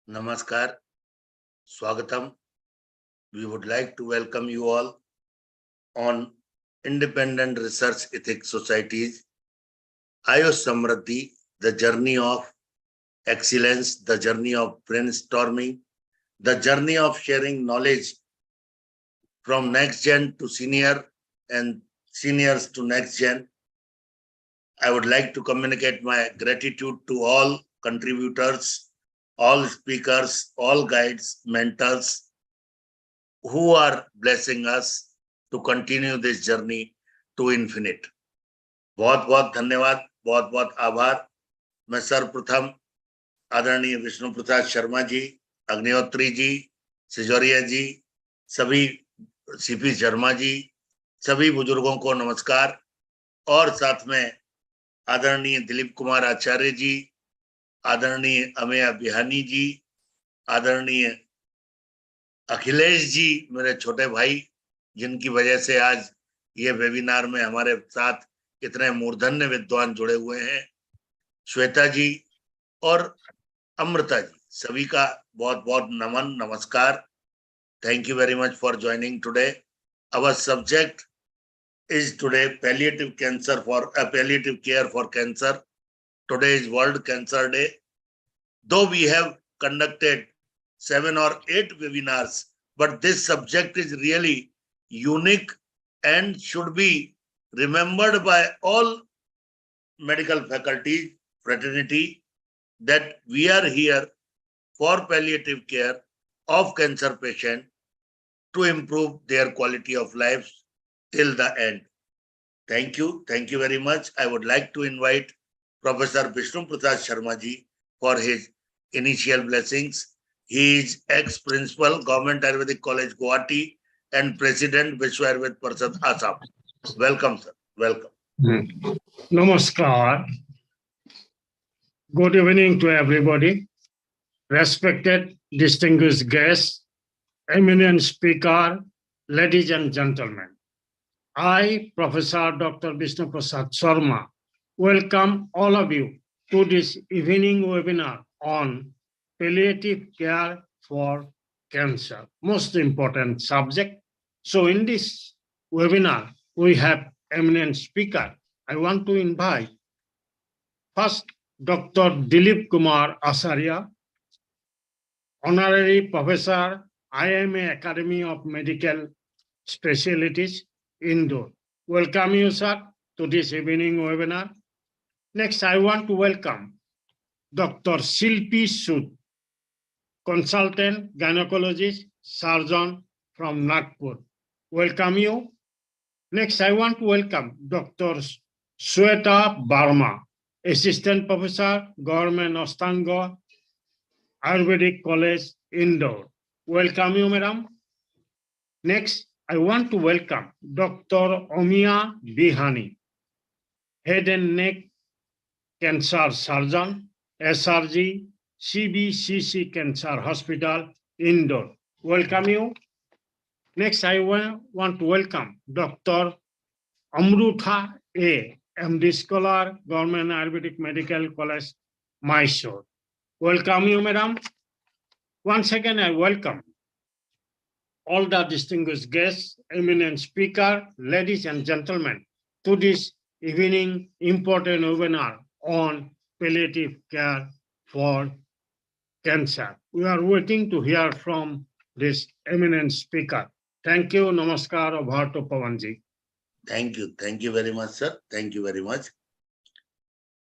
Namaskar, Swagatam. We would like to welcome you all on Independent Research Ethics Societies, AYUSH Samriddhi, the journey of excellence, the journey of brainstorming, the journey of sharing knowledge from next gen to senior and seniors to next gen. I would like to communicate my gratitude to all contributors, all speakers, all guides, mentors, who are blessing us to continue this journey to infinite. बहुत बहुत धन्यवाद, बहुत बहुत आभार. मैं सर्वप्रथम आदरणीय विष्णु प्रसाद शर्मा जी, अग्निहोत्री जी, सिजोरिया जी, सभी सीपी शर्मा जी, सभी बुजुर्गों को नमस्कार और साथ में आदरणीय दिलीप कुमार आचार्य जी, आदरणीय अमेया बिहानी जी, आदरणीय अखिलेश जी, मेरे छोटे भाई, जिनकी वजह से आज ये वेबिनार में हमारे साथ इतने मूर्धन्य विद्वान जुड़े हुए हैं, श्वेता जी और अमृता जी, सभी का बहुत बहुत नमन, नमस्कार. Thank you very much for joining today. Our subject is today palliative care for cancer. Today is World Cancer Day. Though we have conducted 7 or 8 webinars, but this subject is really unique and should be remembered by all medical faculty, fraternity, that we are here for palliative care of cancer patient to improve their quality of life till the end. Thank you very much. I would like to invite Professor Vishnu Prasad Sharma ji for his initial blessings. He is ex-principal, Government Ayurvedic College, Guwahati, and President, Vishwa Ayurved Parishad, Assam. Welcome, sir. Welcome. Namaskar. Good evening to everybody. Respected, distinguished guests, eminent speaker, ladies and gentlemen. I, Professor Dr. Vishnu Prasad Sharma, welcome all of you to this evening webinar on palliative care for cancer, most important subject. So in this webinar, we have eminent speaker. I want to invite first Dr. Dilip Kumar Acharya, Honorary Professor, IMA Academy of Medical Specialties, Indore. Welcome you, sir, to this evening webinar. Next, I want to welcome Dr. Shilpi Sood, Consultant Gynecologist, Surgeon from Nagpur. Welcome you. Next, I want to welcome Dr. Shweta Barma, Assistant Professor, Government Ostanga Ayurvedic College, Indore. Welcome you, madam. Next, I want to welcome Dr. Omiya Bihani, Head and Neck Cancer Surgeon, SRG, CBCC Cancer Hospital, Indore. Welcome you. Next, I want to welcome Dr. Amrutha A., MD Scholar, Government Ayurvedic Medical College, Mysore. Welcome you, madam. Once again, I welcome all the distinguished guests, eminent speaker, ladies and gentlemen, to this evening important webinar on palliative care for cancer. We are waiting to hear from this eminent speaker. Thank you. Namaskar. Over to Pawanji. Thank you. Thank you very much, sir. Thank you very much.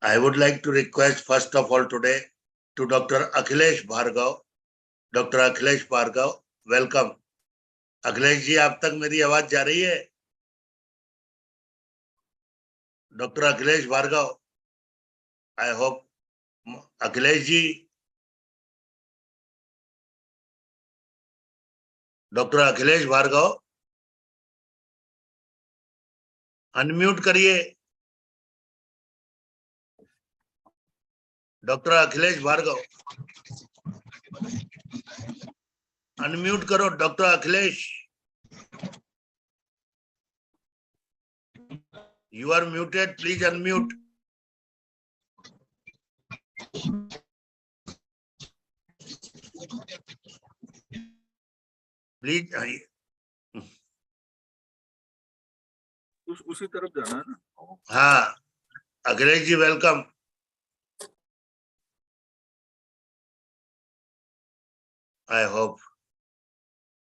I would like to request, first of all, today to Dr. Akhilesh Bhargav. Dr. Akhilesh Bhargav, welcome. Akhilesh ji, आप तक मेरी आवाज जा रही है? Doctor Akhilesh Bhargava, I hope. Akhilesh ji, doctor Akhilesh Bhargava, unmute करिए. Doctor Akhilesh Bhargava, unmute करो. Doctor Akhilesh, you are muted, please unmute. Please, उसी तरफ जाना है ना. हाँ, Akhilesh ji, welcome. I hope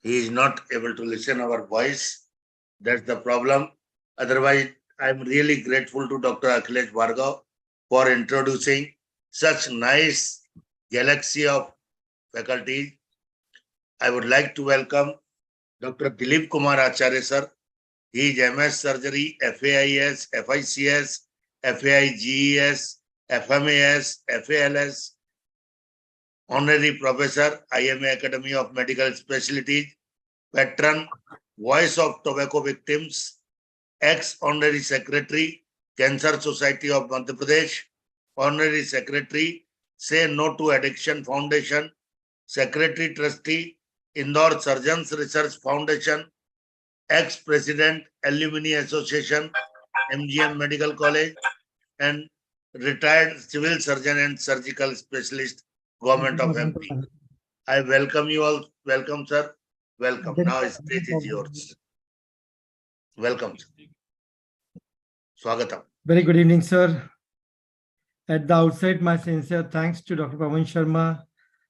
he is not able to listen our voice. That's the problem. Otherwise, I'm really grateful to Dr. Akhilesh Bhargav for introducing such nice galaxy of faculties. I would like to welcome Dr. Dilip Kumar Acharya sir. He is MS Surgery, FAIS, FICS, FAIGES, FMAS, FALS, Honorary Professor, IMA Academy of Medical Specialties, Patron, Voice of Tobacco Victims, ex-Honorary Secretary, Cancer Society of Madhya Pradesh, Honorary Secretary, Say No to Addiction Foundation, Secretary Trustee, Indore Surgeons Research Foundation, ex-President, Alumni Association, MGM Medical College, and retired civil surgeon and surgical specialist, Government of MP. I welcome you all. Welcome, sir. Welcome. Now stage is yours. Welcome, sir. Swagatam. Very good evening, sir. At the outset, my sincere thanks to Dr. Pawan Sharma,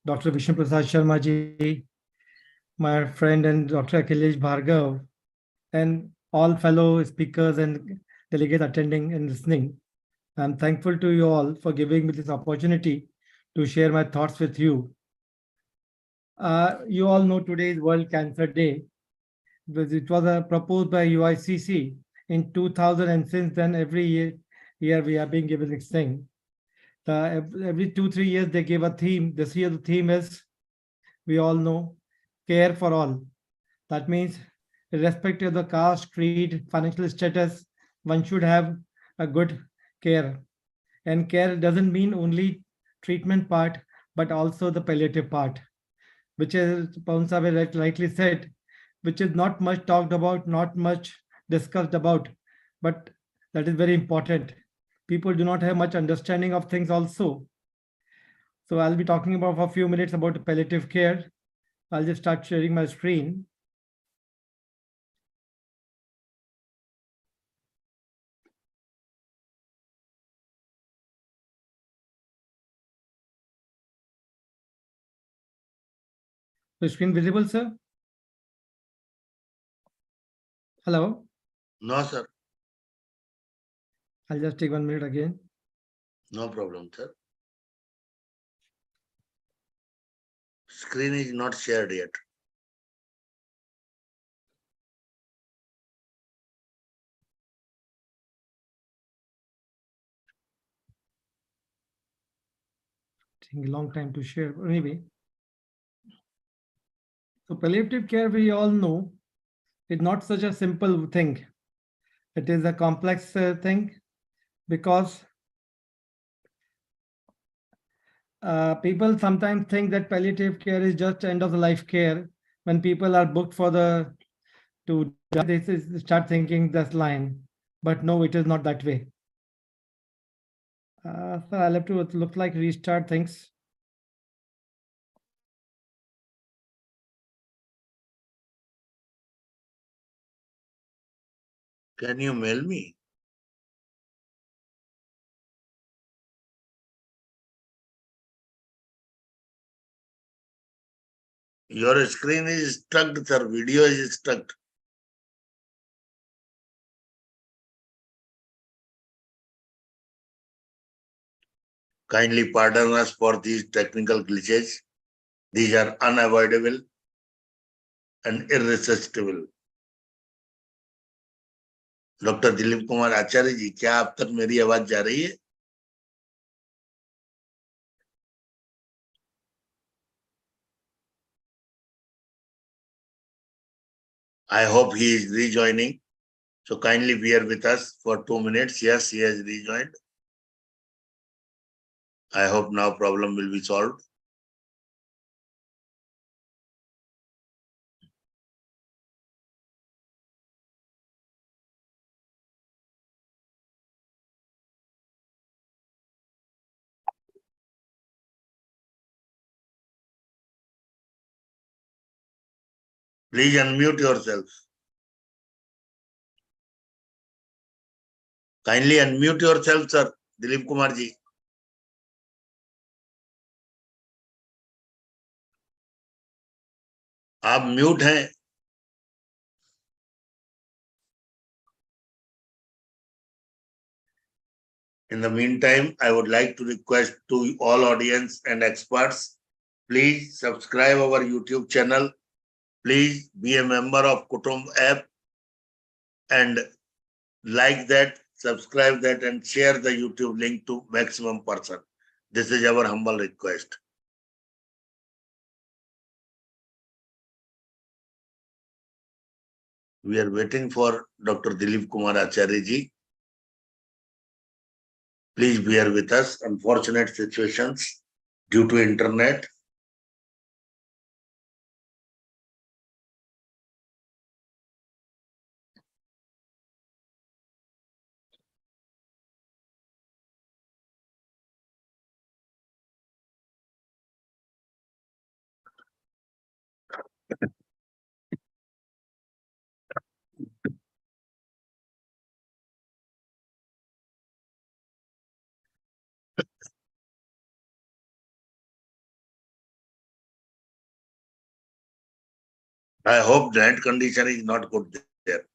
Dr. Vishnu Prasad Sharma ji, my friend and Dr. Akhilesh Bhargav, and all fellow speakers and delegates attending and listening. I'm thankful to you all for giving me this opportunity to share my thoughts with you. You all know today is World Cancer Day. It was proposed by UICC in 2000, and since then every year we are being given this thing. Every 2-3 years they give a theme. This year the theme is, we all know, care for all. That means irrespective of the caste, creed, financial status, one should have a good care. And care doesn't mean only treatment part, but also the palliative part, which is, Pawan Saab rightly said, which is not much talked about, not much discussed about, but that is very important. People do not have much understanding of things also. So I'll be talking about for a few minutes about palliative care. I'll just start sharing my screen. The screen visible, sir? Hello? No, sir. I'll just take 1 minute again. No problem, sir. Screen is not shared yet. Taking a long time to share. Anyway. So palliative care, we all know, is not such a simple thing. It is a complex thing because people sometimes think that palliative care is just end of the life care. When people are booked for to die, they start thinking this line. But no, it is not that way. So I'll have to look like restart things. Can you mail me? Your screen is stuck, sir. Video is stuck. Kindly pardon us for these technical glitches. These are unavoidable and irresistible. Doctor Dilip Kumar Acharya ji, क्या आप तक मेरी आवाज जा रही है? I hope he is rejoining. So kindly bear with us for 2 minutes. Yes, he has rejoined. I hope now problem will be solved. Please unmute yourself. Kindly unmute yourself, sir. Dilip Kumar ji. आप mute हैं. In the meantime, I would like to request to all audience and experts, please subscribe our YouTube channel. Please be a member of Kutumb app and like that, subscribe that and share the YouTube link to maximum person. This is our humble request. We are waiting for Dr. Dilip Kumar Acharya ji. Please bear with us. Unfortunate situations due to internet. I hope net condition is not good there.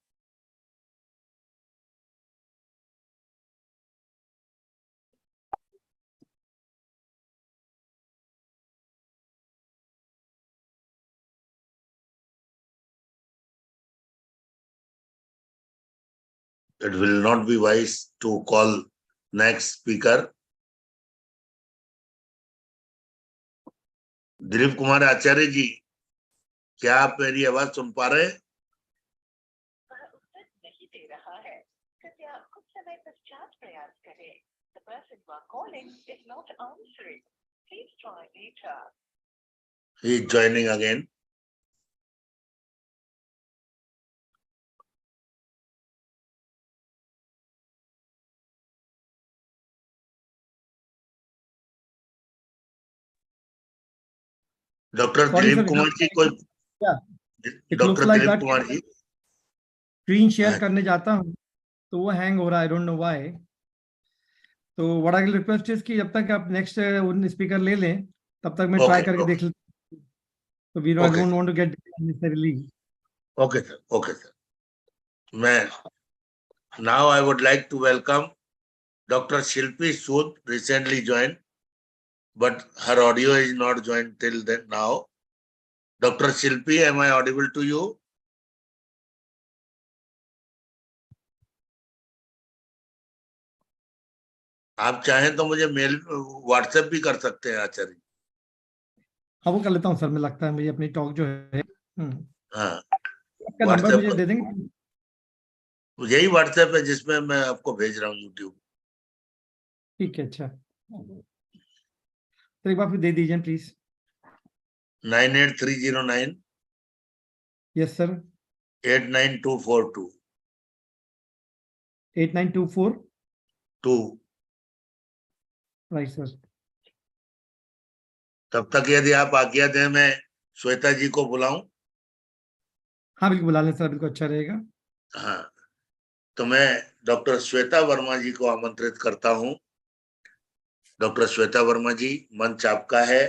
It will not be wise to call next speaker. Dilip Kumar Acharya ji, क्या आप मेरी आवाज सुन पा रहे हैं? उत्तर नहीं दे रहा है, कृपया कुछ समय पश्चात प्रयास करें. The person you are calling is not answering. Please try later. He is joining again. Doctor Dilip Kumar ji कोई doctor Dilip Kumar ji screen share करने जाता हूँ तो वो हैंग हो रहा है. I don't know why. तो व्हाट आई रिक्वेस्ट इज कि जब तक आप नेक्स्ट स्पीकर ले लें तब तक मैं ट्राई करके देख लेता हूँ. तो we don't want to get unnecessarily. Okay sir. मैं now I would like to welcome doctor Shilpi Sood, recently joined, but her audio is not joined till then now. Dr. Shilpi, am I audible to you? आप चाहें तो मुझे mail WhatsApp भी कर सकते हैं आचार्य. हाँ वो कर लेता हूँ सर. मैं लगता है मुझे अपनी टॉक जो है हाँ आपका नंबर मुझे दे देंगे. यही व्हाट्सएप है जिसमें मैं आपको भेज रहा हूँ यूट्यूब. ठीक है. अच्छा तो एक बार फिर दे दीजिए please. 98309. Yes sir. 89242. 89242. Right sir. तब तक यदि आप आज्ञा दें मैं श्वेता जी को बुलाऊं. हाँ बिल्कुल बुला लें सर. बिल्कुल अच्छा रहेगा. हाँ तो मैं डॉक्टर श्वेता वर्मा जी को आमंत्रित करता हूं. डॉक्टर श्वेता वर्मा जी, मंच आपका है.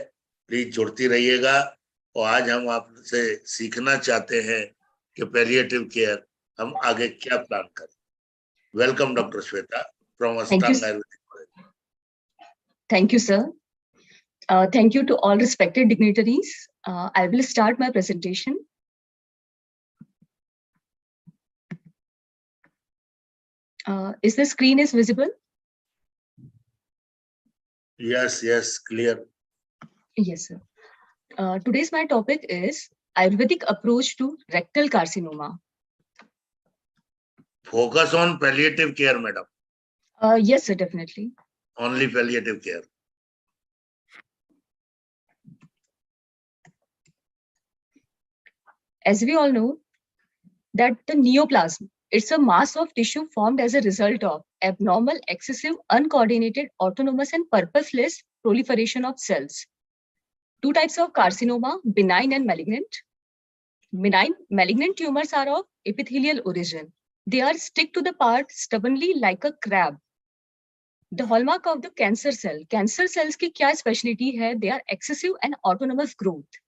प्लीज जुड़ती रहिएगा. और आज हम आपसे सीखना चाहते हैं कि पैलिएटिव केयर हम आगे क्या प्लान करें. Welcome doctor Shweta from Ashtanga Ayurvedic college. Thank you, sir. Thank you to all respected dignitaries. I will start my presentation. Is the screen is visible? Yes, clear. Yes, sir. Today's my topic is Ayurvedic approach to rectal carcinoma. Focus on palliative care, madam. Yes, sir, definitely. Only palliative care. As we all know, that the neoplasm, it's a mass of tissue formed as a result of abnormal, excessive, uncoordinated, autonomous, and purposeless proliferation of cells. Two types of carcinoma, benign and malignant. Benign malignant tumors are of epithelial origin. They are stick to the part stubbornly like a crab. The hallmark of the cancer cells की क्या speciality है? They are excessive and autonomous growth.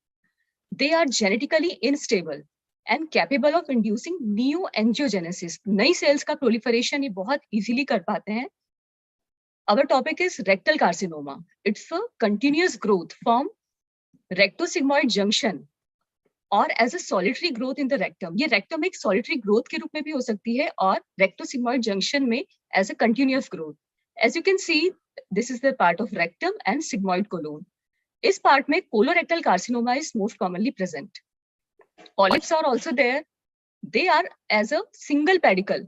They are genetically unstable and capable of inducing neoangiogenesis. नई cells का proliferation ये बहुत easily कर पाते हैं. Our topic is rectal carcinoma. It's a continuous growth from rectosigmoid junction और as a solitary growth in the rectum. ये rectum एक solitary growth के रूप में भी हो सकती है और rectosigmoid junction में as a continuous growth. As you can see, this is the part of rectum and sigmoid colon. इस part में colorectal carcinoma is most commonly present. Polyps are also there. They are as a single pedicle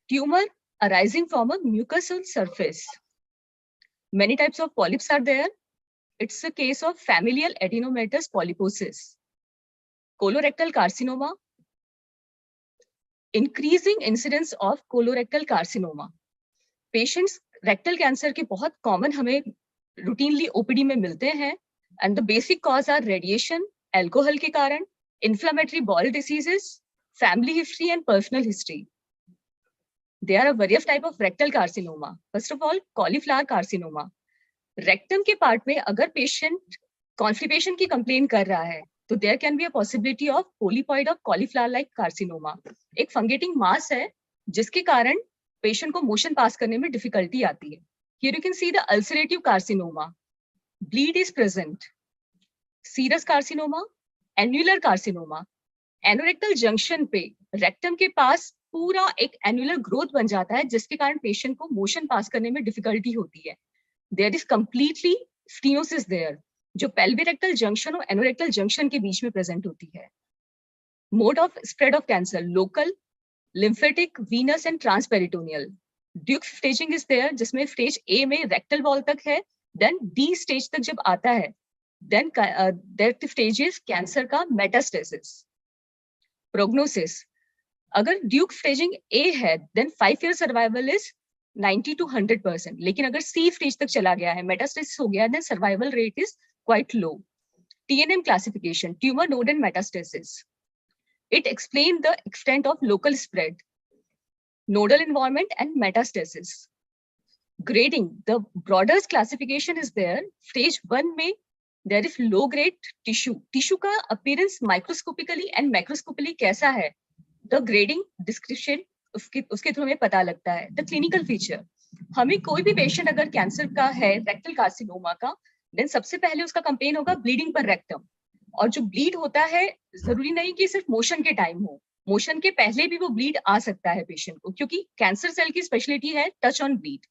tumor arising from a mucosal surface. Many types of polyps are there. It's a case of familial adenomatous polyposis. Colorectal carcinoma, increasing incidence of colorectal carcinoma. Patients rectal cancer के बहुत common हमें routinely OPD में मिलते हैं and the basic cause are radiation, alcohol के कारण, inflammatory bowel diseases, family history and personal history. There are a various type of rectal carcinoma. First of all, cauliflower carcinoma. Rectum के part में अगर patient constipation की complaint कर रहा है तो there can be a possibility of polypoid of cauliflower-like carcinoma. एक fungating mass है जिसके कारण patient को motion pass करने में difficulty आती है. Here you can see the ulcerative carcinoma. Bleed is present. Serous carcinoma, annular carcinoma. Anorectal junction पे rectum के पास पूरा एक annular growth बन जाता है जिसके कारण patient को motion pass करने में difficulty होती है. There is completely stenosis there. जो pelvirectal junction और anorectal junction के बीच में present होती है. Mode of spread of cancer, local, lymphatic, venous and transperitoneal. Duke staging is there, जिसमें stage A में rectal wall तक है, then D stage तक जब आता है, then that stage is cancer का metastasis. Prognosis, अगर Duke staging A है, then 5-year survival is 90 to 100%. लेकिन अगर C stage तक चला गया है, metastasis हो गया, then survival rate is quite low. TNM classification, tumor node and metastasis. It explains the extent of local spread, nodal involvement and metastasis. Grading, the broadest classification is there. Stage 1 में there is low grade tissue. Tissue का appearance microscopically and macroscopically कैसा है? The grading description उसके through हमें पता लगता है. The clinical feature, हमें कोई भी patient अगर कैंसर का है, rectal carcinoma का, then सबसे पहले उसका कंप्लेन होगा ब्लीडिंग पर रेक्टम. और जो ब्लीड होता है जरूरी नहीं कि सिर्फ मोशन के टाइम हो, मोशन के पहले भी वो ब्लीड आ सकता है पेशेंट को, क्योंकि कैंसर सेल की स्पेशलिटी है touch on bleed.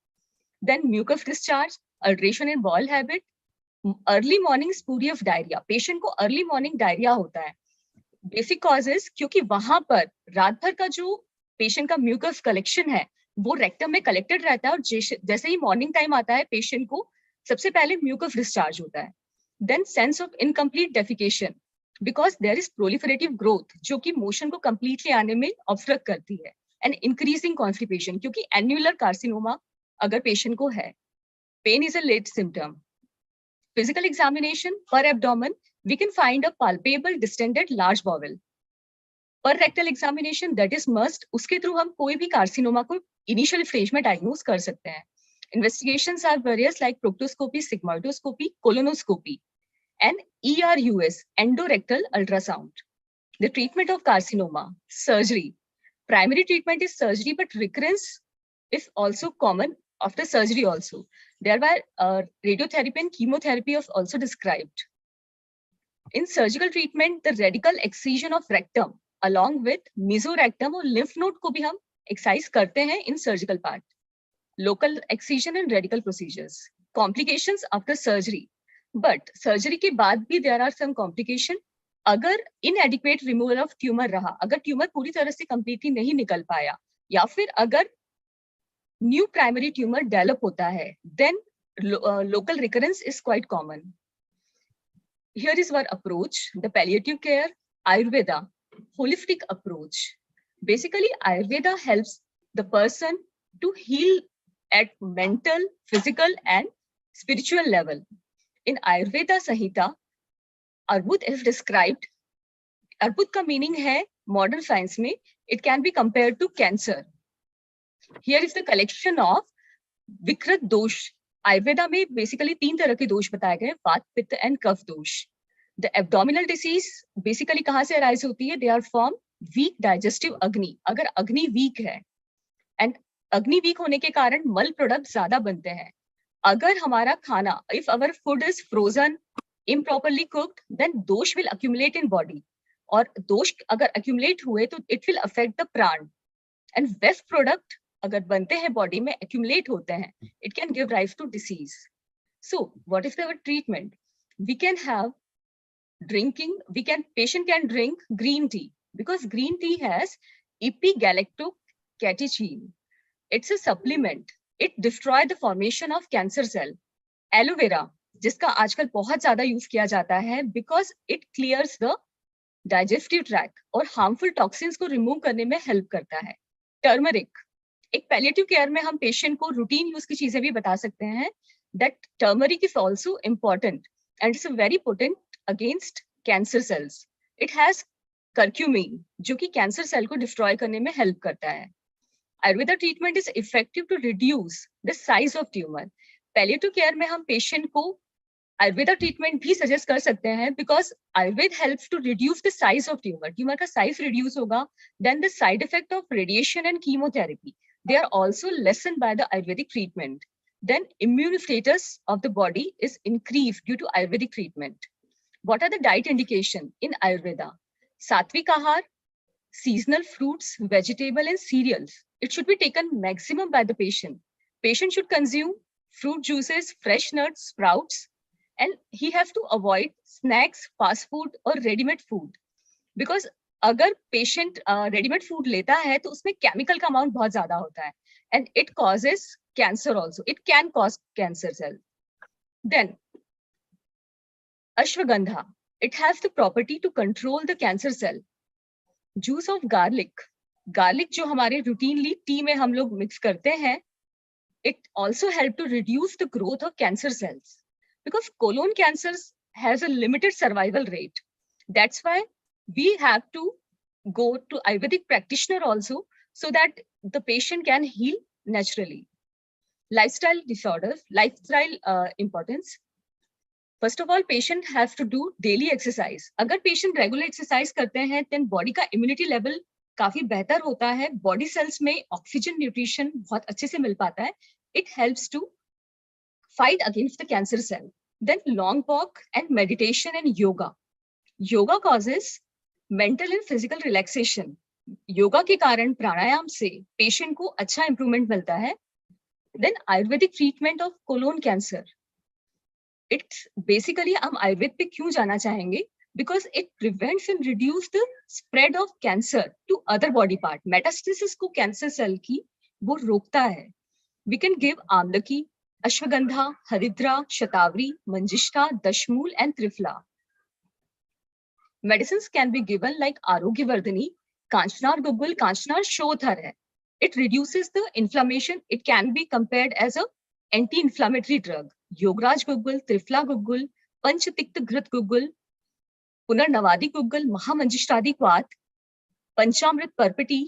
Then mucus discharge, alteration in bowel habit, early morning spurious of diarrhoea. Patient को अर्ली मॉर्निंग डायरिया होता है. बेसिक कॉजेस, क्योंकि वहां पर रात भर का जो पेशेंट का म्यूकस कलेक्शन है वो रेक्टम में कलेक्टेड रहता है और जैसे ही मॉर्निंग टाइम आता है पेशेंट को सबसे पहले म्यूकस डिस्चार्ज होता है. Then sense of incomplete defecation because there is proliferative growth जो कि मोशन को कंप्लीटली आने में ऑब्स्ट्रक्ट करती है. एंड इंक्रीजिंग कॉन्स्टिपेशन, क्योंकि एन्युलर कार्सिनोमा अगर पेशेंट को है. Pain is a late symptom. Physical examination पर abdomen we can find a palpable distended large bowel. पर rectal examination that is must, उसके थ्रू हम कोई भी कार्सिनोमा को इनिशियल स्टेज में डायग्नोज कर सकते हैं. Investigations are various like proctoscopy, sigmoidoscopy, colonoscopy, and ERUS, endorectal ultrasound. The treatment of carcinoma, surgery. Primary treatment is surgery, but recurrence is also common after surgery also. Thereby, radiotherapy and chemotherapy is also described. In surgical treatment, the radical excision of rectum along with mesorectum और lymph node को भी हम excise करते हैं in surgical part. Local excision and radical procedures. Complications after surgery. But surgery के बाद भी there are some complications. अगर inadequate removal of tumor रहा, अगर tumor पूरी तरह से completely नहीं निकल पाया, या फिर अगर new primary tumor develop होता है, then local recurrence is quite common. Here is our approach, the palliative care, Ayurveda, holistic approach. Basically, Ayurveda helps the person to heal at mental, physical and spiritual level. In Ayurveda Samhita, Arbut is described अर्बुद का meaning है modern science में it can be compared to cancer. Here is the collection of विकृत दोष. आयुर्वेदा में basically 3 तरह के दोष बताए गए, वात, पित्त एंड कफ दोष. द एब्डोमिनल डिसीज बेसिकली कहाँ से अराइज होती है? They are from weak digestive agni. अगर अग्नि वीक है एंड अग्नि वीक होने के कारण मल प्रोडक्ट ज्यादा बनते हैं. अगर हमारा खाना, if our food is frozen, improperly cooked, then दोष will accumulate in body. और दोष अगर accumulate हुए तो it will affect the प्राण. And waste product अगर बनते हैं बॉडी में, accumulate होते हैं, it can give rise to disease. So what is our treatment? We can have patient can drink green tea because green tea has epigalactocatechin. It's a supplement. It destroys the formation of cancer cell. Aloe vera, जिसका आजकल बहुत ज्यादा use किया जाता है because it clears the digestive tract और harmful toxins को remove करने में हेल्प करता है. टर्मरिक, एक पैलिएटिव केयर में हम पेशेंट को रूटीन यूज की चीजें भी बता सकते हैं. That turmeric is also important and it's very potent against cancer cells. It has curcumin जो कि कैंसर सेल को डिस्ट्रॉय करने में हेल्प करता है. Ayurveda treatment is effective to reduce the size of tumour. Palliative care में हम पेशेंट को आयुर्वेदा ट्रीटमेंट भी सजेस्ट कर सकते हैं because Ayurveda helps to reduce the size of tumour. Tumour का साइज रिड्यूस होगा, then the side effect of radiation and chemotherapy they are also lessen by the Ayurvedic treatment. Then immune status of the body is increase due to Ayurvedic treatment. What are the diet indication in Ayurveda? Sattvic aahar, seasonal fruits, vegetable and cereals. It should be taken maximum by the patient. Patient should consume fruit juices, fresh nuts, sprouts, and he has to avoid snacks, fast food or ready-made food. Because अगर patient ready-made food लेता है तो उसमें chemical का amount बहुत ज़्यादा होता है and it causes cancer also. It can cause cancer cell. Then ashwagandha, it has the property to control the cancer cell. Juice of garlic, garlic जो हमारे रूटीनली टी में हम लोग मिक्स करते हैं, it also help to reduce the growth of cancer cells because colon cancer has a limited survival rate. That's why we have to go to Ayurvedic practitioner also so that the patient can heal naturally. Lifestyle disorders, lifestyle importance. First of all patient have to do daily exercise. अगर patient regular exercise करते हैं then body का immunity level काफी बेहतर होता है. Body cells में oxygen nutrition बहुत अच्छे से मिल पाता है. It helps to fight against the cancer cell. Then long walk and meditation and yoga. Yoga causes mental and physical relaxation. Yoga के कारण प्राणायाम से पेशेंट को अच्छा इंप्रूवमेंट मिलता है. Then Ayurvedic treatment of colon cancer. It's basically हम आयुर्वेद पे क्यों जाना चाहेंगे? Because it prevents and reduces the spread of cancer to other body part. Metastasis को कैंसर सेल की वो रोकता है. We can give आमलकी, अश्वगंधा, हरिद्रा, शतावरी, मंजिष्ठा, दशमूल and triphala. Medicines can be given like आरोग्यवर्धनी, कांचनार guggul, कांचनार शोधर है. It reduces the inflammation. It can be compared as a anti-inflammatory drug. Yograj guggul, triphala guggul, पंचतिक्त घृत गुग्गुल, पुनर्नवादी गुग्गुल, महामंजिष्ठादि क्वाथ, पंचामृत परपटी,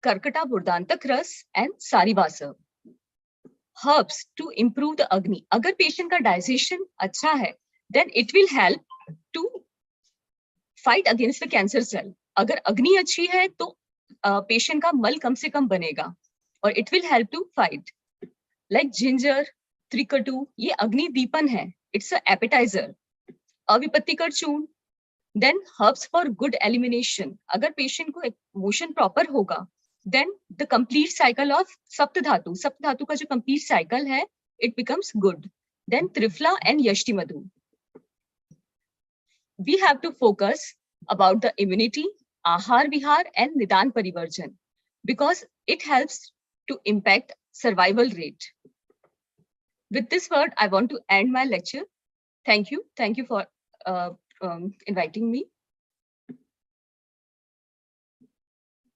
कर्कटा बुर्दांतक रस and Sarivasava. Herbs to improve the agni. अगर पेशेंट का डाइजेशन अच्छा है then it will help to fight against the cancer cell. अगर अग्नि अच्छी है तो पेशेंट का मल कम से कम बनेगा और it will help to fight. Like ginger, Trikatu, ये अग्नि दीपन है. It's a appetizer. Avipattikar churna. Then herbs for good elimination. अगर पेशेंट को मोशन प्रॉपर होगा then the complete cycle of सप्त धातु का जो कंप्लीट साइकिल है it becomes good. Then Triphala and Yashtimadhu. We have to focus about the immunity, aahar vihar and nidan parivarjan because it helps to impact survival rate. With this word, I want to end my lecture. Thank you. Thank you for inviting me.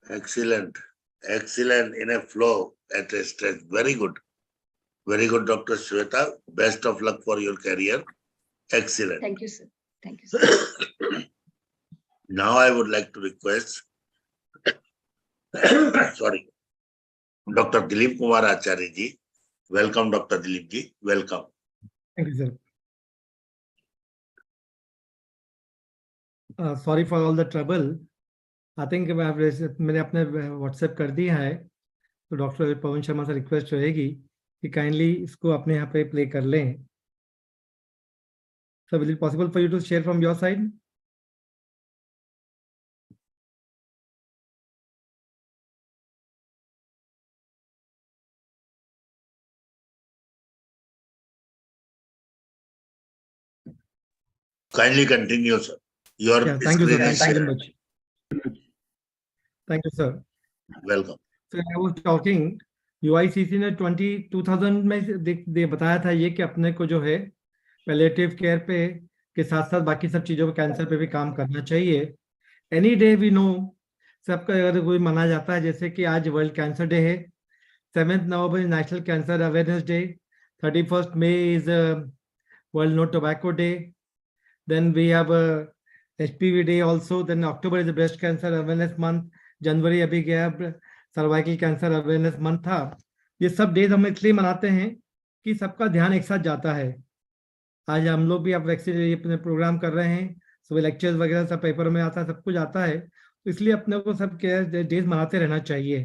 Excellent. Excellent in a flow at a stretch. Very good. Very good, Dr. Shweta. Best of luck for your career. Excellent. Thank you, sir. Thank you, sir. Now I would like to request, sorry, Dr. Dilip Kumar Acharya ji. Welcome, Dr. Dilip ji. Welcome. Thank you, sir. Sorry for all the trouble. I think मैंने अपने WhatsApp कर दिया है, तो doctor Pawan Sharma से request रहेगी कि kindly इसको अपने यहाँ पे प्ले कर लें. So will it possible for you to share from your side? Kindly continue, sir. Your Yeah, thank you, sir. screen is Thank you very shared. much. Thank you, sir. Welcome. So I was talking, UICC ने 2000 में दे बताया था ये कि अपने को जो है पैलिएटिव केयर पे के साथ साथ बाकी सब चीजों पे कैंसर पे भी काम करना चाहिए. एनी डे वी नो, सबका अगर कोई मना जाता है, जैसे कि आज वर्ल्ड कैंसर डे है, 7th November national cancer awareness day, 31st May is world no tobacco day, then we have a HPV day also, then October is the breast cancer awareness month, जनवरी अभी गया cervical cancer awareness month था. ये सब days हम इसलिए मनाते हैं कि सबका ध्यान एक साथ जाता है. आज हम लोग भी अब वैक्सीन अपने प्रोग्राम कर रहे हैं, सब लेक्चर्स वगैरह सब पेपर में आता है, सब कुछ आता है, तो इसलिए अपने को सब डेज मनाते रहना चाहिए.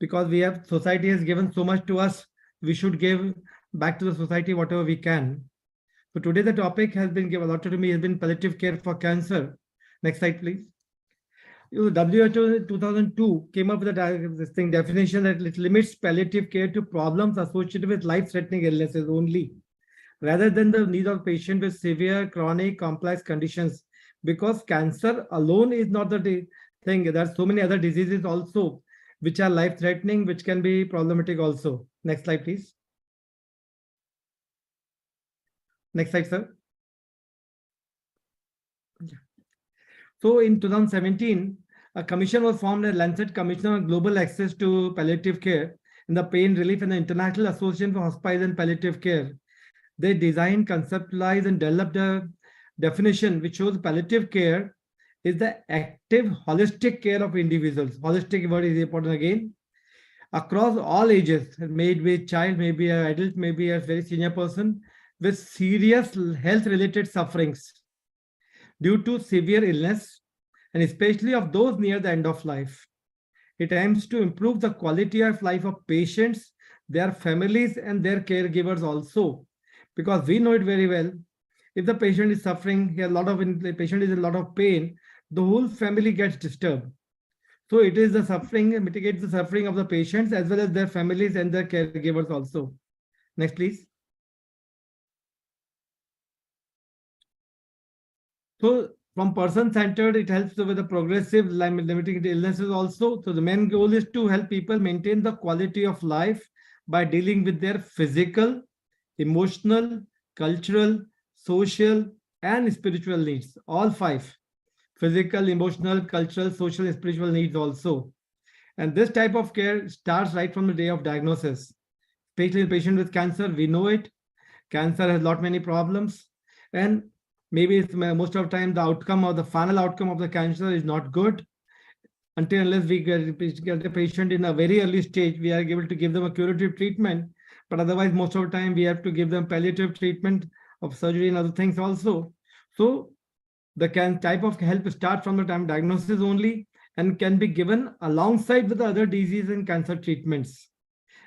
Because we have, society has given so much to us, we should give back to the society whatever we can. So today the topic has been given, allotted to me has been palliative care for cancer. Next slide, please. WHO in 2002 came up with this thing definition that it limits palliative care to problems associated with life-threatening illnesses only, rather than the needs of patient with severe, chronic, complex conditions. Because cancer alone is not the thing. There are so many other diseases also which are life-threatening, which can be problematic also. Next slide, please. Next slide, sir. So in 2017, a commission was formed, a Lancet Commission on Global Access to Palliative Care in the Pain Relief and the International Association for Hospice and Palliative Care. They designed, conceptualized, and developed a definition which shows palliative care is the active, holistic care of individuals. Holistic word is important again. Across all ages, may it be a child, maybe an adult, maybe a very senior person, with serious health-related sufferings due to severe illness, and especially of those near the end of life. It aims to improve the quality of life of patients, their families, and their caregivers also. Because we know it very well, if the patient is suffering, the patient is in a lot of pain, the whole family gets disturbed. So it is the suffering, mitigates the suffering of the patients as well as their families and their caregivers also. Next, please. So from person-centered, it helps with the progressive limiting illnesses also. So the main goal is to help people maintain the quality of life by dealing with their physical, emotional, cultural, social, and spiritual needs. All 5: physical, emotional, cultural, social, and spiritual needs also. And this type of care starts right from the day of diagnosis. Especially the patient with cancer, we know it. Cancer has many problems, and maybe it's most of the time the outcome or the final outcome of the cancer is not good. Until unless we get the patient in a very early stage, we are able to give them a curative treatment. But otherwise, most of the time, we have to give them palliative treatment of surgery and other things also. So the type of help starts from the time of diagnosis only and can be given alongside with the other disease and cancer treatments.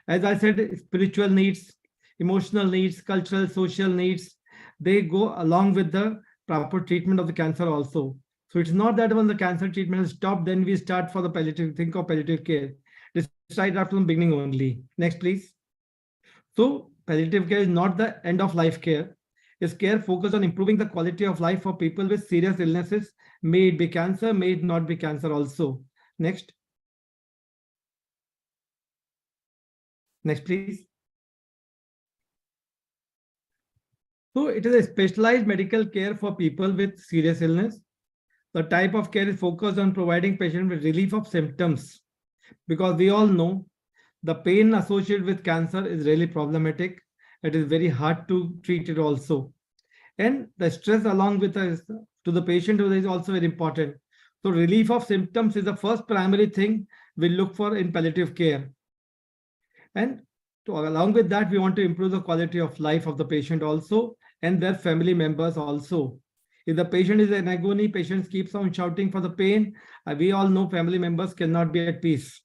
As I said, spiritual needs, emotional needs, cultural, social needs, they go along with the proper treatment of the cancer also. So it's not that when the cancer treatment is stopped, then we start for the palliative, think of palliative care. It's right after the beginning only. Next, please. So palliative care is not the end of life care. It's care focused on improving the quality of life for people with serious illnesses. May it be cancer, may it not be cancer also. Next. Next, please. So it is a specialized medical care for people with serious illness. The type of care is focused on providing patients with relief of symptoms, because we all know the pain associated with cancer is really problematic. It is very hard to treat it also. And the stress along with to the patient is also very important. So relief of symptoms is the first primary thing we look for in palliative care. And along with that, we want to improve the quality of life of the patient also and their family members also. If the patient is in agony, patient keeps on shouting for the pain, we all know family members cannot be at peace.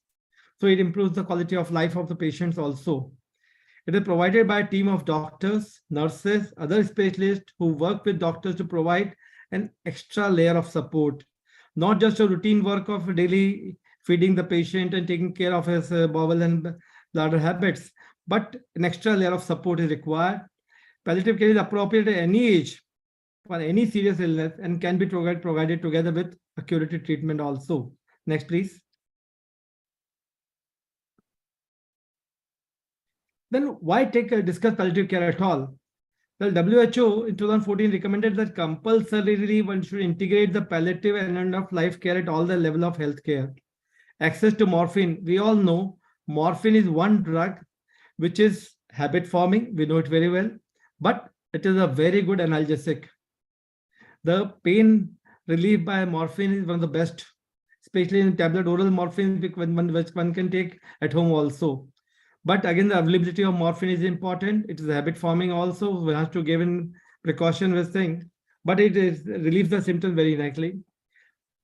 So it improves the quality of life of the patients also. It is provided by a team of doctors, nurses, other specialists who work with doctors to provide an extra layer of support, not just a routine work of daily feeding the patient and taking care of his bowel and bladder habits, but an extra layer of support is required. Palliative care is appropriate at any age for any serious illness and can be provided together with a curative treatment also. Next, please. Then why discuss palliative care at all? Well, WHO in 2014 recommended that compulsorily one should integrate the palliative and end-of-life care at all the level of healthcare. Access to morphine, we all know morphine is one drug which is habit forming, we know it very well, but it is a very good analgesic. The pain relief by morphine is one of the best, especially in tablet oral morphine, which one can take at home also. But again, the availability of morphine is important. It is habit forming also. We have to give in precaution with thing, but it relieves the symptoms very nicely.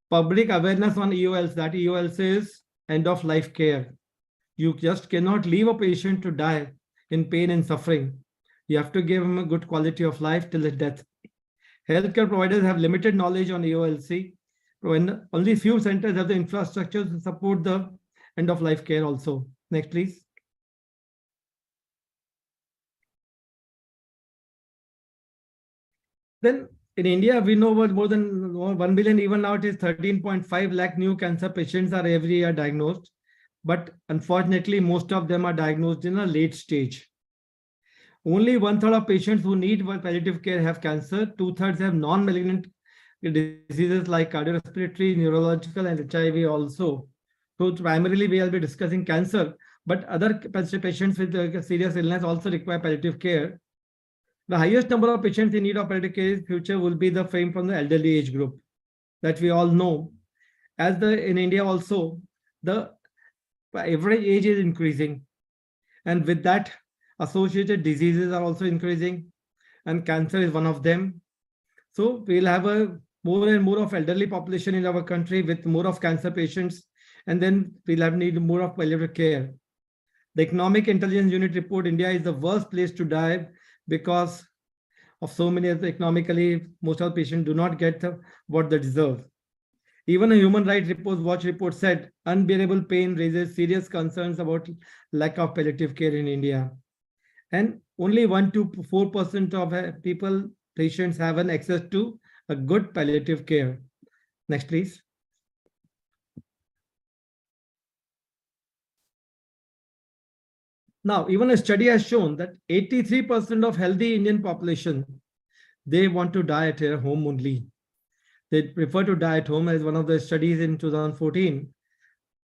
Public awareness on EOLs, that EOL says end of life care. You just cannot leave a patient to die in pain and suffering. You have to give him a good quality of life till his death. Healthcare providers have limited knowledge on EOLC. Only few centers have the infrastructure to support the end of life care also. Next, please. Then in India, we know about more than 1 billion, even now it is 13.5 lakh new cancer patients are every year diagnosed. But unfortunately, most of them are diagnosed in a late stage. Only 1/3 of patients who need palliative care have cancer. 2/3 have non-malignant diseases like cardiorespiratory, neurological, and HIV also. So primarily, we will be discussing cancer, but other patients with serious illness also require palliative care. The highest number of patients in need of palliative care in future will be the frame from the elderly age group that we all know. As in India also, the average age is increasing, and with that, associated diseases are also increasing, and cancer is one of them. So we'll have a more and more of elderly population in our country with more of cancer patients, and then we'll have need more of palliative care. The Economic Intelligence Unit report, India is the worst place to die because of so many economically, most of the patients do not get what they deserve. Even a Human Rights Watch report said unbearable pain raises serious concerns about lack of palliative care in India. And only 1 to 4% of patients have an access to a good palliative care. Next, please. Now, even a study has shown that 83% of healthy Indian population, they want to die at their home only. They prefer to die at home, as one of the studies in 2014.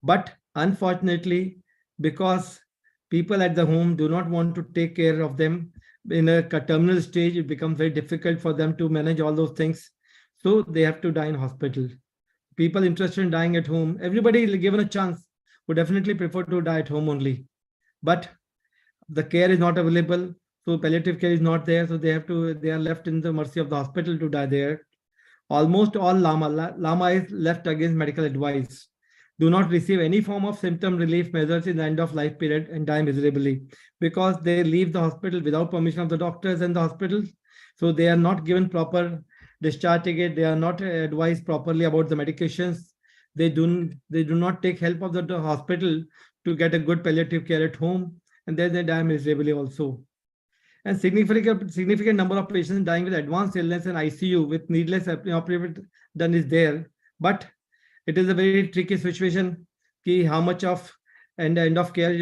But unfortunately, because people at the home do not want to take care of them in a terminal stage, it becomes very difficult for them to manage all those things. So they have to die in hospital. People interested in dying at home, everybody given a chance would definitely prefer to die at home only. But the care is not available, so palliative care is not there, so they are left in the mercy of the hospital to die there. Almost all lama is left against medical advice. Do not receive any form of symptom relief measures in the end of life period and die miserably, because they leave the hospital without permission of the doctors and the hospitals. So they are not given proper discharge ticket. They are not advised properly about the medications. They do not take help of the hospital to get a good palliative care at home, and then they die miserably also. And significant number of patients dying with advanced illness in ICU with needless operation done is there. But it is a very tricky situation. How much of end of care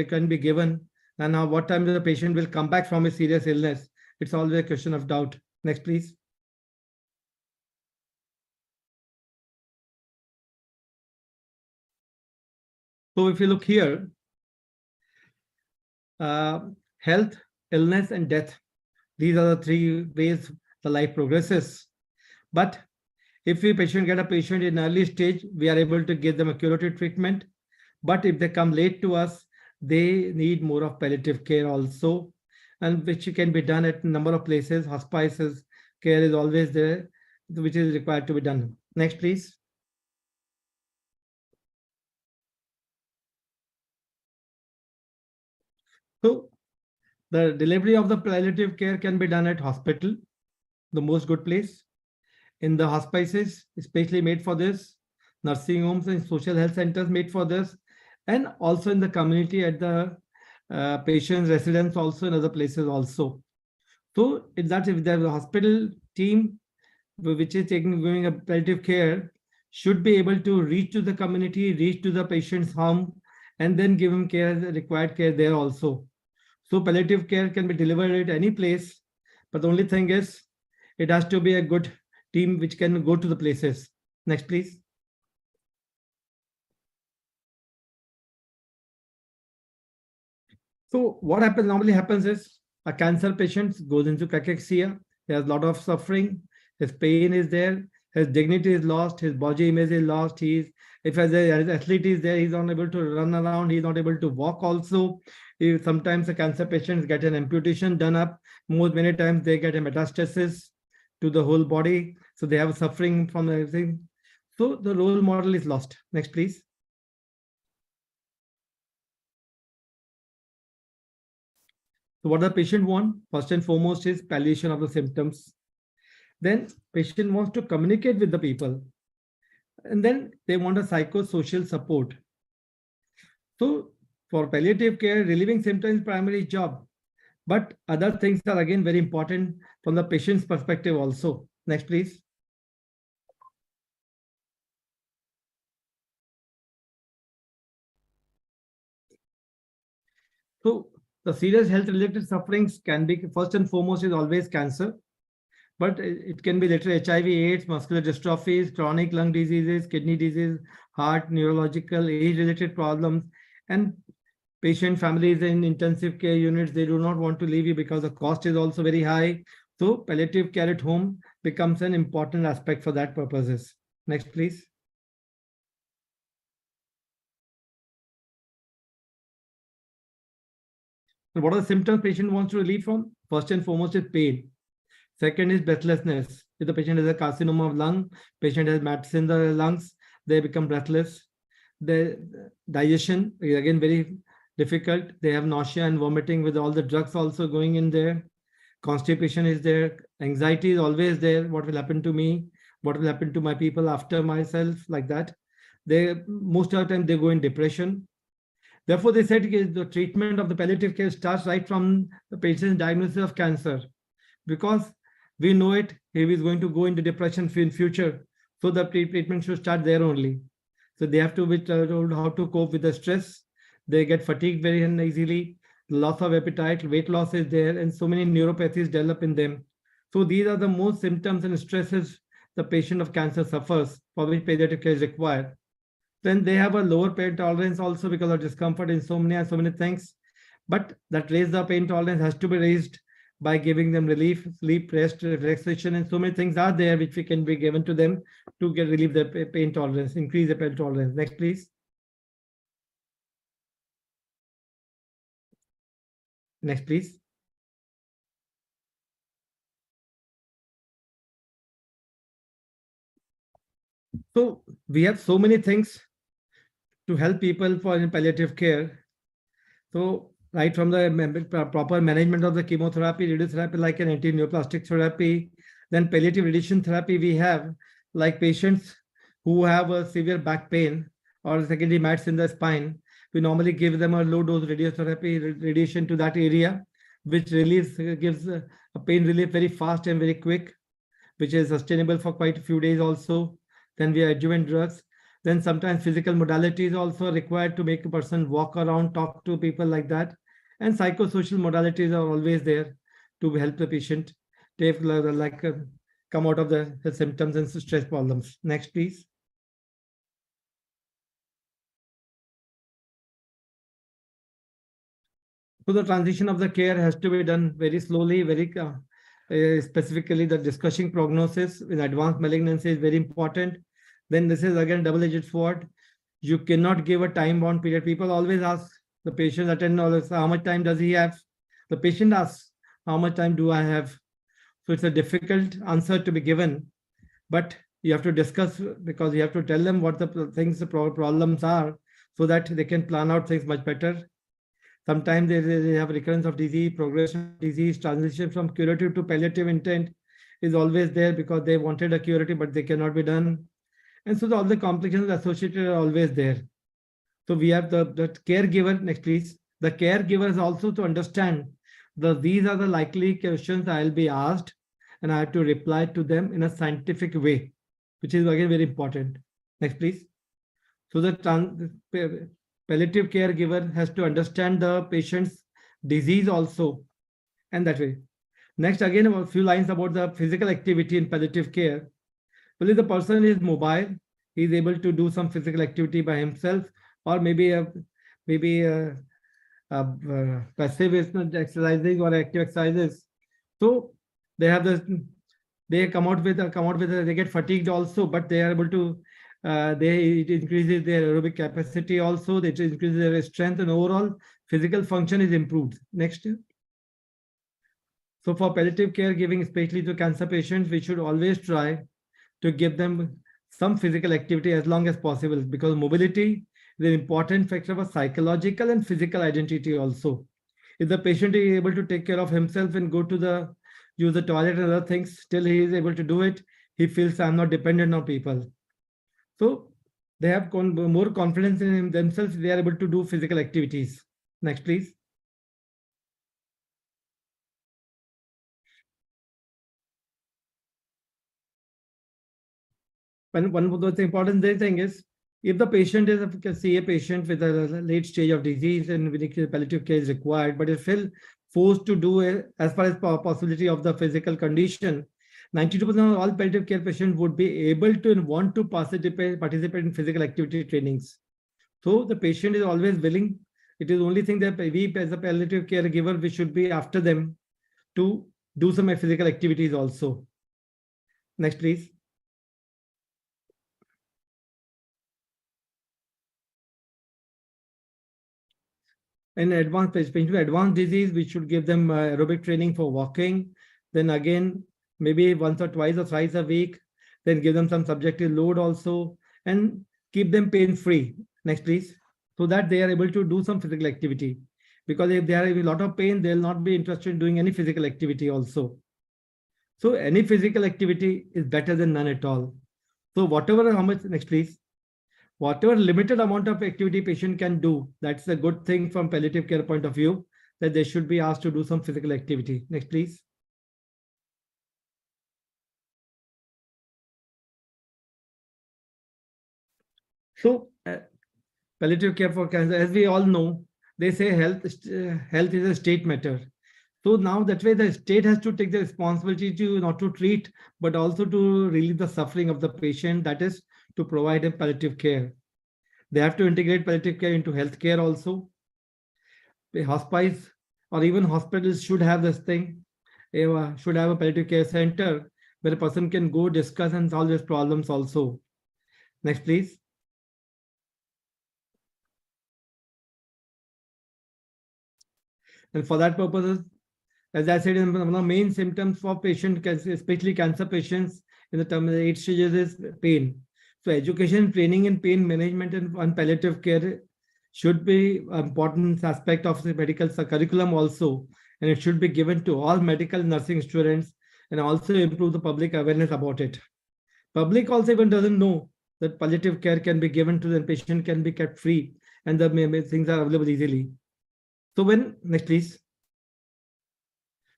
can be given, and what time the patient will come back from a serious illness. It's always a question of doubt. Next, please. So if you look here, health, illness, and death. These are the three ways the life progresses. But If we get a patient in early stage, we are able to give them a curative treatment. But if they come late to us, they need more of palliative care also, and which can be done at a number of places. Hospices care is always there, which is required to be done. Next, please. So the delivery of the palliative care can be done at hospital, the most good place. In the hospices, especially made for this, nursing homes and social health centers made for this, and also in the community at the patients' residence, also in other places also. So if the hospital team, which is giving a palliative care, should be able to reach to the community, reach to the patient's home, and then give him care, required care there also. So palliative care can be delivered at any place, but the only thing is it has to be a good team which can go to the places. Next, please. So what normally happens is a cancer patient goes into cachexia. He has a lot of suffering. His pain is there. His dignity is lost. His body image is lost. If as an athlete is there, he's not able to run around. He's not able to walk also. Sometimes the cancer patients get an amputation done up. Many times they get a metastasis to the whole body. So they have suffering from everything. So the role model is lost. Next, please. So what the patient wants, first and foremost, is palliation of the symptoms. Then patient wants to communicate with the people. And then they want a psychosocial support. So for palliative care, relieving symptoms is primary job. But other things are again very important from the patient's perspective also. Next, please. So the serious health related sufferings can be, first and foremost, is always cancer. But it can be later HIV, AIDS, muscular dystrophies, chronic lung diseases, kidney disease, heart, neurological, age-related problems, and patient families in intensive care units, they do not want to leave you because the cost is also very high. So palliative care at home becomes an important aspect for that purposes. Next, please. So what are the symptoms patient wants to relieve from? First and foremost is pain. Second is breathlessness. If the patient has a carcinoma of lung, patient has mets in the lungs, they become breathless. The digestion is again very difficult. They have nausea and vomiting with all the drugs also going in there. Constipation is there. Anxiety is always there. What will happen to me? What will happen to my people after myself? Like that. Most of the time they go in depression. Therefore, they said the treatment of the palliative care starts right from the patient's diagnosis of cancer, because we know it, he is going to go into depression in future. So the treatment should start there only. So they have to be told how to cope with the stress. They get fatigued very easily, loss of appetite, weight loss is there, and so many neuropathies develop in them. So these are the most symptoms and stresses the patient of cancer suffers, for which palliative care is required. Then they have a lower pain tolerance also because of discomfort, insomnia, so many things. But that raise the pain tolerance has to be raised by giving them relief, sleep, rest, relaxation, and so many things are there which we can be given to them to get relieve the pain tolerance, increase the pain tolerance. Next, please. Next, please. So we have so many things to help people for palliative care. So right from the proper management of the chemotherapy, radiotherapy, like an anti-neoplastic therapy, then palliative radiation therapy we have, like patients who have a severe back pain or secondary mats in the spine, we normally give them a low dose radiotherapy radiation to that area, which gives a pain relief very fast and very quick, which is sustainable for quite a few days also. Then we adjuvant drugs. Then sometimes physical modality is also required to make a person walk around, talk to people like that. And psychosocial modalities are always there to help the patient come out of the symptoms and stress problems. Next, please. So the transition of the care has to be done very slowly, very specifically the discussing prognosis in advanced malignancy is very important. Then this is again double-edged sword. You cannot give a time-bound period. People always ask the patient attend always, how much time does he have? The patient asks, how much time do I have? So it's a difficult answer to be given, but you have to discuss because you have to tell them what the things, the problems are, so that they can plan out things much better. Sometimes they have recurrence of disease, progression of disease, transition from curative to palliative intent is always there because they wanted a curative, but they cannot be done. And so all the complications associated are always there. So we have the caregiver, next please. The caregiver is also to understand these are the likely questions I'll be asked, and I have to reply to them in a scientific way, which is again very important. Next, please. So the palliative caregiver has to understand the patient's disease also, and that way. Next, again, a few lines about the physical activity in palliative care. Well, if the person is mobile, he is able to do some physical activity by himself, or maybe passive exercising or active exercises. So they have this, they come out with they get fatigued also, but they are able to it increases their aerobic capacity also, it increases their strength, and overall physical function is improved. Next. So for palliative care giving, especially to cancer patients, we should always try to give them some physical activity as long as possible, because mobility is an important factor for psychological and physical identity also. If the patient is able to take care of himself and go to use the toilet and other things, still he is able to do it, he feels I'm not dependent on people. So they have more confidence in themselves, they are able to do physical activities. Next, please. One of the important thing is, if the patient is a patient with a late stage of disease and palliative care is required, but is still forced to do it as far as possibility of the physical condition, 92% of all palliative care patients would be able to and want to participate in physical activity trainings. So the patient is always willing. It is the only thing that we as a palliative care giver, we should be after them to do some physical activities also. Next, please. In advanced patient with advanced disease, we should give them aerobic training for walking. Then again, maybe once or twice or thrice a week, then give them some subjective load also, and keep them pain-free. Next, please. So that they are able to do some physical activity. Because if they are in a lot of pain, they'll not be interested in doing any physical activity also. So any physical activity is better than none at all. So whatever, how much, next please. Whatever limited amount of activity patient can do, that's a good thing from palliative care point of view, that they should be asked to do some physical activity. Next, please. So palliative care for cancer, as we all know, they say health is a state matter. So now that way the state has to take the responsibility to not to treat, but also to relieve the suffering of the patient, that is to provide him palliative care. They have to integrate palliative care into healthcare also. The hospice or even hospitals should have this thing, should have a palliative care center where a person can go discuss and solve his problems also. Next, please. And for that purpose, as I said, one of the main symptoms for patient, especially cancer patients in the term 8 stages, is pain. So education, training in pain management and palliative care should be an important aspect of the medical curriculum also, and it should be given to all medical nursing students, and also improve the public awareness about it. Public also even doesn't know that palliative care can be given to the patient, can be kept free, and the things are available easily. So when, next please.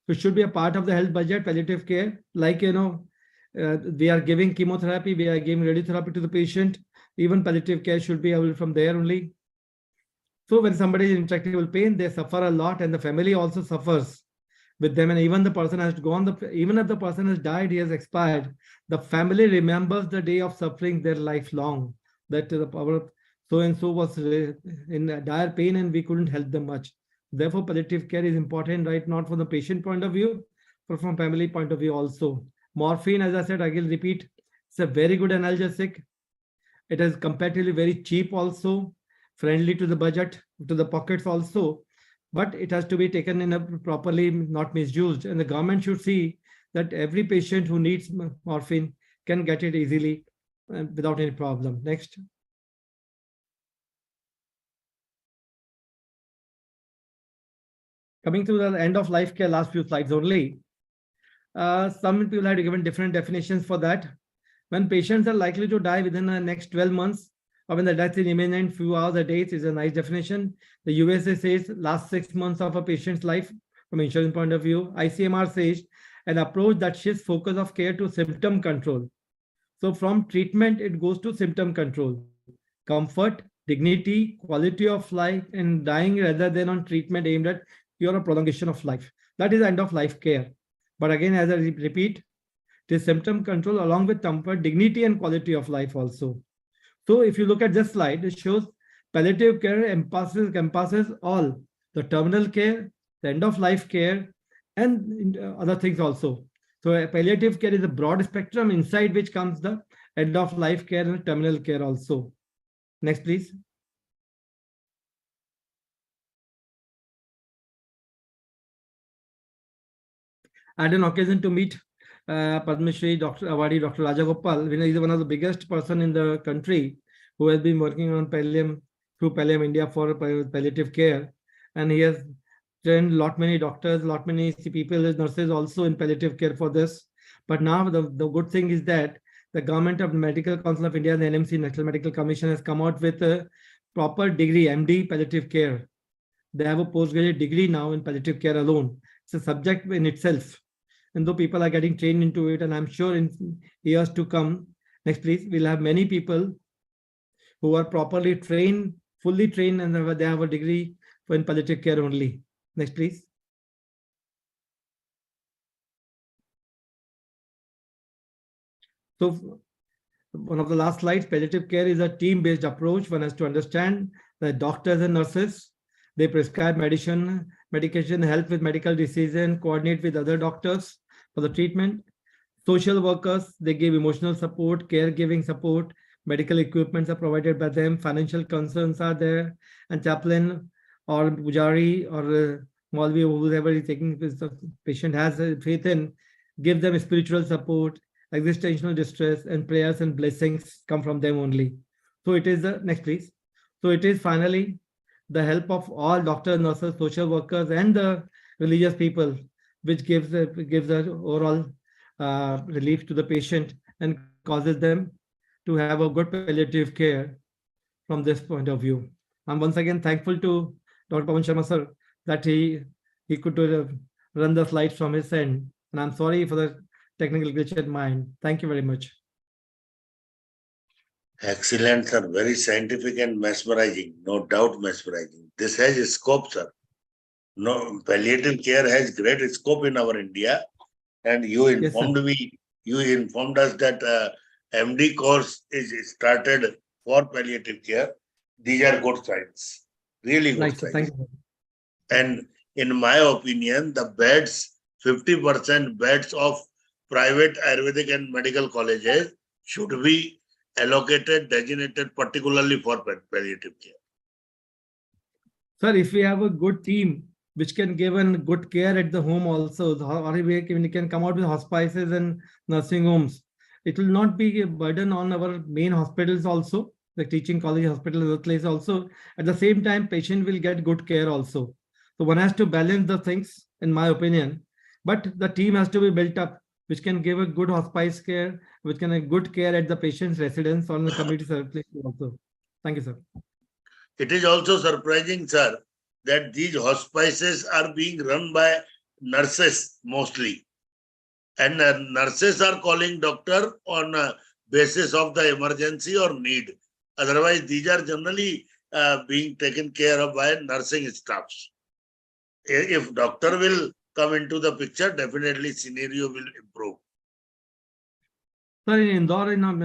So it should be a part of the health budget, palliative care, like, we are giving chemotherapy, we are giving radiotherapy to the patient, even palliative care should be available from there only. So when somebody is in intractable pain, they suffer a lot, and the family also suffers with them. And even the person has gone, even if the person has died, he has expired, the family remembers the day of suffering their lifelong, that the power so-and-so was in dire pain and we couldn't help them much. Therefore, palliative care is important, right? Not from the patient point of view, from family point of view also. Morphine, as I said, I will repeat, it's a very good analgesic. It is comparatively very cheap also, friendly to the budget, to the pockets also, but it has to be taken in a properly, not misused. And the government should see that every patient who needs morphine can get it easily without any problem. Next. Coming to the end of life care, last few slides only. Some people have given different definitions for that. When patients are likely to die within the next 12 months, or when the death is imminent, few hours or days is a nice definition. The USA says last 6 months of a patient's life from insurance point of view. ICMR says an approach that shifts focus of care to symptom control. So from treatment, it goes to symptom control. Comfort, dignity, quality of life, and dying rather than on treatment aimed at cure or prolongation of life. That is end of life care. But again, as I repeat, it is symptom control along with comfort, dignity, and quality of life also. So if you look at this slide, it shows palliative care encompasses all the terminal care, the end of life care, and other things also. So palliative care is a broad spectrum inside which comes the end of life care and terminal care also. Next, please. I had an occasion to meet Padma Shri Dr. Awadi, Dr. Rajagopal. He is one of the biggest person in the country who has been working on Pallium through Pallium India for palliative care, and he has trained many doctors, many people, nurses also in palliative care for this. But now the good thing is that the Government of Medical Council of India, the NMC, National Medical Commission, has come out with a proper degree, MD palliative care. They have a postgraduate degree now in palliative care alone. It's a subject in itself. And though people are getting trained into it, and I'm sure in years to come, next please, we'll have many people who are properly trained, fully trained, and they have a degree in palliative care only. Next please. So one of the last slides, palliative care is a team-based approach. One has to understand that doctors and nurses, they prescribe medication, help with medical decision, coordinate with other doctors for the treatment. Social workers, they give emotional support, caregiving support, medical equipments are provided by them, financial concerns are there, and chaplain or pujari or Malvi, whoever is taking the patient has faith in, give them spiritual support, existential distress, and prayers and blessings come from them only. So it is the next please. So it is finally the help of all doctors, nurses, social workers, and the religious people, which gives the overall relief to the patient and causes them to have a good palliative care from this point of view. I'm once again thankful to Dr. Pawan Sharma sir that he could run the slides from his end, and I'm sorry for the technical glitch at mine. Thank you very much. Excellent, sir. Very scientific and mesmerizing. No doubt mesmerizing. This has a scope, sir. No, palliative care has great scope in our India. And you informed you informed us that MD course is started for palliative care. These are good signs. Really good signs. Thank you. And in my opinion, the beds, 50% beds of private Ayurvedic and medical colleges should be allocated, designated particularly for palliative care. Sir, if we have a good team which can give good care at the home also, or we can come out with hospices and nursing homes, it will not be a burden on our main hospitals also, the teaching college hospital, other place also. At the same time, patient will get good care also. So one has to balance the things, in my opinion, but the team has to be built up, which can give a good hospice care, which can have good care at the patient's residence or in the community service also. Thank you, sir. It is also surprising, sir, that these hospices are being run by nurses mostly. And nurses are calling doctor on basis of the emergency or need. Otherwise, these are generally being taken care of by nursing staffs. If doctor will come into the picture, definitely scenario will improve. Sir, in Indore, one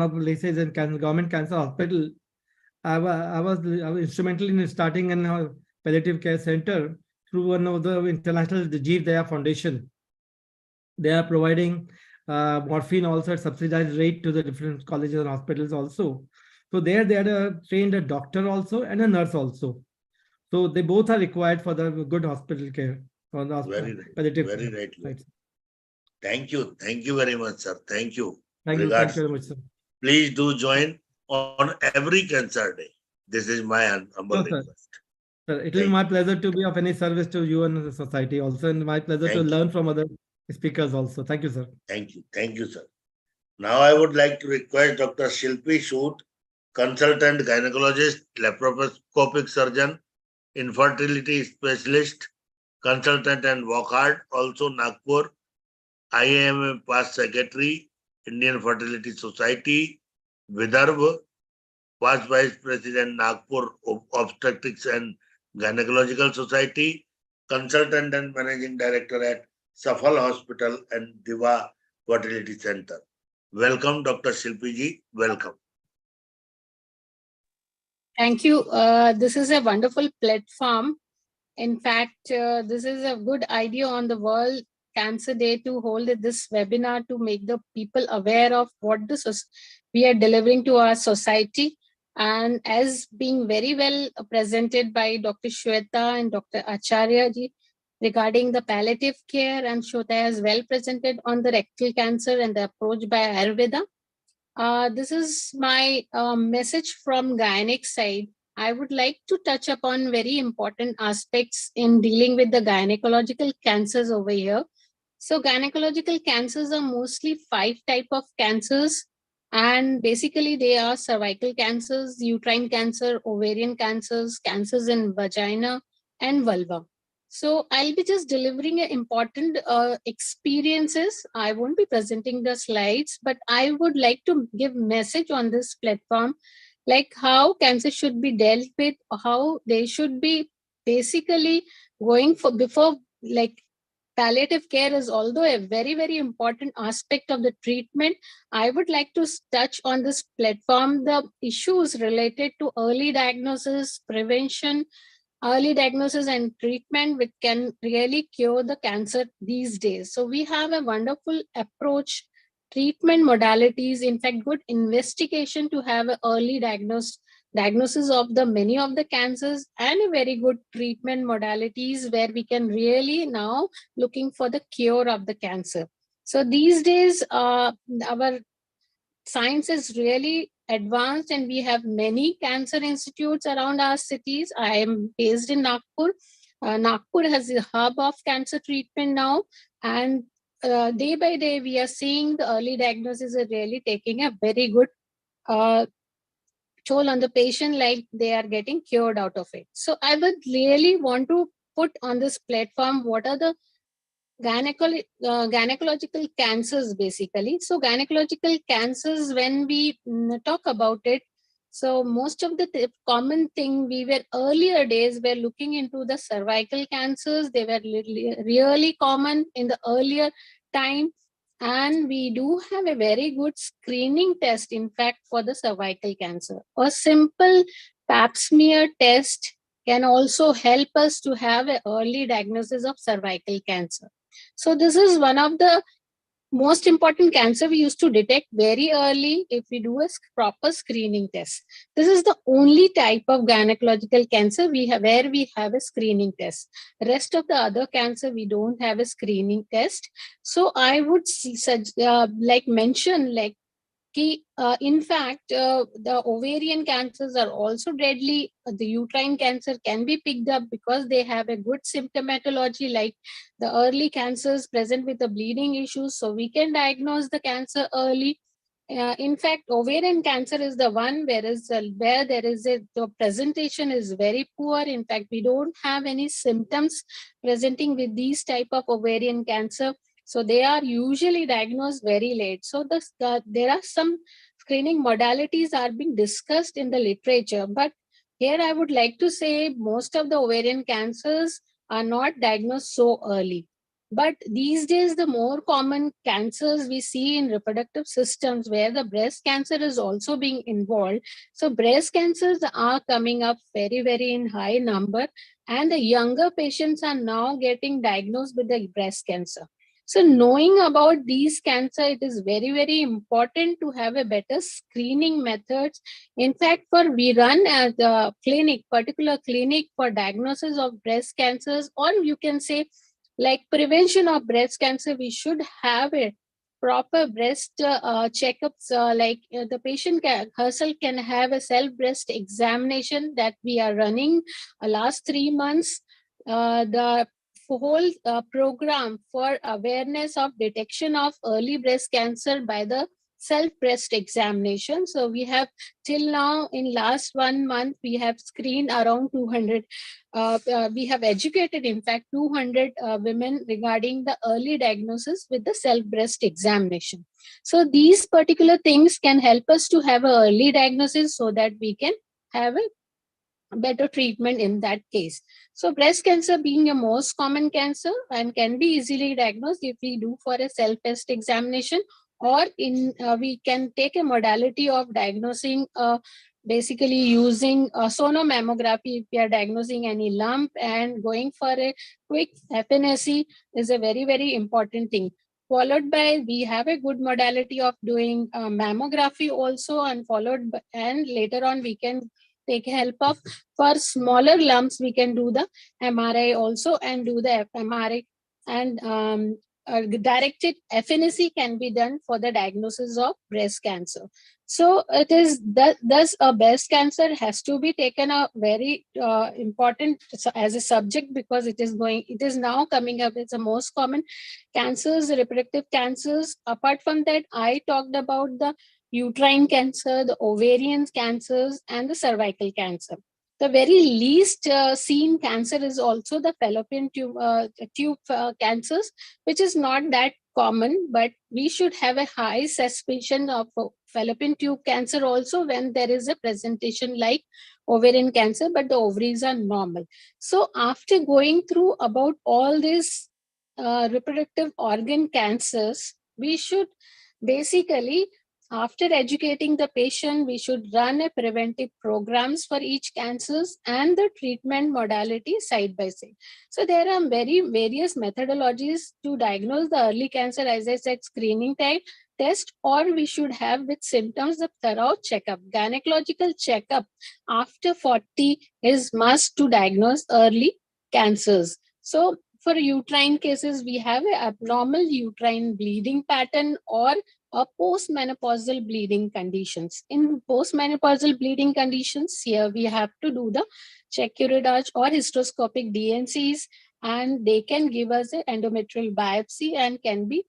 of the places in government cancer hospital, I was instrumental in starting a palliative care center through one of the international Jeev Daya Foundation. They are providing morphine also at subsidized rate to the different colleges and hospitals also. So there they had trained a doctor also and a nurse also. So they both are required for the good hospital care or the Very right. palliative Very care. right. Right. Thank you. Thank you very much, sir. Thank you. Thank you. Regards. Thank you very much, sir. Please do join on every cancer day. This is my humble No, sir. request. Sir, it will be my pleasure to be of any service to you and the society also, and my pleasure to Thank you. learn from other speakers also. Thank you, sir. Thank you. Thank you, sir. Now I would like to request Dr. Shilpi Shoot, consultant gynecologist, laparoscopic surgeon, infertility specialist, consultant and work hard, also Nagpur, IAM past secretary, Indian Fertility Society, Vidarbha, past vice president, Nagpur Obstetrics and Gynecological Society, consultant and managing director at Safal Hospital and Diva Fertility Center. Welcome, Dr. Shilpi ji. Welcome. Thank you. This is a wonderful platform. In fact, this is a good idea on the World Cancer Day to hold this webinar to make the people aware of what we are delivering to our society. And as being very well presented by Dr. Shweta and Dr. Acharya ji regarding the palliative care, and Shweta has well presented on the rectal cancer and the approach by Ayurveda. This is my message from gynec side. I would like to touch upon very important aspects in dealing with the gynecological cancers over here. So gynecological cancers are mostly 5 types of cancers, and basically they are cervical cancers, uterine cancer, ovarian cancers, cancers in vagina and vulva. So I'll be just delivering important experiences. I won't be presenting the slides, but I would like to give message on this platform, like how cancer should be dealt with, how they should be basically going for before, like palliative care is although a very, very important aspect of the treatment. I would like to touch on this platform the issues related to early diagnosis, prevention, early diagnosis and treatment, which can really cure the cancer these days. So we have a wonderful approach, treatment modalities, in fact, good investigation to have an early diagnosis of the many of the cancers, and a very good treatment modalities where we can really now looking for the cure of the cancer. So these days, our science is really advanced, and we have many cancer institutes around our cities. I am based in Nagpur. Nagpur has a hub of cancer treatment now, and day by day we are seeing the early diagnosis are really taking a very good toll on the patient, like they are getting cured out of it. So I would really want to put on this platform what are the gynecological cancers basically. So gynecological cancers, when we talk about it, so most of the common thing we were earlier days were looking into the cervical cancers. They were really common in the earlier time, and we do have a very good screening test, in fact, for the cervical cancer. A simple pap smear test can also help us to have an early diagnosis of cervical cancer. So this is one of the most important cancer we used to detect very early if we do a proper screening test. This is the only type of gynecological cancer we have where we have a screening test. Rest of the other cancer we don't have a screening test. So I would mention in fact, the ovarian cancers are also deadly. The uterine cancer can be picked up because they have a good symptomatology, like the early cancers present with the bleeding issues. So we can diagnose the cancer early. In fact, ovarian cancer is the one where the presentation is very poor. In fact, we don't have any symptoms presenting with these type of ovarian cancer. So they are usually diagnosed very late. So there are some screening modalities are being discussed in the literature. But here I would like to say most of the ovarian cancers are not diagnosed so early. But these days, the more common cancers we see in reproductive systems where the breast cancer is also being involved. So breast cancers are coming up very, very in high number. And the younger patients are now getting diagnosed with the breast cancer. So knowing about these cancer, it is very, very important to have a better screening methods. In fact, we run as a clinic, particular clinic for diagnosis of breast cancers, or you can say like prevention of breast cancer. We should have a proper breast checkups, the patient herself can have a self breast examination that we are running last 3 months. The whole program for awareness of detection of early breast cancer by the self breast examination. So we have till now, in last 1 month, we have screened around 200. We have educated, in fact, 200 women regarding the early diagnosis with the self breast examination. So these particular things can help us to have an early diagnosis so that we can have a better treatment in that case. So breast cancer being a most common cancer and can be easily diagnosed if we do for a self-test examination, or we can take a modality of diagnosing basically using sonomammography if we are diagnosing any lump, and going for a quick FNAC is a very, very important thing. Followed by, we have a good modality of doing mammography also, and followed by, and later on we can take help of, for smaller lumps we can do the MRI also, and do the MRI, and directed FNAC can be done for the diagnosis of breast cancer. So it is thus a breast cancer has to be taken a very important as a subject, because it is now coming up. It's the most common cancers, reproductive cancers. Apart from that, I talked about the uterine cancer, the ovarian cancers, and the cervical cancer. The very least seen cancer is also the fallopian tube cancers, which is not that common, but we should have a high suspicion of fallopian tube cancer also when there is a presentation like ovarian cancer, but the ovaries are normal. So after going through about all these reproductive organ cancers, we should basically, after educating the patient, we should run a preventive programs for each cancers and the treatment modality side by side. So there are various methodologies to diagnose the early cancer, as I said, screening type test, or we should have with symptoms the thorough checkup. Gynecological checkup after 40 is must to diagnose early cancers. So for uterine cases, we have an abnormal uterine bleeding pattern or postmenopausal bleeding conditions. In postmenopausal bleeding conditions, here we have to do the check uridage or hysteroscopic DNCs, and they can give us an endometrial biopsy and can be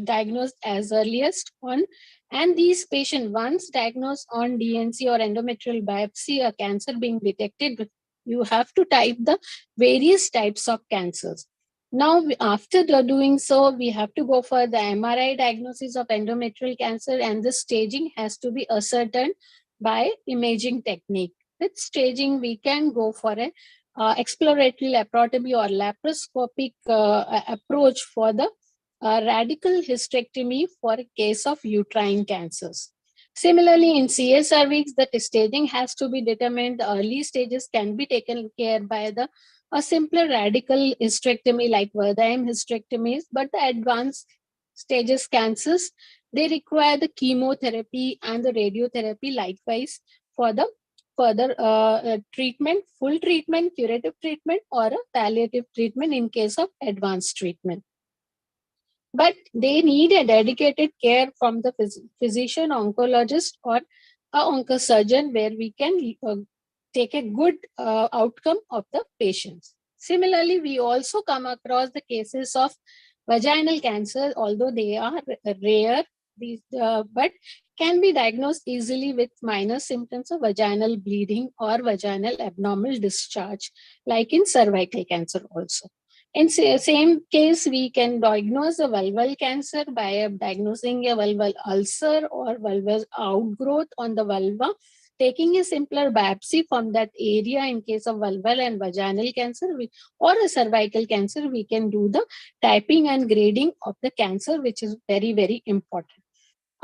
diagnosed as earliest on. And these patients, once diagnosed on DNC or endometrial biopsy, a cancer being detected, you have to type the various types of cancers. Now, after doing so, we have to go for the MRI diagnosis of endometrial cancer, and the staging has to be ascertained by imaging technique. With staging, we can go for an exploratory laparotomy or laparoscopic approach for the radical hysterectomy for a case of uterine cancers. Similarly, in CA cervix, the staging has to be determined. The early stages can be taken care by a simpler radical hysterectomy like Verdheim hysterectomies, but the advanced stages cancers, they require the chemotherapy and the radiotherapy likewise for the further treatment, full treatment, curative treatment, or a palliative treatment in case of advanced treatment. But they need a dedicated care from the physician, oncologist, or a oncosurgeon, where we can take a good outcome of the patients. Similarly, we also come across the cases of vaginal cancer, although they are rare, but can be diagnosed easily with minor symptoms of vaginal bleeding or vaginal abnormal discharge, like in cervical cancer also. In same case, we can diagnose a vulval cancer by diagnosing a vulval ulcer or vulval outgrowth on the vulva, taking a simpler biopsy from that area. In case of vulval and vaginal cancer or a cervical cancer, we can do the typing and grading of the cancer, which is very, very important.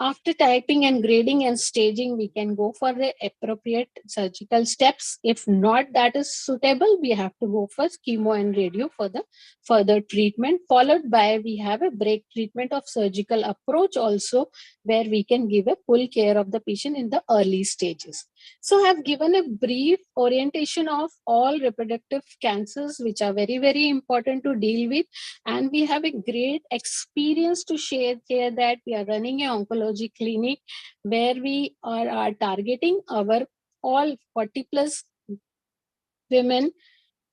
After typing and grading and staging, we can go for the appropriate surgical steps. If not that is suitable, we have to go for chemo and radio for the further treatment, followed by we have a break treatment of surgical approach also, where we can give a full care of the patient in the early stages. So I have given a brief orientation of all reproductive cancers, which are very, very important to deal with. And we have a great experience to share here that we are running an oncology clinic where we are targeting our all 40 plus women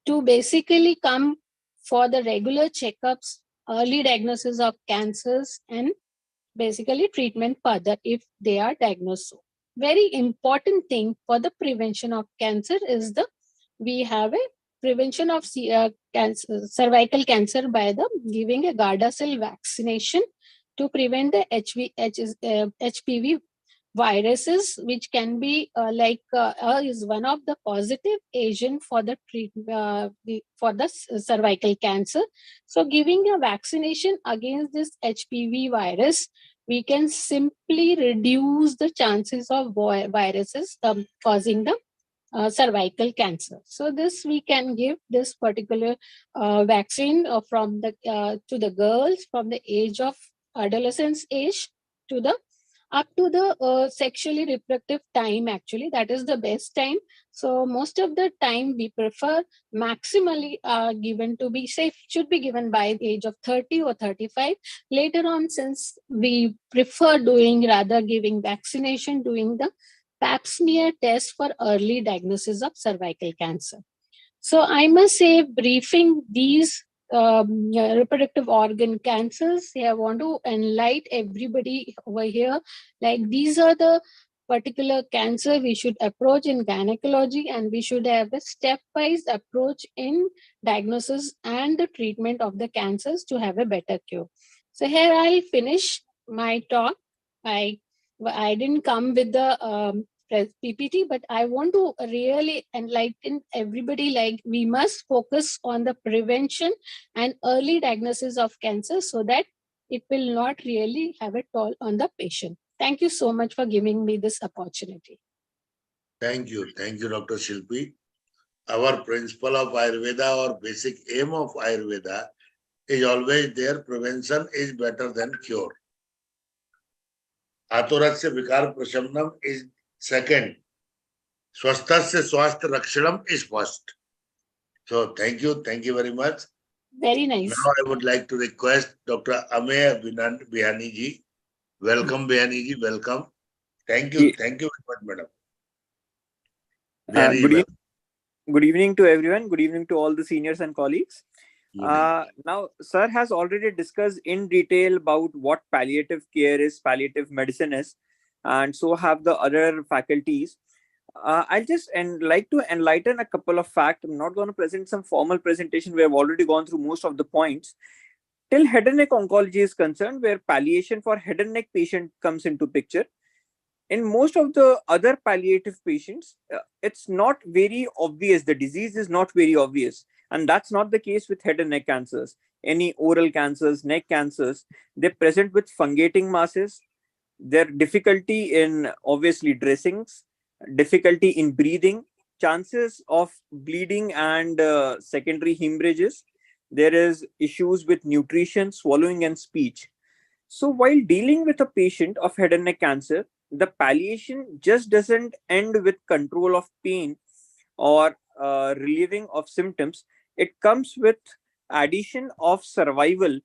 to basically come for the regular checkups, early diagnosis of cancers, and basically treatment further if they are diagnosed. So, very important thing for the prevention of cancer is the we have a prevention of cancer, cervical cancer by the giving a Gardasil vaccination to prevent the HPV viruses, which can be is one of the positive agent for the for the cervical cancer. So giving a vaccination against this HPV virus, we can simply reduce the chances of viruses causing the cervical cancer. So this we can give this particular vaccine from the to the girls from the age of adolescence age to the up to the sexually reproductive time. Actually, that is the best time. So most of the time we prefer maximally given to be safe should be given by the age of 30 or 35. Later on, since we prefer doing rather giving vaccination, doing the pap smear test for early diagnosis of cervical cancer. So I must say, briefing these reproductive organ cancers, I want to enlighten everybody over here. Like these are the particular cancer we should approach in gynecology, and we should have a stepwise approach in diagnosis and the treatment of the cancers to have a better cure. So here I'll finish my talk. I didn't come with the PPT, but I want to really enlighten everybody, like we must focus on the prevention and early diagnosis of cancer so that it will not really have a toll on the patient. Thank you so much for giving me this opportunity. Thank you, Dr. Shilpi. Our principle of Ayurveda or basic aim of Ayurveda is always there. Prevention is better than cure. Aturasya vikar prashamnam is second. Swasthasya swasth rakshanam is first. So thank you very much. Very nice. Now I would like to request Dr. Ameya Bihani ji. Welcome, Bihani ji. Welcome. Thank you very much, madam. Good evening to everyone. Good evening to all the seniors and colleagues. Now, sir has already discussed in detail about what palliative care is, palliative medicine is, and so have the other faculties. I'll just like to enlighten a couple of facts. I'm not going to present some formal presentation. We have already gone through most of the points. Till head and neck oncology is concerned, where palliation for head and neck patient comes into picture. In most of the other palliative patients, it's not very obvious. The disease is not very obvious. And that's not the case with head and neck cancers. Any oral cancers, neck cancers, they present with fungating masses. Their difficulty in obviously dressings, difficulty in breathing, chances of bleeding and secondary hemorrhages. There is issues with nutrition, swallowing and speech. So while dealing with a patient of head and neck cancer, the palliation just doesn't end with control of pain or relieving of symptoms. It comes with addition of survival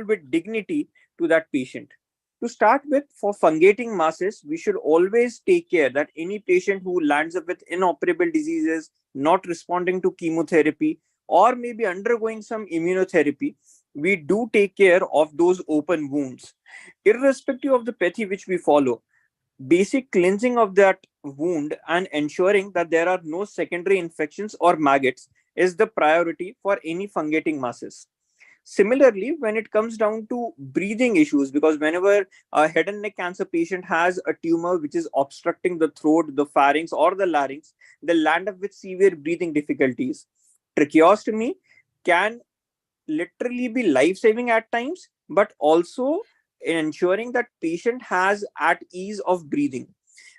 with dignity to that patient. To start with, for fungating masses, we should always take care that any patient who lands up with inoperable diseases, not responding to chemotherapy, or maybe undergoing some immunotherapy, we do take care of those open wounds. Irrespective of the pathy which we follow, basic cleansing of that wound and ensuring that there are no secondary infections or maggots is the priority for any fungating masses. Similarly, when it comes down to breathing issues, because whenever a head and neck cancer patient has a tumor which is obstructing the throat, the pharynx or the larynx, they land up with severe breathing difficulties. Tracheostomy can literally be life-saving at times, but also ensuring that patient has at ease of breathing.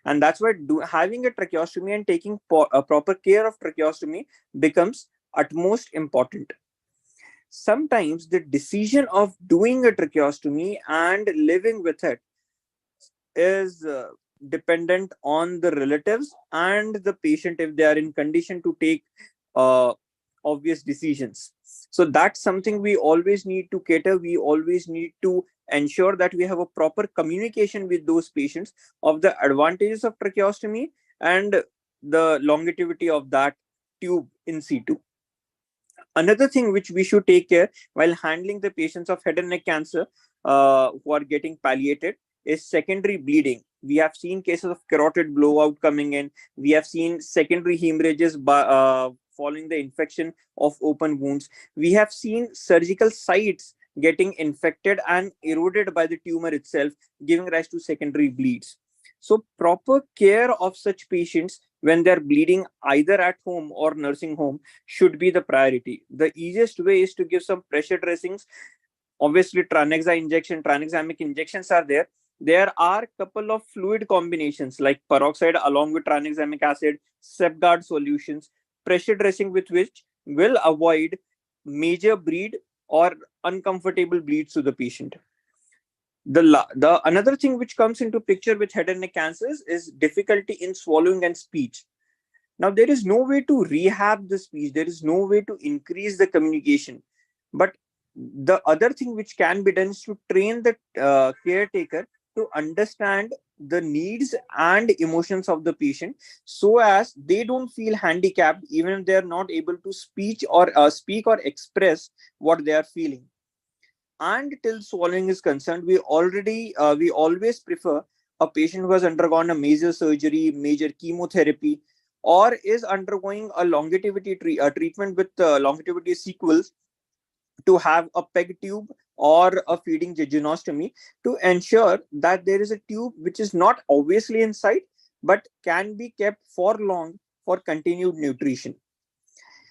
And that's why having a tracheostomy and taking a proper care of tracheostomy becomes utmost important. Sometimes the decision of doing a tracheostomy and living with it is dependent on the relatives and the patient if they are in condition to take uh, obvious decisions. So that's something we always need to cater. We always need to ensure that we have a proper communication with those patients of the advantages of tracheostomy and the longevity of that tube in situ. Another thing which we should take care while handling the patients of head and neck cancer who are getting palliated is secondary bleeding. We have seen cases of carotid blowout coming in. We have seen secondary hemorrhages following the infection of open wounds. We have seen surgical sites getting infected and eroded by the tumor itself, giving rise to secondary bleeds. So proper care of such patients when they're bleeding either at home or nursing home should be the priority. The easiest way is to give some pressure dressings. Obviously, tranexamic injections are there. There are a couple of fluid combinations like peroxide along with tranexamic acid, Sepguard solutions, pressure dressing with which will avoid major bleed or uncomfortable bleeds to the patient. The another thing which comes into picture with head and neck cancers is difficulty in swallowing and speech. Now, there is no way to rehab the speech. There is no way to increase the communication. But the other thing which can be done is to train the caretaker to understand the needs and emotions of the patient so as they don't feel handicapped even if they are not able to speak or express what they are feeling. And till swallowing is concerned, we always prefer a patient who has undergone a major surgery, major chemotherapy, or is undergoing a longevity treatment with longevity sequels to have a peg tube or a feeding jejunostomy to ensure that there is a tube which is not obviously inside but can be kept for long for continued nutrition.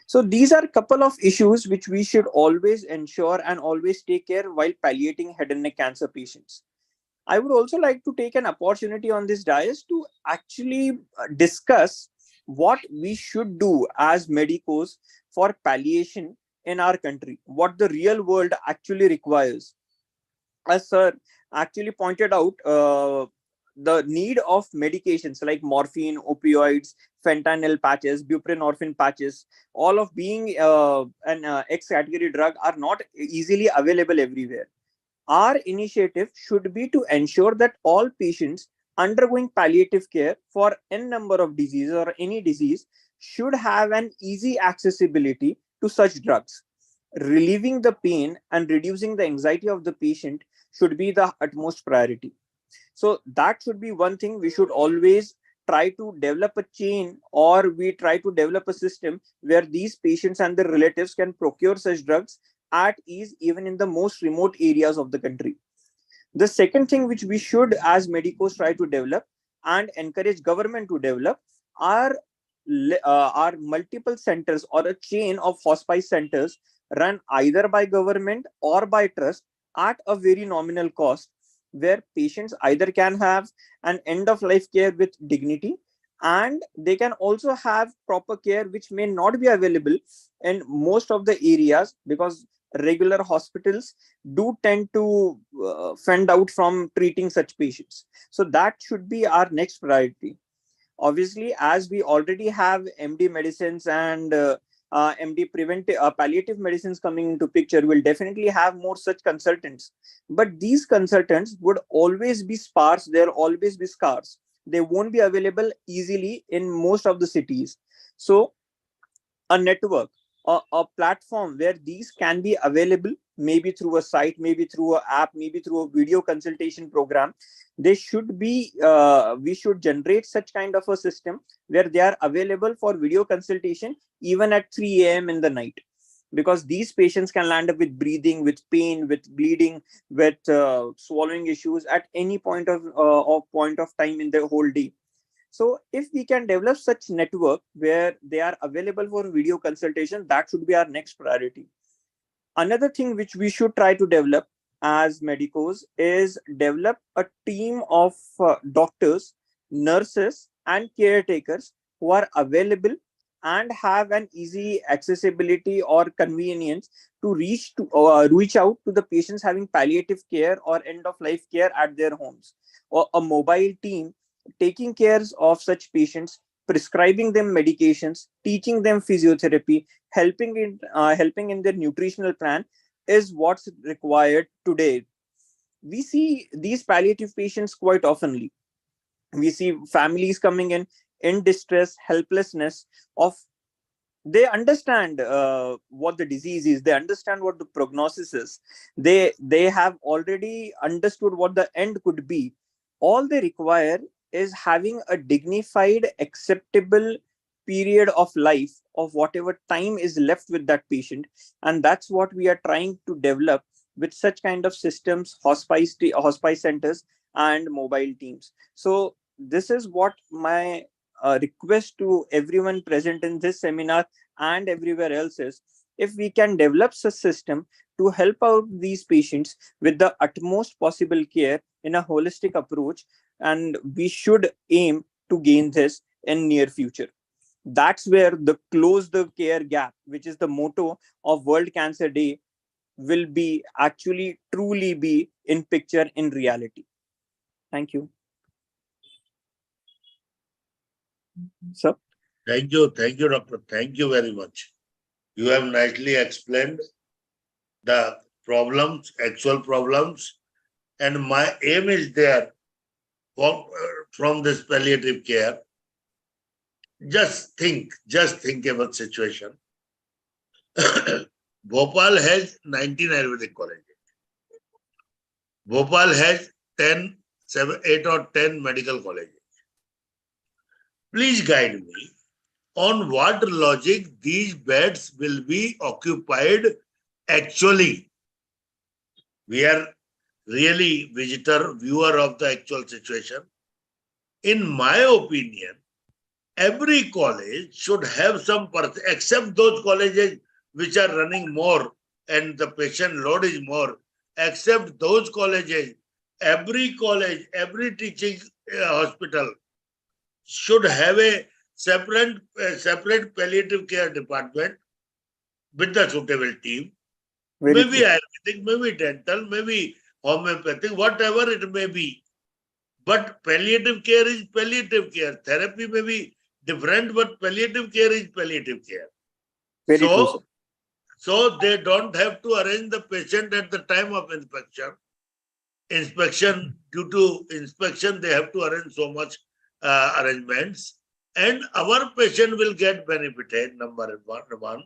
So these are a couple of issues which we should always ensure and always take care while palliating head and neck cancer patients. I would also like to take an opportunity on this dais to actually discuss what we should do as medicos for palliation in our country, what the real world actually requires. As sir actually pointed out, the need of medications like morphine, opioids, fentanyl patches, buprenorphine patches, all of being an X category drug are not easily available everywhere. Our initiative should be to ensure that all patients undergoing palliative care for n number of diseases or any disease should have an easy accessibility to such drugs. Relieving the pain and reducing the anxiety of the patient should be the utmost priority. So that should be one thing we should always try to develop a chain, or we try to develop a system where these patients and their relatives can procure such drugs at ease even in the most remote areas of the country. The second thing which we should as medicos try to develop and encourage government to develop are multiple centers or a chain of hospice centers run either by government or by trust at a very nominal cost, where patients either can have an end of life care with dignity and they can also have proper care which may not be available in most of the areas because regular hospitals do tend to fend out from treating such patients. So that should be our next priority. Obviously, as we already have MD medicines and MD palliative medicines coming into picture, we'll definitely have more such consultants. But these consultants would always be sparse. They'll always be scarce. They won't be available easily in most of the cities. So a network, a platform where these can be available, maybe through a site, maybe through an app, maybe through a video consultation program. They should be, we should generate such kind of a system where they are available for video consultation even at 3 a.m. in the night. Because these patients can land up with breathing, with pain, with bleeding, with swallowing issues at any point of time in the whole day. So if we can develop such network where they are available for video consultation, that should be our next priority. Another thing which we should try to develop as medicos is develop a team of doctors, nurses, and caretakers who are available and have an easy accessibility or convenience to reach out to the patients having palliative care or end of life care at their homes, or a mobile team taking care of such patients, prescribing them medications, teaching them physiotherapy, helping in their nutritional plan is what's required today. We see these palliative patients quite oftenly. We see families coming in distress, helplessness of, they understand what the disease is, they understand what the prognosis is, they have already understood what the end could be. All they require is having a dignified, acceptable period of life of whatever time is left with that patient, and that's what we are trying to develop with such kind of systems, hospice centers and mobile teams. So this is what my request to everyone present in this seminar and everywhere else is, if we can develop such system to help out these patients with the utmost possible care in a holistic approach, and we should aim to gain this in near future. That's where the close the care gap, which is the motto of World Cancer Day, will be actually truly be in picture in reality. Thank you. Sir. Thank you, doctor. Thank you very much. You have nicely explained the problems, actual problems, and my aim is there from this palliative care. Just think about situation. Bhopal has 19 Ayurvedic colleges. Bhopal has 8 or 10 medical colleges. Please guide me on what logic these beds will be occupied actually. We are really viewer of the actual situation. In my opinion, every college should have some person, except those colleges which are running more and the patient load is more, except those colleges, every college, every teaching hospital should have a separate palliative care department with the suitable team. Maybe Ayurvedic, maybe dental, maybe homeopathic, whatever it may be. But palliative care is palliative care. Therapy may be different, but palliative care is palliative care. So they don't have to arrange the patient at the time of inspection. Due to inspection, they have to arrange so much arrangements. And our patient will get benefited, number one.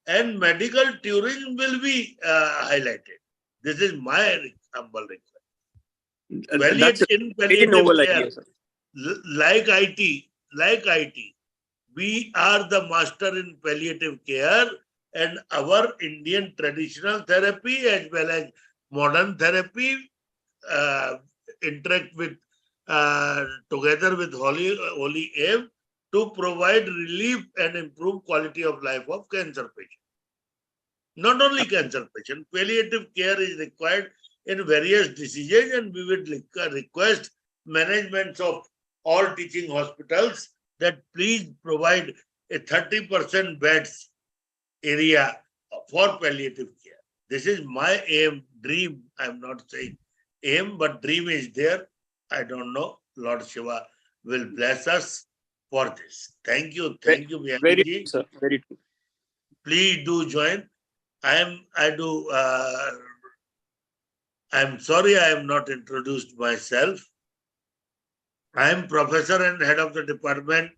And medical tourism will be highlighted. This is my humble request. That's in very palliative noble care, idea, sir. like IT, we are the master in palliative care, and our Indian traditional therapy as well as modern therapy interact with together with holy aim to provide relief and improve quality of life of cancer patients. Not only cancer patient, palliative care is required in various diseases, and we would request management of all teaching hospitals that please provide a 30% beds area for palliative care. This is my aim, dream. I'm not saying aim, but dream is there. I don't know. Lord Shiva will bless us for this. Thank you. Thank you, Very Vianney. true, sir. Very true. Please do join. I'm sorry I am not introduced myself. I am professor and head of the department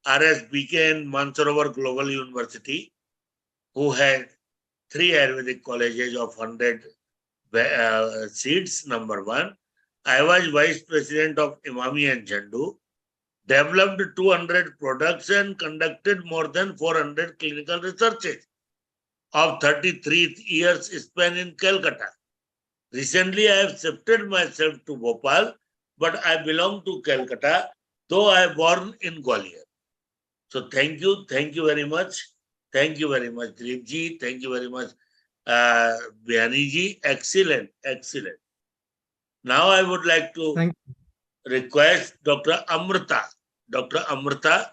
RSBK in Mansarovar Global University, who had 3 Ayurvedic colleges of 100 seats, number 1. I was vice president of Imami and Chandu, developed 200 products and conducted more than 400 clinical researches of 33 years span in Calcutta. Recently, I have shifted myself to Bhopal, but I belong to Calcutta, though I am born in Gwalior. So thank you very much. Thank you very much, Dilipji. Thank you very much, Bihani ji, excellent, excellent. Now I would like to Thank request Dr. Amrita. Dr. Amrita,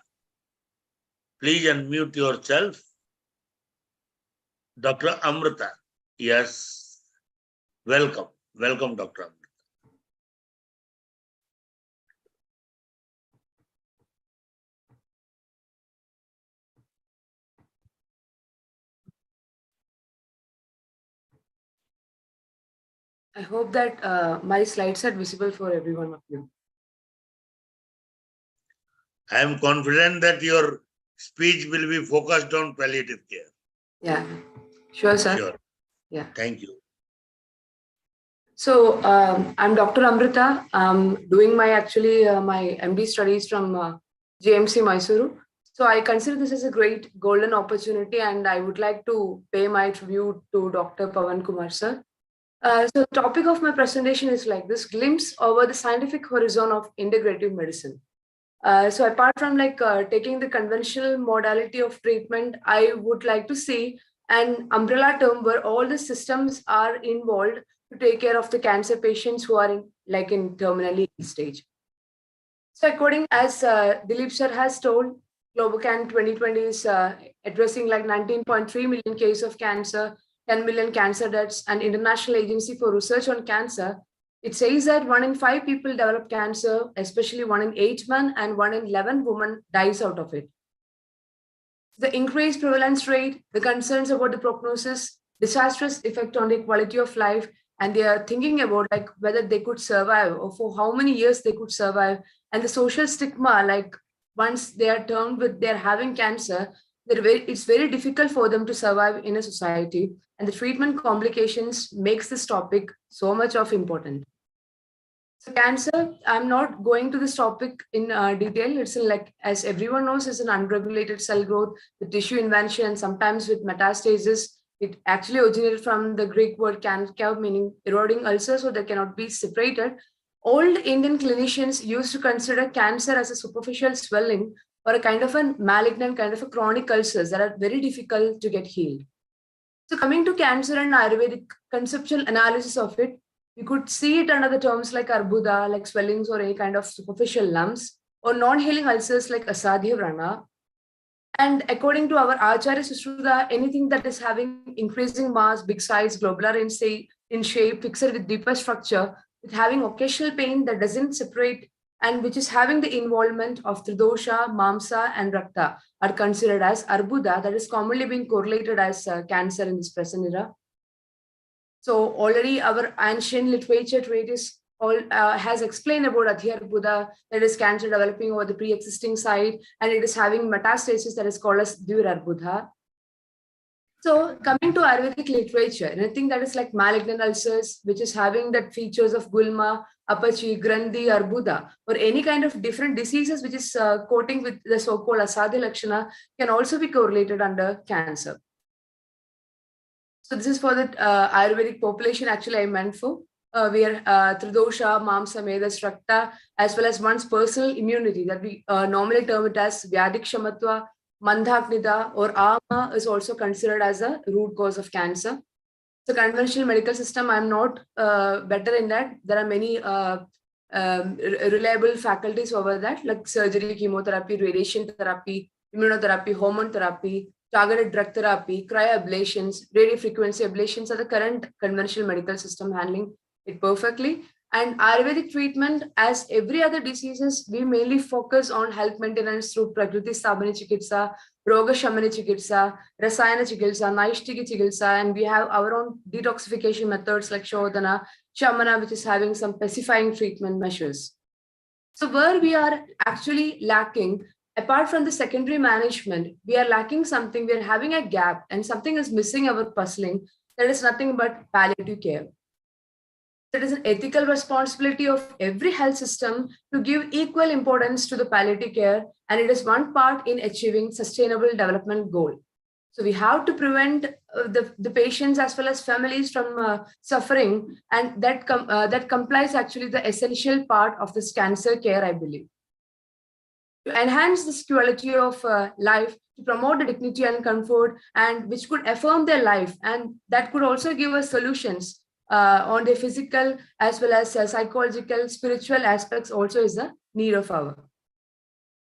please unmute yourself. Dr. Amrita, yes. Welcome, welcome, Dr. Amrita. I hope that my slides are visible for every one of you. I am confident that your speech will be focused on palliative care. Yeah, sure, sir. Sure. Yeah. Thank you. So I'm Dr. Amrita. I'm doing my my MD studies from JMC Mysuru. So I consider this as a great golden opportunity, and I would like to pay my tribute to Dr. Pawan Kumar sir. So the topic of my presentation is like this: glimpse over the scientific horizon of integrative medicine. So apart from taking the conventional modality of treatment, I would like to see an umbrella term where all the systems are involved to take care of the cancer patients who are in terminally ill stage. So according as Dilip sir has told, Globocan 2020 is addressing like 19.3 million cases of cancer, 10 million cancer deaths, and International Agency for Research on Cancer. It says that 1 in 5 people develop cancer, especially 1 in 8 men and 1 in 11 women dies out of it. The increased prevalence rate, the concerns about the prognosis, disastrous effect on the quality of life, and they are thinking about like whether they could survive or for how many years they could survive, and the social stigma, like once they are termed with they're having cancer, it's very difficult for them to survive in a society, and the treatment complications makes this topic so much of important. So cancer, I'm not going to this topic in detail. It's like, as everyone knows, it's an unregulated cell growth with tissue invasion and sometimes with metastasis. It actually originated from the Greek word canker, meaning eroding ulcers, so they cannot be separated. Old Indian clinicians used to consider cancer as a superficial swelling or a kind of a malignant, kind of a chronic ulcers that are very difficult to get healed. So coming to cancer and Ayurvedic conceptual analysis of it, you could see it under the terms like arbuda, like swellings or any kind of superficial lumps, or non-healing ulcers like asadhya vrana. And according to our Acharya Sushruta, anything that is having increasing mass, big size, globular in shape, fixed with deeper structure, with having occasional pain that doesn't separate, and which is having the involvement of tridosha, mamsa, and rakta are considered as arbuda, that is commonly being correlated as cancer in this present era. So already our ancient literature treatise has explained about Adhyarbuda, that is cancer developing over the pre-existing site, and it is having metastasis that is called as Dvirarbudha. So coming to Ayurvedic literature, anything that is like malignant ulcers, which is having that features of gulma, apachi, grandhi, arbuda, or any kind of different diseases which is coating with the so-called asadhya lakshana, can also be correlated under cancer. So this is for the Ayurvedic population actually I meant for. Where Tridosha, Mamsa, Medas, Rakta, as well as one's personal immunity that we normally term it as Vyadik Shamatva, Mandhaknida, or Ama is also considered as a root cause of cancer. So conventional medical system, I'm not better in that. There are many reliable faculties over that, like surgery, chemotherapy, radiation therapy, immunotherapy, hormone therapy, targeted drug therapy, cryoablations, radiofrequency ablations are the current conventional medical system handling it perfectly. And Ayurvedic treatment, as every other diseases, we mainly focus on health maintenance through Prakriti Stabhani Chikitsa, Roga Shamani Chikitsa, Rasayana Chikitsa, Naishtiki Chikitsa, and we have our own detoxification methods like Shodhana, Shamana, which is having some pacifying treatment measures. So where we are actually lacking, apart from the secondary management, we are lacking something, we are having a gap and something is missing our puzzling. That is nothing but palliative care. It is an ethical responsibility of every health system to give equal importance to the palliative care, and it is one part in achieving sustainable development goal. So we have to prevent the patients as well as families from suffering, and that complies actually the essential part of this cancer care, I believe. to enhance this quality of life, to promote the dignity and comfort, and which could affirm their life, and that could also give us solutions on the physical as well as psychological, spiritual aspects also is the need of our.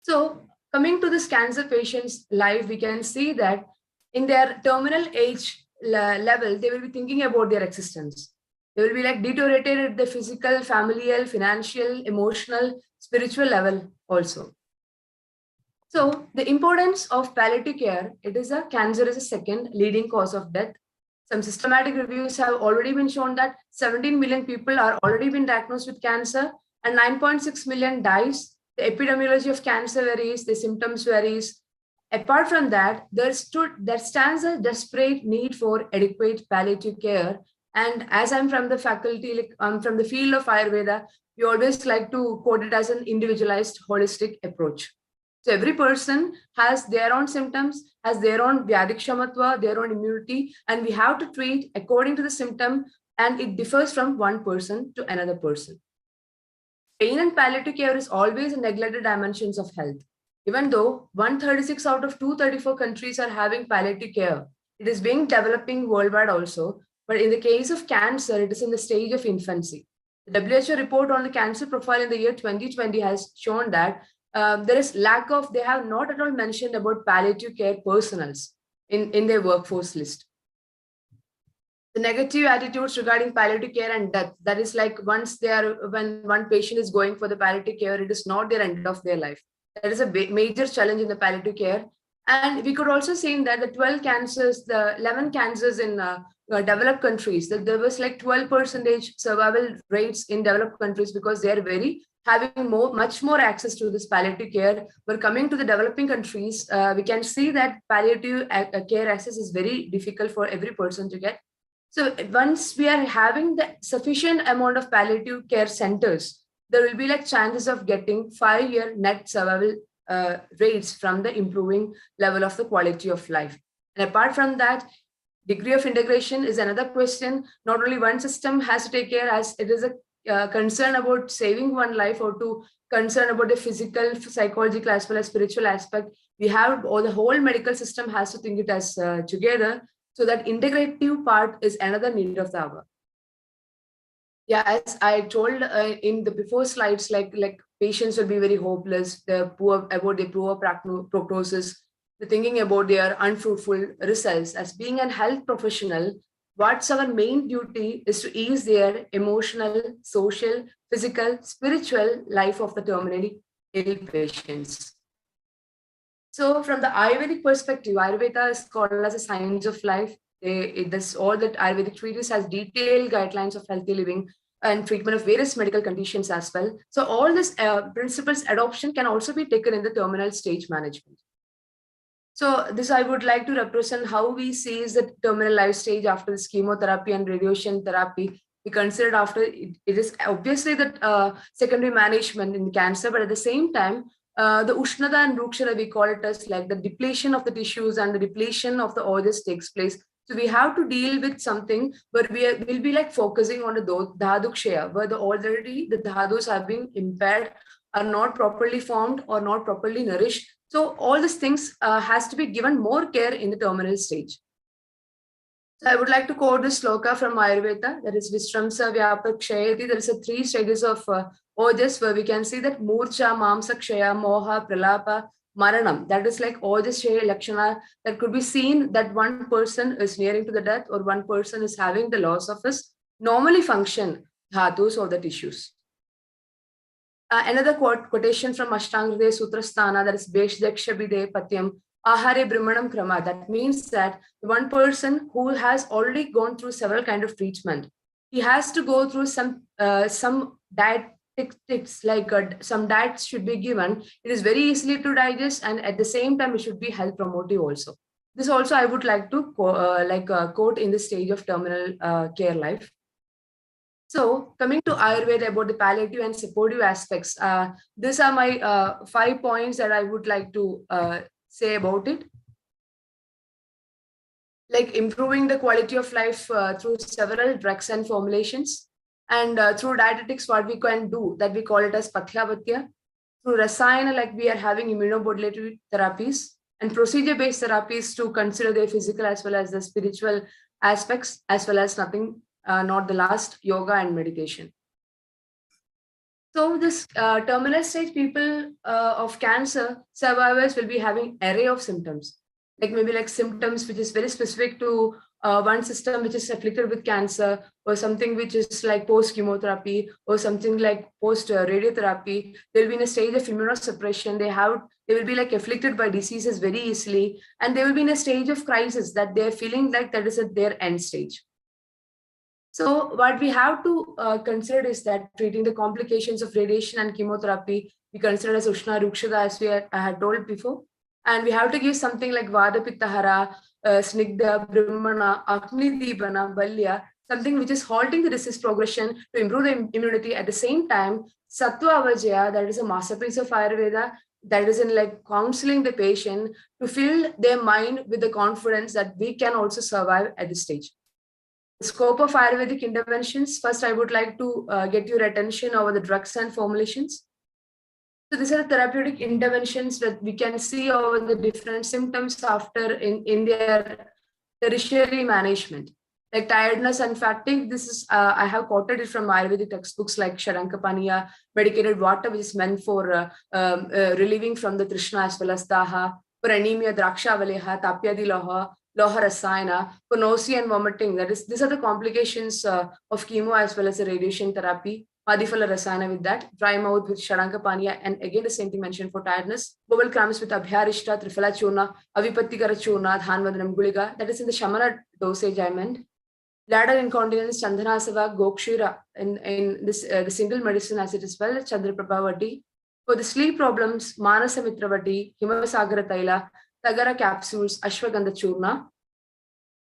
So coming to this cancer patient's life, we can see that in their terminal age level, they will be thinking about their existence. They will be like deteriorated at the physical, familial, financial, emotional, spiritual level also. So the importance of palliative care, it is a cancer is a second leading cause of death. Some systematic reviews have already been shown that 17 million people are already been diagnosed with cancer and 9.6 million dies. The epidemiology of cancer varies, the symptoms varies. Apart from that, there stands a desperate need for adequate palliative care. And as I'm from the faculty, like I'm from the field of Ayurveda, we always like to quote it as an individualized, holistic approach. So every person has their own symptoms, has their own vyadikshamatva, their own immunity, and we have to treat according to the symptom, and it differs from one person to another person. Pain and palliative care is always a neglected dimensions of health. Even though 136 out of 234 countries are having palliative care, it is being developing worldwide also. But in the case of cancer, it is in the stage of infancy. The WHO report on the cancer profile in the year 2020 has shown that there is lack of, they have not at all mentioned about palliative care personals in their workforce list. The negative attitudes regarding palliative care and death, that is like when one patient is going for the palliative care, it is not their end of their life. That is a major challenge in the palliative care. And we could also see that the 12 cancers, the 11 cancers in developed countries, that there was like 12% survival rates in developed countries because they are having much more access to this palliative care. But coming to the developing countries, we can see that palliative care access is very difficult for every person to get. So once we are having the sufficient amount of palliative care centers, there will be like chances of getting 5-year net survival rates from the improving level of the quality of life. And apart from that, degree of integration is another question. Not only one system has to take care, as it is a concern about saving one life or to concern about the physical, psychological as well as spiritual aspect. We have, or the whole medical system has to think it as together. So that integrative part is another need of the hour. Yeah, as I told in the before slides, like patients will be very hopeless, they're poor about their poor prognosis, they're thinking about their unfruitful results. As being a health professional, what's our main duty is to ease their emotional, social, physical, spiritual life of the terminally ill patients. So from the Ayurvedic perspective, Ayurveda is called as a science of life. All that Ayurvedic treatise has detailed guidelines of healthy living and treatment of various medical conditions as well. So all these principles adoption can also be taken in the terminal stage management. So this I would like to represent how we see is the terminal life stage after this chemotherapy and radiation therapy. We considered after it is obviously the secondary management in cancer, but at the same time, the Ushnada and Rukshara, we call it as like the depletion of the tissues and the depletion of the organs takes place. So we have to deal with something where we'll be like focusing on the dhadukshaya, where already the dhadus are being impaired, are not properly formed or not properly nourished. So all these things has to be given more care in the terminal stage. So I would like to quote this sloka from Ayurveda, that is Vishramsa Vyapak Kshayati. There is a 3 stages of ojas where we can see that Murcha, Mamsa Kshaya, Moha, Pralapa, Maranam. That is like ojas Kshaya Lakshana that could be seen that one person is nearing to the death or one person is having the loss of his normally function dhatus or the tissues. Another quotation from Ashtanga Hridaya Sutrasthana, that is Beshdaksha Bide Patyam Ahare Brahmanam Krama. That means that one person who has already gone through several kinds of treatment, he has to go through some dietetics, like some diets should be given. It is very easily to digest, and at the same time, it should be health promotive also. This also I would like to quote in the stage of terminal care life. So coming to Ayurveda about the palliative and supportive aspects, these are my 5 points that I would like to say about it. Like improving the quality of life through several drugs and formulations, and through dietetics, what we can do, that we call it as Pathyapatya. Through Rasayana, like we are having immunomodulatory therapies and procedure-based therapies to consider their physical as well as the spiritual aspects, as well as nothing, not the last, yoga and meditation. So this terminal stage people of cancer survivors will be having array of symptoms, like maybe like symptoms which is very specific to one system which is afflicted with cancer, or something which is like post chemotherapy, or something like post radiotherapy. They'll be in a stage of immunosuppression. They will be like afflicted by diseases very easily, and they will be in a stage of crisis that they're feeling like that is at their end stage. So what we have to consider is that treating the complications of radiation and chemotherapy, we consider as Ushna Rukshada, as I had told before. And we have to give something like Vada Pittahara, Snigdha, Brahmana, Agni Dibana, Balya, something which is halting the disease progression to improve the immunity. At the same time, Sattva Avajaya, that is a masterpiece of Ayurveda, that is in like counseling the patient to fill their mind with the confidence that we can also survive at this stage. The scope of Ayurvedic interventions, first I would like to get your attention over the drugs and formulations. So these are the therapeutic interventions that we can see over the different symptoms after in their tertiary management. Like tiredness and fatigue, this is, I have quoted it from Ayurvedic textbooks like Sharankapaniya, medicated water, which is meant for relieving from the Trishna as well as Daha. For anemia, Draksha Valeha, Tapyadi Loha, Loha Rasayana. For nausea and vomiting, that is, these are the complications of chemo as well as the radiation therapy. Madhifala Rasayana with that, dry mouth with Sharankapaniya, and again the same thing mentioned for tiredness. Bowel cramps with Abhyarishta, Trifala Churna, Avipattikara Churna, Dhanvadanam Guliga, that is in the Shamana dosage I meant. Bladder incontinence, Chandhanasava, Gokshira, in this the single medicine as it is well, Chandraprabhavati. For the sleep problems, Manasa Mitravati, Himasagara Taila, Tagara capsules, Ashwagandha Churna.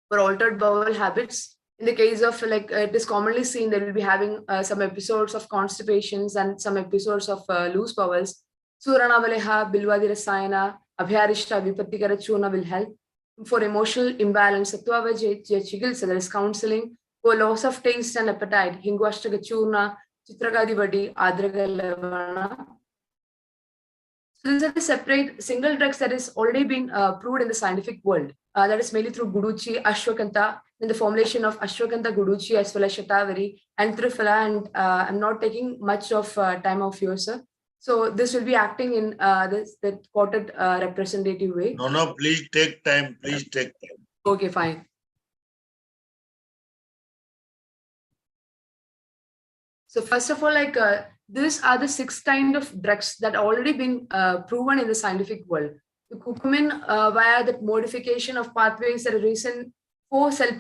For altered bowel habits, in the case of like it is commonly seen, they will be having some episodes of constipations and some episodes of loose bowels. Surana Valeha, Bilvadi Rasayana, Abhyarishta, Vipattikara Churna will help. For emotional imbalance, Sattva Chigilsa, there is counseling. For loss of taste and appetite, Hingwashtaka Churna, Chitrakadi Vadi, Adraga Lavana. So these are the separate single drugs that is already been proved in the scientific world. That is mainly through Guduchi, Ashwagandha, in the formulation of Ashwagandha, Guduchi, as well as Shatavari and Triphala. And I'm not taking much of time of yours, sir. So this will be acting in the quoted representative way. No, please take time. Please take time. Okay, fine. So first of all, like these are the 6 kind of drugs that already been proven in the scientific world. The curcumin via the modification of pathways that are recent for cell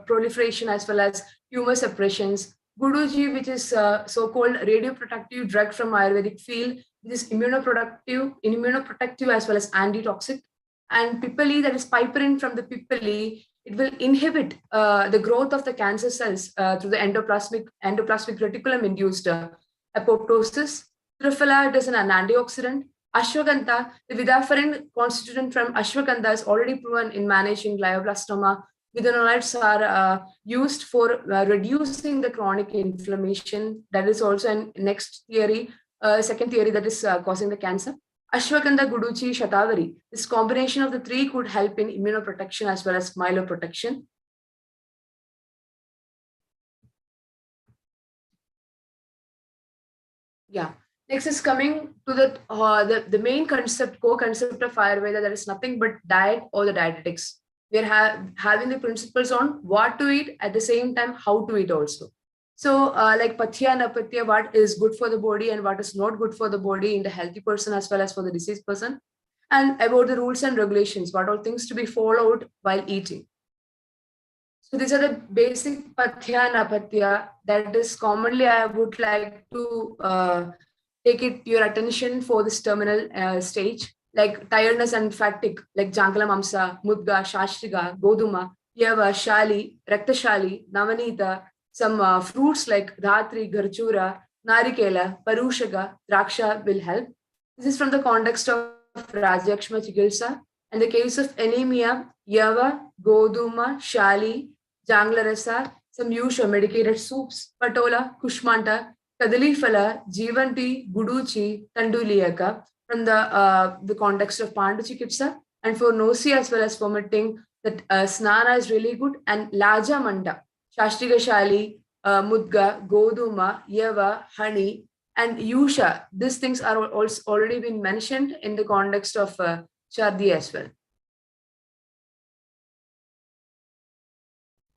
proliferation as well as tumor suppressions. Guduji, which is so-called radioprotective drug from Ayurvedic field, which is immunoprotective as well as antitoxic. And Pipali, that is piperine from the Pipali, it will inhibit the growth of the cancer cells through the endoplasmic reticulum-induced apoptosis. Triphala, it is an antioxidant. Ashwagandha, the vidafarin constituent from ashwagandha is already proven in managing glioblastoma. Vidonolides are used for reducing the chronic inflammation. That is also an next theory, second theory that is causing the cancer. Ashwagandha, Guduchi, Shatavari. This combination of the 3 could help in immunoprotection as well as myeloprotection. Yeah. Next is coming to the main concept, core concept of Ayurveda, that is nothing but diet or the dietetics. We are having the principles on what to eat, at the same time how to eat also. So like Pathya and Apatya, what is good for the body and what is not good for the body in the healthy person as well as for the diseased person. And about the rules and regulations, what all things to be followed while eating. So these are the basic Pathya and Apatya that is commonly I would like to take your attention for this terminal stage. Like tiredness and fatigue, like Jankala Mamsa, Mudga, Shashtriga, Goduma, Yava, Shali, Raktashali, Navanita, some fruits like Dhatri, Garchura, Narikela, Parushaga, Draksha will help. This is from the context of Rajakshma Chikilsa. In the case of anemia, Yava, Goduma, Shali, Janglarasa, some use of medicated soups, Patola, Kushmanta, Kadalifala, Jivanti, Guduchi, Tanduliyaka from the context of Pandu Chikitsa, and for nausea as well as vomiting, that Snana is really good, and Laja Manda, Shastriga Shali, Mudga, Goduma, Yava, honey, and Yusha. These things are also already been mentioned in the context of Chardi as well.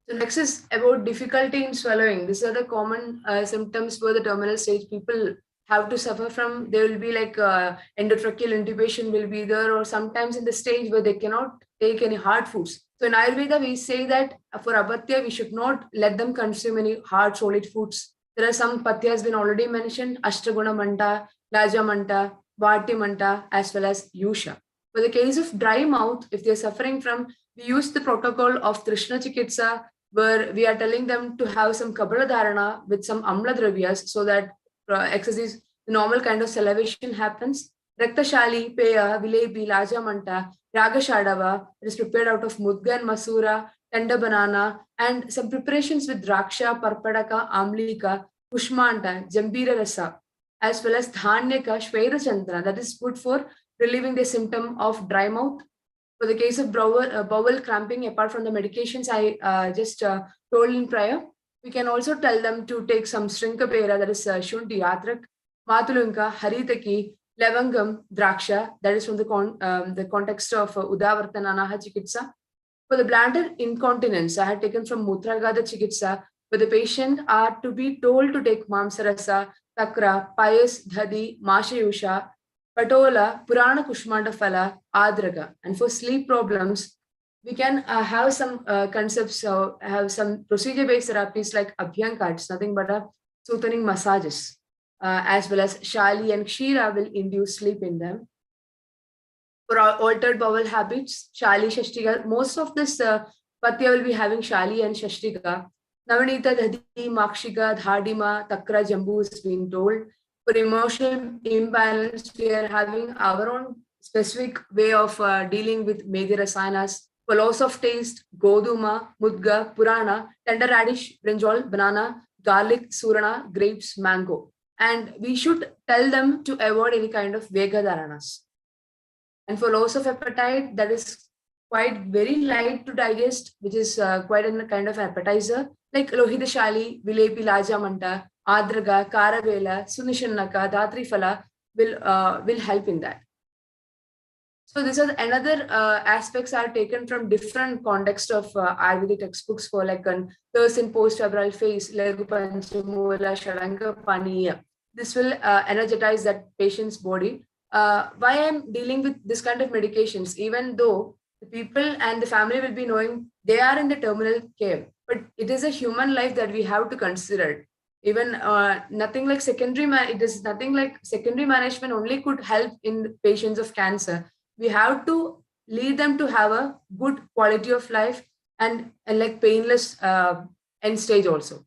So next is about difficulty in swallowing. These are the common symptoms for the terminal stage people have to suffer from. There will be like endotracheal intubation will be there, or sometimes in the stage where they cannot take any hard foods. So in Ayurveda, we say that for Apatya, we should not let them consume any hard solid foods. There are some Patyas been already mentioned, Ashtaguna Manta, Laja Manta, Vati Manta, as well as Yusha. For the case of dry mouth, if they're suffering from, we use the protocol of Trishna Chikitsa, where we are telling them to have some Kabala Dharana with some Amla Dravyas so that excessive, the normal kind of salivation happens. Raktashali, Peya, Vilebi, Laja Manta, Raga Shadava, it is prepared out of Mudga and Masura, tender banana, and some preparations with Draksha, Parpadaka, Amlika, Pushmanta, Jambira Rasa, as well as Dhanyaka, Shveda Chandra, that is good for relieving the symptom of dry mouth. For the case of bowel cramping, apart from the medications I just told in prior, we can also tell them to take some Shrinkapera, that is Shunti, Atrak, Matulunka, Haritaki, Levangam, Draksha, that is from the context of Udavartananaha Chikitsa. For the bladder incontinence, I had taken from Mutragada Chikitsa, where the patient are to be told to take Mamsarasa, Takra, Payas, Dhadi, Mashayusha, Patola, Purana Kushmanda Phala, Adraga. And for sleep problems, we can have some concepts, have some procedure-based therapies like Abhyanka, it's nothing but a soothing massages, as well as Shali and Kshira will induce sleep in them. For our altered bowel habits, Shali, Shashtika, most of this Patya will be having Shali and Shashtika. Navanita, Dhadi, Makshika, Dhadima, Takra, Jambu is being told. For emotional imbalance, we are having our own specific way of dealing with Medhi Rasayanas. For loss of taste, Goduma, Mudga, Purana, tender radish, brinjal, banana, garlic, surana, grapes, mango. And we should tell them to avoid any kind of Vega Dharanas. And for loss of appetite, that is quite very light to digest, which is quite a kind of appetizer, like Lohidashali, Vilepi, Laja Manta, Adraga, Karavela, Sunishannaka, Dhatrifala will help in that. So these are another aspects are taken from different context of Ayurvedic textbooks for like thirst in post-febrile phase, Legu Panchamula, Sharanga Paniya. This will energize that patient's body. Why I'm dealing with this kind of medications, even though the people and the family will be knowing they are in the terminal care, but it is a human life that we have to consider. Even nothing like secondary management only could help in patients of cancer. We have to lead them to have a good quality of life and like painless end stage also.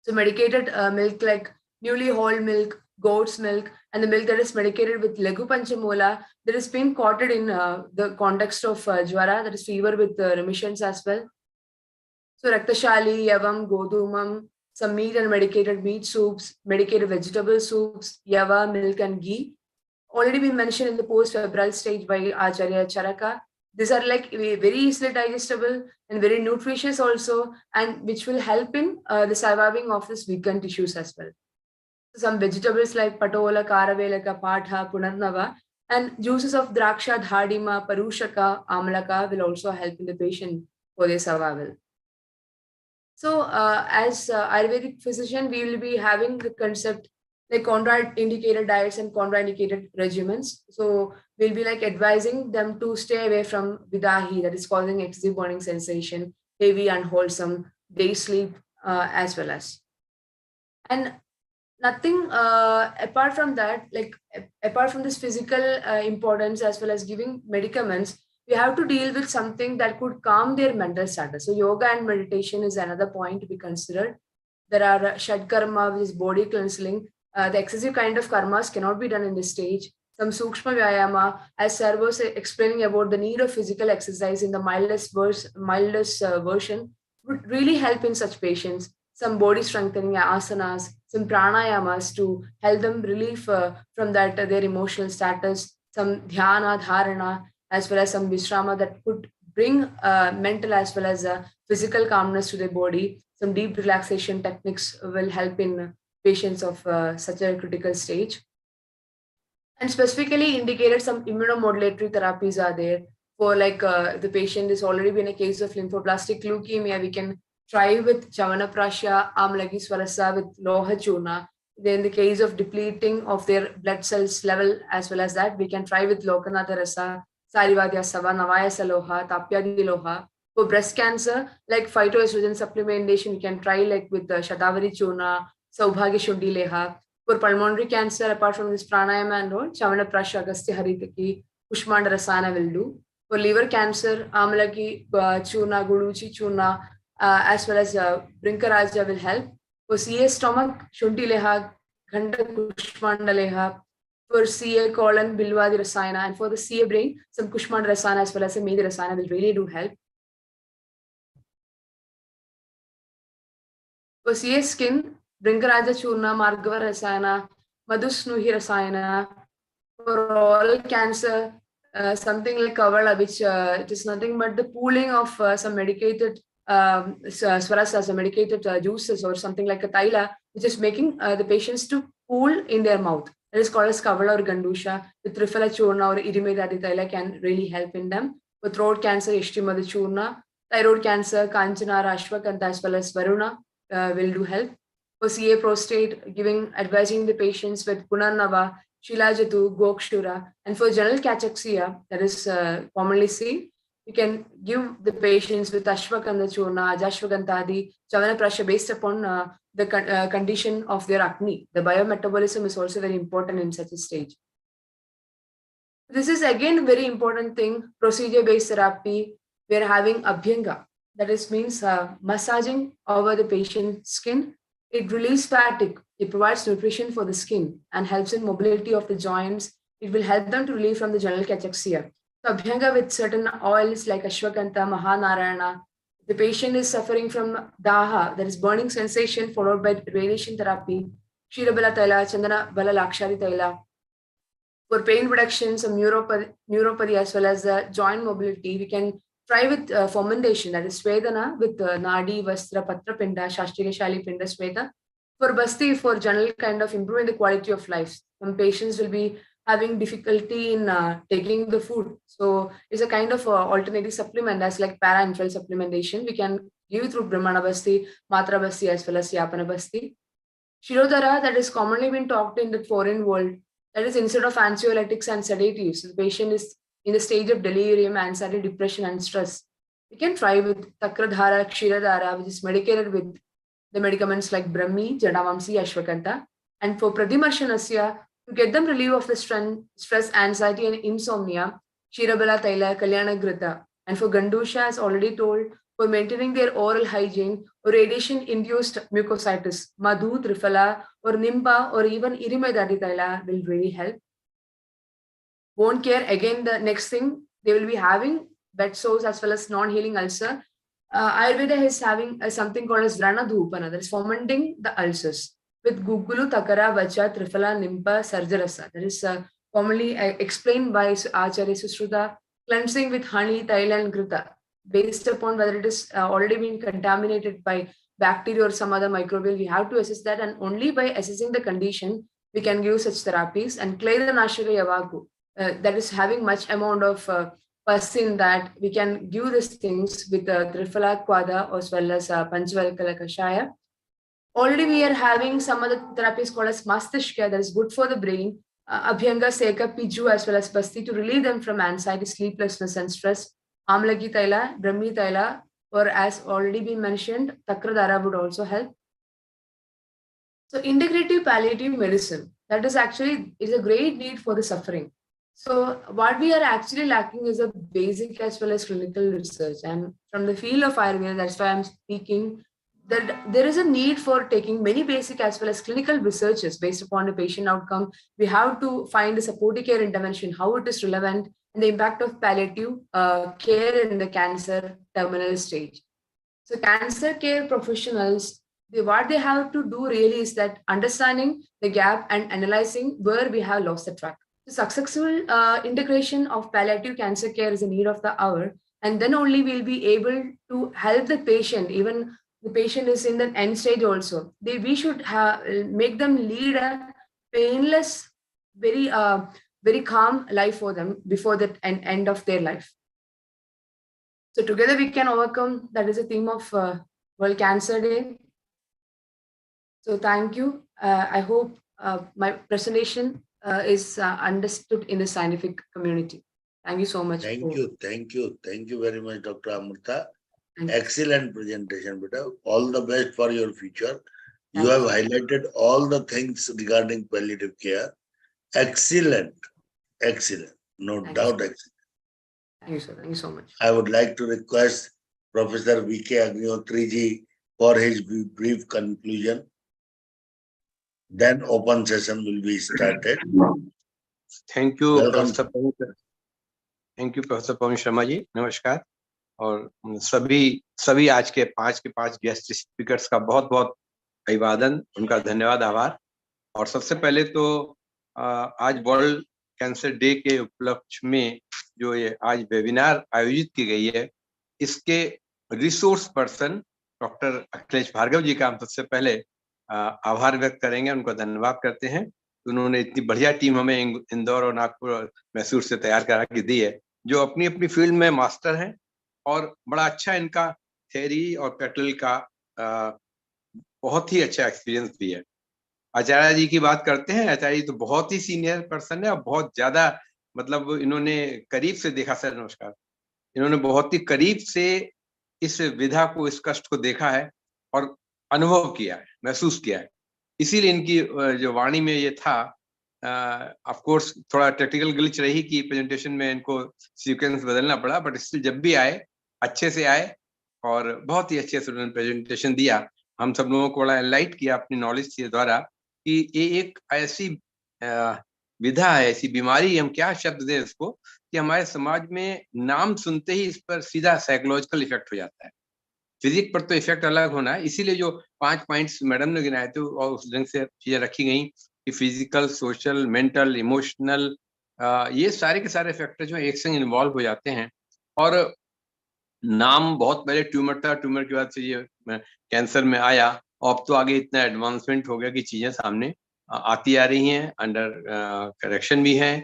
So medicated milk like newly whole milk, goat's milk, and the milk that is medicated with Legu Panchamola that is being quoted in the context of Jwara, that is fever with remissions as well. So Raktashali, Yavam, Godumam, some meat and medicated meat soups, medicated vegetable soups, Yava, milk and ghee. Already been mentioned in the post-febrile stage by Acharya Charaka. These are like very easily digestible and very nutritious also, and which will help in the surviving of this weakened tissues as well. Some vegetables like patola, karavelaka, patha, punarnava, and juices of draksha, dhadima, parushaka, amlaka will also help in the patient for their survival. So as Ayurvedic physician, we will be having the concept like contraindicated diets and contraindicated regimens. So we'll be like advising them to stay away from vidahi, that is causing excessive burning sensation, heavy, unwholesome, day sleep as well as. And nothing apart from that, like apart from this physical importance as well as giving medicaments, we have to deal with something that could calm their mental status. So yoga and meditation is another point to be considered. There are Shad Karma, which is body cleansing. The excessive kind of karmas cannot be done in this stage. Some Sukshma Vyayama, as Sir was explaining about the need of physical exercise in the mildest version, would really help in such patients. some body strengthening asanas, some pranayamas to help them relieve from that their emotional status, some dhyana, dharana, as well as some vishrama that could bring mental as well as physical calmness to their body. Some deep relaxation techniques will help in patients of such a critical stage. And specifically indicated some immunomodulatory therapies are there for like the patient is already been a case of lymphoblastic leukemia. We can try with Chavanaprasha, Amlagi Swarasa with Loha Churna. Then in the case of depleting of their blood cells level as well as that, we can try with Lokanatha Rasa, Sarivadya Sava, Navaya Saloha, Tapyadi Loha. For breast cancer, like phytoestrogen supplementation, we can try like with the Shatavari Churna, Saubhagya Shundi Leha. For pulmonary cancer, apart from this pranayama and all, Chavanaprasha, Agastya Haritaki, Kushmanda Rasana will do. For liver cancer, Amalaki Churna, Guduchi Churna, as well as Brinkaraja will help. For CA stomach, Shunti Leha, Ghanta Kushmanda Leha. For CA colon, Bilwadi Rasana. And for the CA brain, some Kushmanda Rasana as well as a Medi Rasana will really do help. For CA skin, Brinkaraja Churna, Margava Rasana, Madhusnuhi Rasana. For all cancer, something like Kavala, which it is nothing but the pooling of some medicated swarasas, some medicated juices or something like a taila, which is making the patients to pool in their mouth. That is called as Kavala or Gandusha. The Trifala Churna or Irimedadi taila can really help in them. For throat cancer, Ishtimada Churna. Thyroid cancer, Kanchana, Ashwagandha as well as Varuna will do help. For CA prostate, advising the patients with Punarnava, Shilajatu, Gokshura, and for general cachexia, that is commonly seen, we can give the patients with Ashwagandha Churna, Ajashwagandhadi, Chavanaprasha based upon the condition of their acne. The biometabolism is also very important in such a stage. This is again very important thing, procedure-based therapy. We are having Abhyanga, that is means massaging over the patient's skin. It relieves fatigue. It provides nutrition for the skin and helps in mobility of the joints. It will help them to relieve from the general cachexia. So Abhyanga with certain oils like Ashwagandha, Mahanarayana. The patient is suffering from daha, that is burning sensation followed by radiation therapy. Kshirabala Taila, Chandana Bala Lakshari Taila. For pain reduction, some neuropathy as well as joint mobility, we can try with fermentation, that is Svedana with Nadi, Vastra, Patra Pinda, Shastriya Shali Pinda, Sveda. For Basti, for general kind of improving the quality of life. Some patients will be having difficulty in taking the food. So it's a kind of alternative supplement as like para-enteral supplementation. We can give through Brahmana Basti, Matra Basti as well as Yapana Basti. Shirodhara, that is commonly been talked in the foreign world. That is instead of anxiolytics and sedatives, the patient is in the stage of delirium, anxiety, depression, and stress. We can try with Takradhara, Kshiradhara, which is medicated with the medicaments like Brahmi, Jadavamsi, Ashwagandha. And for Pradimarshanasya, to get them relief of the stress, anxiety, and insomnia, Shirabala Taila, Kalyana Grita. And for Gandusha, as already told, for maintaining their oral hygiene or radiation-induced mucositis, Madhu, Trifala, or Nimba, or even Irimedadi Taila will really help. Wound care, again, the next thing, they will be having bed sores as well as non-healing ulcer. Ayurveda is having something called as Vrana Dhupana, that is fermenting the ulcers with Gugulu, Takara, Vacha, Trifala, Nimpa, Sarjarasa. That is commonly explained by Acharya Susruta, cleansing with honey, taila, and grita, based upon whether it is already been contaminated by bacteria or some other microbial. We have to assess that, and only by assessing the condition, we can give such therapies. And Kleda Nashara Yavaku, that is having much amount of pus in that, we can give these things with Trifala Kwada as well as Panchvalkala Kashaya. Already we are having some other therapies called as Mastishka, that is good for the brain, Abhyanga, Seka, Piju as well as Basti to relieve them from anxiety, sleeplessness and stress. Amlagi Taila, Brahmi Taila, or as already been mentioned, Takradhara would also help. So integrative palliative medicine, that is actually is a great need for the suffering. So what we are actually lacking is a basic as well as clinical research. And from the field of Ayurveda, that's why I'm speaking, that there is a need for taking many basic as well as clinical researches based upon the patient outcome. We have to find the supportive care intervention, how it is relevant, and the impact of palliative care in the cancer terminal stage. So cancer care professionals what they have to do really is that understanding the gap and analyzing where we have lost the track. The successful integration of palliative cancer care is a need of the hour, and then only we'll be able to help the patient. Even the patient is in the end stage also. We should make them lead a painless, very calm life for them before the end of their life. So together we can overcome. That is the theme of World Cancer Day. So thank you. I hope my presentation is understood in the scientific community. Thank you so much. Thank you very much, Dr. Amrita. Thank you. Excellent presentation, beta. All the best for your future. You have highlighted all the things regarding palliative care. Excellent. No doubt, excellent. Thank you, sir. Thank you so much. I would like to request Professor V.K. Agnihotriji for his brief conclusion. Then open session will be started. Thank you, Welcome. Thank you professor Pawan Sharma ji, नमस्कार। और सभी आज के पांच guest speakers का बहुत बहुत अभिवादन, उनका धन्यवाद, आभार। और सबसे पहले तो आज वर्ल्ड कैंसर डे के उपलक्ष्य में जो ये आज वेबिनार आयोजित की गई है, इसके resource person doctor Akhilesh Bhargava ji का हम सबसे पहले आभार व्यक्त करेंगे, उनको धन्यवाद करते हैं। उन्होंने इतनी बढ़िया टीम हमें इंदौर और नागपुर और मैसूर से तैयार करा के दी है, जो अपनी अपनी फील्ड में मास्टर हैं और बड़ा अच्छा इनका थ्योरी और प्रैक्टिकल का बहुत ही अच्छा एक्सपीरियंस भी है। आचार्य जी की बात करते हैं, आचार्य जी तो बहुत ही सीनियर पर्सन है और बहुत ज्यादा मतलब इन्होंने करीब से देखा। सर नमस्कार। इन्होंने बहुत ही करीब से इस विधा को, इस कष्ट को देखा है और अनुभव किया है, महसूस किया है। इसीलिए इनकी जो वाणी में ये था, ऑफ कोर्स थोड़ा टेक्निकल ग्लिच रही कि प्रेजेंटेशन में इनको सीक्वेंस बदलना पड़ा, बट स्टिल जब भी आए अच्छे से आए और बहुत ही अच्छे से उन्होंने प्रेजेंटेशन दिया। हम सब लोगों को बड़ा एनलाइट किया अपनी नॉलेज के द्वारा कि ये एक ऐसी विधा है, ऐसी बीमारी, हम क्या शब्द दें इसको, कि हमारे समाज में नाम सुनते ही इस पर सीधा साइकोलॉजिकल इफेक्ट हो जाता है। फिजिक पर तो इफेक्ट अलग होना है, इसीलिए जो 5 पॉइंट्स मैडम ने गिनाए थे और उस ढंग से चीजें रखी गई कि फिजिकल, सोशल, मेंटल, इमोशनल, ये सारे के सारे फैक्टर जो एक संग इन्वॉल्व हो जाते हैं। और नाम बहुत पहले ट्यूमर था, ट्यूमर के बाद से ये कैंसर में आया, और अब तो आगे इतना एडवांसमेंट हो गया कि चीजें सामने आती आ रही हैं, अंडर करेक्शन भी है।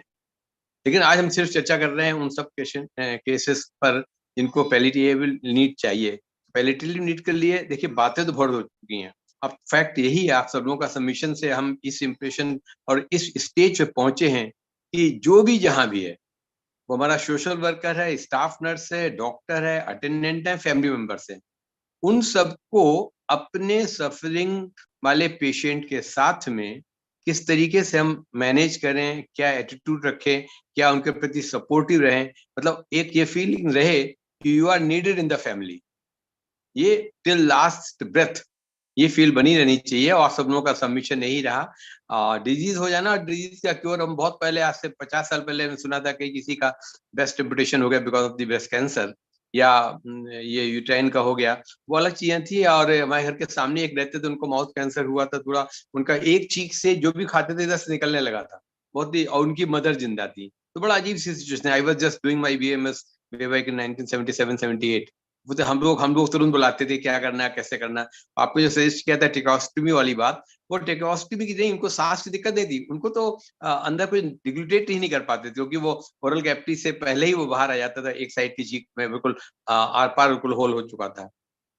लेकिन आज हम सिर्फ चर्चा कर रहे हैं उन सब केसेस पर जिनको पैलिएटिव नीड चाहिए। पैलिएटिव नीड के लिए देखिए बातें तो बहुत हो चुकी हैं, अब फैक्ट यही है, आप सब लोगों का सबमिशन से हम इस इम्प्रेशन और इस स्टेज पे पहुंचे हैं कि जो भी जहां भी है, वो हमारा सोशल वर्कर है, स्टाफ नर्स है, डॉक्टर है, अटेंडेंट है, फैमिली मेंबर्स है, उन सबको अपने सफरिंग वाले पेशेंट के साथ में किस तरीके से हम मैनेज करें, क्या एटीट्यूड रखें, क्या उनके प्रति सपोर्टिव रहें, मतलब एक ये फीलिंग रहे कि you are needed in the family, ये टिल लास्ट ब्रेथ ये फील बनी रहनी चाहिए। और सब लोगों का सबमिशन यही रहा। डिजीज हो जाना, डिजीज का क्योर हम बहुत पहले, आज से 50 साल पहले सुना था कि किसी का ब्रेस्ट एम्पुटेशन हो गया because of the breast cancer, या ये यूट्राइन का हो गया, वो अलग चीजें थी। और हमारे घर के सामने एक रहते थे, उनको माउथ कैंसर हुआ था, थोड़ा उनका एक चीख से जो भी खाते थे दस निकलने लगा था बहुत ही, और उनकी मदर जिंदा थी। तो बड़ा अजीब सी सिचुएशन है। I was just doing my BMS way back in 1977-78। वो तो हम लोग तुरंत बुलाते थे क्या करना है, कैसे करना है। आपको जो सजेस्ट किया था टेकोस्टमी वाली बात, वो टेकोस्टमी की नहीं, उनको सांस की दिक्कत नहीं थी, उनको तो अंदर कोई डिग्लूटेट ही नहीं कर पाते थे, क्योंकि वो ओरल कैविटी से पहले ही वो बाहर आ जाता था, एक साइड की चीख में बिल्कुल आर पार बिल्कुल होल हो चुका था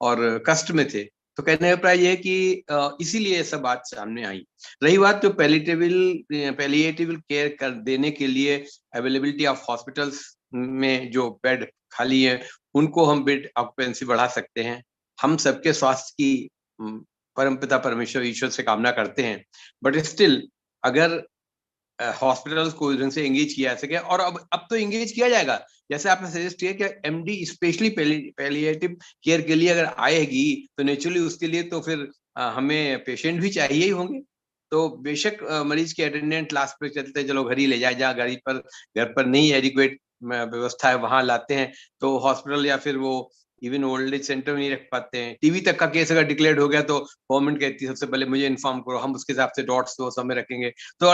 और कष्ट में थे। तो कहने का प्राय ये कि इसीलिए सब बात सामने आई। रही बात जो पैलिएटिव केयर कर देने के लिए अवेलेबिलिटी ऑफ हॉस्पिटल्स में जो बेड खाली है, उनको हम बेड ऑक्यूपेंसी बढ़ा सकते हैं। हम सबके स्वास्थ्य की परमपिता परमेश्वर ईश्वर से कामना करते हैं, बट स्टिल अगर हॉस्पिटल्स को ढंग से एंगेज किया जा सके, और अब तो एंगेज किया जाएगा, जैसे आपने सजेस्ट किया कि एमडी स्पेशली पैलिएटिव केयर के लिए अगर आएगी तो नेचुरली उसके लिए तो फिर हमें पेशेंट भी चाहिए ही होंगे। तो बेशक मरीज के अटेंडेंट लास्ट पे चलते चलो घर ही ले जाए, जहाँ घर पर नहीं एडिक्वेट व्यवस्था है वहां लाते हैं, तो हॉस्पिटल या फिर वो इवन ओल्ड एज सेंटर में नहीं रख पाते हैं। टीबी तक का केस अगर डिक्लेयर्ड हो गया तो गवर्नमेंट कहती है सबसे पहले मुझे इन्फॉर्म करो, हम उसके हिसाब से डॉट्स तो समय रखेंगे। तो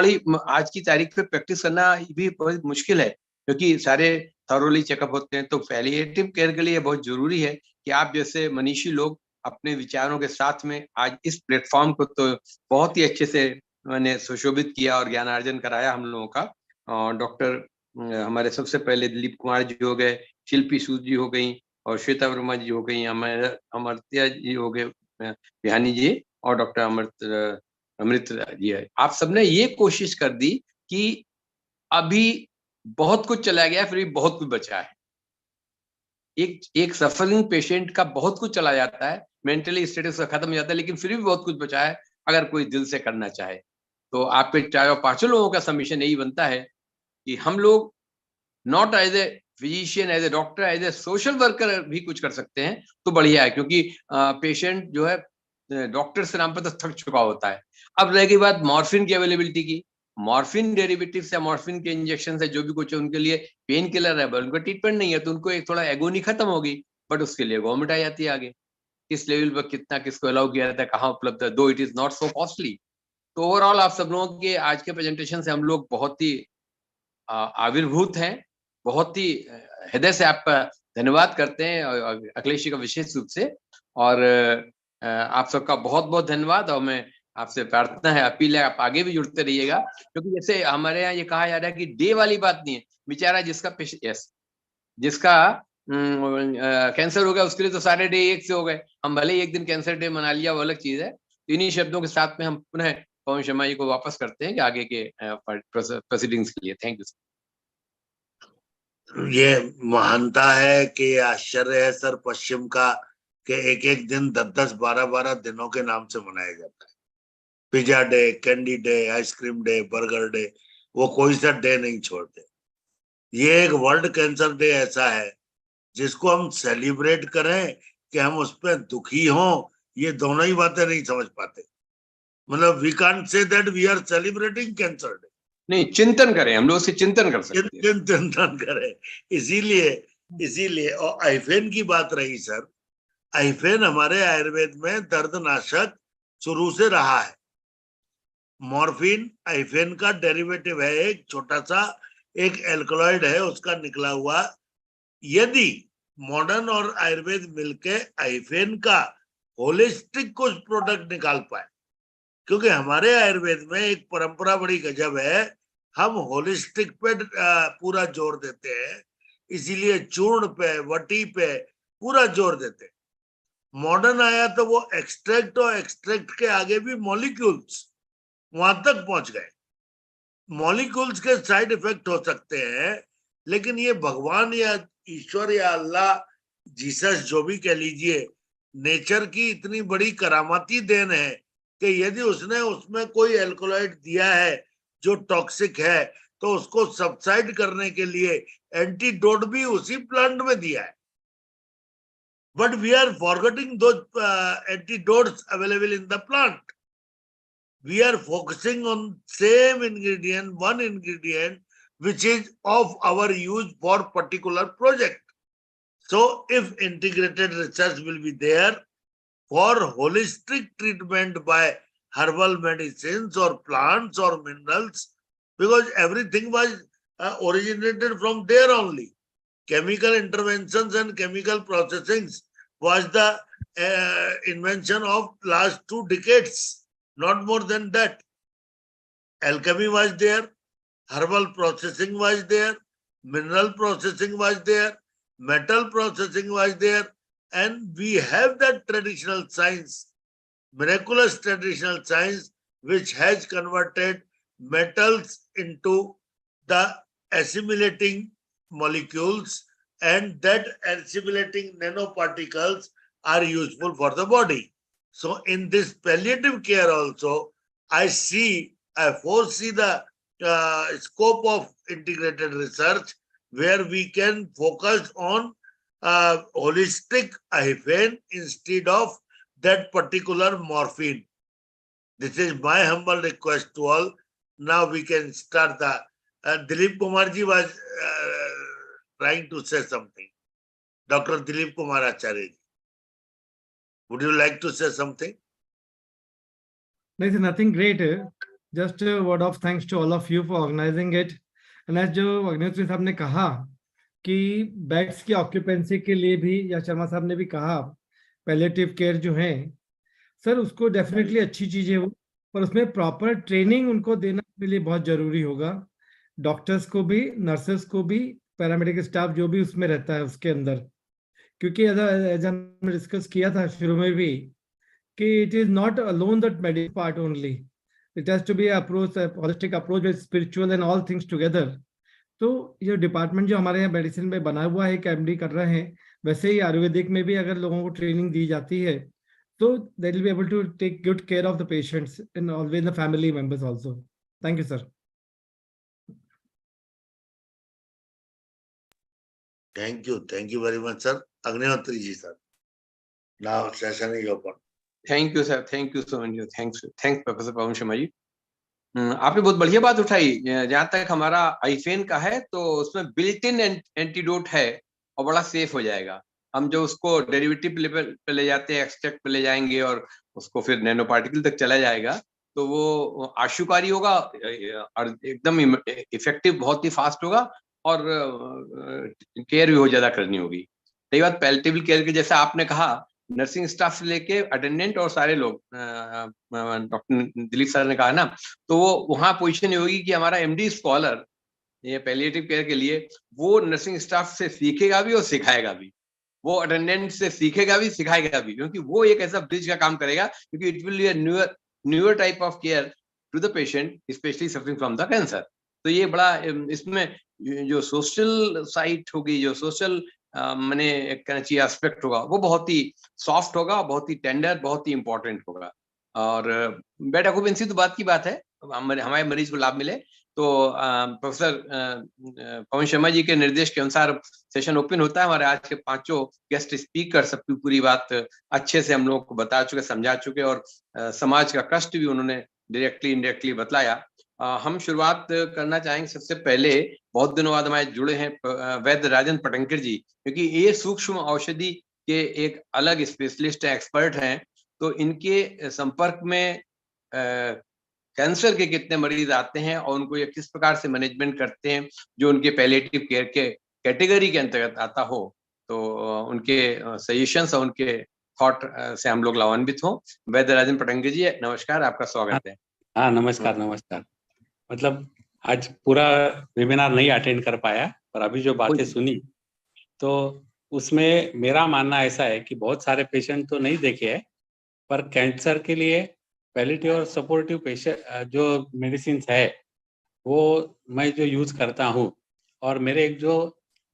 आज की तारीख पे प्रैक्टिस करना भी बहुत मुश्किल है, क्योंकि सारे थॉरोली चेकअप होते हैं। तो पैलिएटिव केयर के लिए बहुत जरूरी है कि आप जैसे मनीषी लोग अपने विचारों के साथ में आज इस प्लेटफॉर्म को तो बहुत ही अच्छे से मैंने सुशोभित किया और ज्ञानार्जन कराया हम लोगों का। और डॉक्टर हमारे सबसे पहले दिलीप कुमार जी हो गए, शिल्पी सूद जी हो गई, और श्वेता वर्मा जी हो गई, अमृत्या जी हो गए, बिहानी जी, और डॉक्टर अमृत जी है। आप सबने ये कोशिश कर दी कि अभी बहुत कुछ चला गया, फिर भी बहुत कुछ बचा है। एक सफरिंग पेशेंट का बहुत कुछ चला जाता है, मेंटली स्टेटस खत्म हो जाता है, लेकिन फिर भी बहुत कुछ बचा है अगर कोई दिल से करना चाहे। तो आपके चारों पांचों लोगों का सबमिशन यही बनता है कि हम लोग not as a physician, as a doctor, as a social worker भी कुछ कर सकते हैं तो बढ़िया है, क्योंकि पेशेंट जो है डॉक्टर से नाम पर तो थक चुका होता है। अब रह गई बात मॉर्फिन की अवेलेबिलिटी की। मॉर्फिन डेरिवेटिव से, मॉर्फिन के इंजेक्शन से जो भी कुछ है उनके लिए पेन किलर है, उनका ट्रीटमेंट नहीं है, तो उनको एक थोड़ा एगोनी खत्म होगी, बट उसके लिए गवर्नमेंट आ जाती है आगे। किस लेवल पर कितना किसको अलाउ किया जाता है, कहाँ उपलब्ध है, दो it is not so costly. तो ओवरऑल आप सब लोगों के आज के प्रेजेंटेशन से हम लोग बहुत ही आविर्भूत हैं, बहुत ही हृदय से आपका धन्यवाद करते हैं अखिलेश जी का विशेष रूप से। और आप सबका बहुत बहुत धन्यवाद। और मैं आपसे प्रार्थना है, अपील है, आप आगे भी जुड़ते रहिएगा, क्योंकि जैसे हमारे यहाँ ये कहा जा रहा है कि डे वाली बात नहीं है, बेचारा जिसका कैंसर हो गया उसके लिए तो सारे डे एक से हो गए। हम भले ही एक दिन कैंसर डे मना लिया, वो अलग चीज है। तो इन्हीं शब्दों के साथ में हम पुनः पवन शर्मा जी को वापस करते हैं कि आगे के प्रोसीडिंग्स के लिए। Thank you. ये महानता है कि आश्चर्य है सर पश्चिम का, कि एक एक दिन 10-10, 12-12 दिनों के नाम से मनाया जाता है। Pizza day, candy day, ice cream day, burger day, वो कोई सा डे नहीं छोड़ते। ये एक वर्ल्ड कैंसर डे ऐसा है जिसको हम सेलिब्रेट करें कि हम उस पर दुखी हों, ये दोनों ही बातें नहीं समझ पाते। मतलब we can't say that we are celebrating cancer day. नहीं, चिंतन करें, हम लोग से चिंतन कर सकते हैं, चिंतन करें। इसीलिए और आइफेन की बात रही सर, आइफेन हमारे आयुर्वेद में दर्दनाशक शुरू से रहा है। मॉर्फिन आइफेन का डेरिवेटिव है, एक छोटा सा एक एल्कलॉइड है उसका निकला हुआ। यदि मॉडर्न और आयुर्वेद मिलके आइफेन का होलिस्टिक कुछ प्रोडक्ट निकाल पाए, क्योंकि हमारे आयुर्वेद में एक परंपरा बड़ी गजब है, हम होलिस्टिक पे पूरा जोर देते हैं, इसीलिए चूर्ण पे, वटी पे पूरा जोर देते हैं। मॉडर्न आया तो वो एक्सट्रैक्ट और एक्सट्रैक्ट के आगे भी मॉलिक्यूल्स वहां तक पहुंच गए। मॉलिक्यूल्स के साइड इफेक्ट हो सकते हैं, लेकिन ये भगवान या ईश्वर या अल्लाह, जीसस, जो भी कह लीजिए, नेचर की इतनी बड़ी करामाती देन है कि यदि उसने उसमें कोई एल्कोलॉइड दिया है जो टॉक्सिक है, तो उसको सबसाइड करने के लिए एंटीडोट भी उसी प्लांट में दिया है। But we are forgetting those antidotes available in the plant. We are focusing on same ingredient, one ingredient, which is of our use for particular project. So if integrated research will be there for holistic treatment by herbal medicines or plants or minerals, because everything was originated from there only. Chemical interventions and chemical processings was the invention of last 2 decades. Not more than that. Alchemy was there, herbal processing was there, mineral processing was there, metal processing was there, and we have that traditional science, miraculous traditional science, which has converted metals into the assimilating molecules, and that assimilating nanoparticles are useful for the body. So in this palliative care also, I foresee the scope of integrated research where we can focus on holistic hyphen instead of that particular morphine. This is my humble request to all. Now we can start the... Dilip Kumarji was trying to say something. Dr. Dilip Kumar Acharya ji. Would you like to say something? There is nothing great. Just a word of thanks to all of you for organizing it. And as जो अग्निहोत्री साहब ने कहा कि beds की occupancy के लिए भी, या शर्मा साहब ने भी कहा, पैलिएटिव केयर जो है सर, उसको डेफिनेटली अच्छी चीज है वो, पर उसमें प्रॉपर ट्रेनिंग उनको देना के लिए बहुत जरूरी होगा, डॉक्टर्स को भी, नर्सेस को भी, पैरामेडिकल स्टाफ जो भी उसमें रहता है उसके अंदर, क्योंकि एज हमने डिस्कस किया था शुरू में भी कि it is not alone that medical part only, it has to be approach, holistic approach with spiritual and all things together. तो ये डिपार्टमेंट जो हमारे यहाँ मेडिसिन में बना हुआ है, एमडी कर रहे हैं, वैसे ही आयुर्वेदिक में भी अगर लोगों को ट्रेनिंग दी जाती है तो they will be able to take good care of the patients and always the family members also. Thank you, sir. Thank you very much, sir. Agnihotri ji, sir. Now session is open. Thank you sir, thank you so much, thanks professor Pawan Sharma ji. आपने बहुत बढ़िया बात उठाई। जहाँ तक हमारा आईफेन का है तो उसमें बिल्ट इन एंटीडोट है और बड़ा सेफ हो जाएगा। हम जो उसको डेरिवेटिव लेवल पे ले जाते हैं, एक्सट्रैक्ट पे ले जाएंगे और उसको फिर नैनो पार्टिकल तक चला जाएगा, तो वो आशुकारी होगा और एकदम इफेक्टिव, बहुत ही फास्ट होगा और केयर भी बहुत ज्यादा करनी होगी। रही बात पैलिएटिव केयर की, जैसा आपने कहा, नर्सिंग स्टाफ से लेके अटेंडेंट और सारे लोग, डॉक्टर दिलीप सर ने कहा ना, तो वो वहाँ पोजीशन होगी कि हमारा एमडी स्कॉलर ये पैलिएटिव केयर के लिए वो नर्सिंग स्टाफ से सीखेगा भी और सिखाएगा भी, वो अटेंडेंट से सीखेगा भी सिखाएगा भी, क्योंकि वो एक ऐसा ब्रिज का काम करेगा, क्योंकि it will be a newer type of care to the patient specially suffering from the cancer. तो ये बड़ा इसमें जो सोशल साइट होगी, जो सोशल मैंने कहना चाहिए एस्पेक्ट होगा, वो बहुत ही सॉफ्ट होगा, बहुत ही टेंडर, बहुत ही इंपॉर्टेंट होगा। और बेड ऑक्यूपेंसी तो बात की बात है, हमारे मरीज को लाभ मिले तो प्रोफेसर पवन शर्मा जी के निर्देश के अनुसार सेशन ओपन होता है। हमारे आज के पांचों गेस्ट स्पीकर सबकी पूरी बात अच्छे से हम लोगों को बता चुके, समझा चुके और समाज का कष्ट भी उन्होंने डायरेक्टली इनडायरेक्टली बतलाया। हम शुरुआत करना चाहेंगे। सबसे पहले बहुत दिनों बाद हमारे जुड़े हैं वैद्य राजन पटंकर जी, क्योंकि ये सूक्ष्म औषधि के एक अलग स्पेशलिस्ट है, एक्सपर्ट हैं। तो इनके संपर्क में कैंसर के कितने मरीज आते हैं और उनको ये किस प्रकार से मैनेजमेंट करते हैं जो उनके पैलिएटिव केयर के कैटेगरी के अंतर्गत आता हो, तो उनके सजेशंस और उनके थॉट से हम लोग लाभान्वित हों। वैद्य राजन पटंकर जी, नमस्कार, आपका स्वागत है। हाँ, नमस्कार। मतलब आज पूरा वेबिनार नहीं अटेंड कर पाया, पर अभी जो बातें सुनी तो उसमें मेरा मानना ऐसा है कि बहुत सारे पेशेंट तो नहीं देखे हैं, पर कैंसर के लिए पैलिएटिव और सपोर्टिव पेशेंट जो मेडिसिन है वो मैं जो यूज करता हूँ, और मेरे एक जो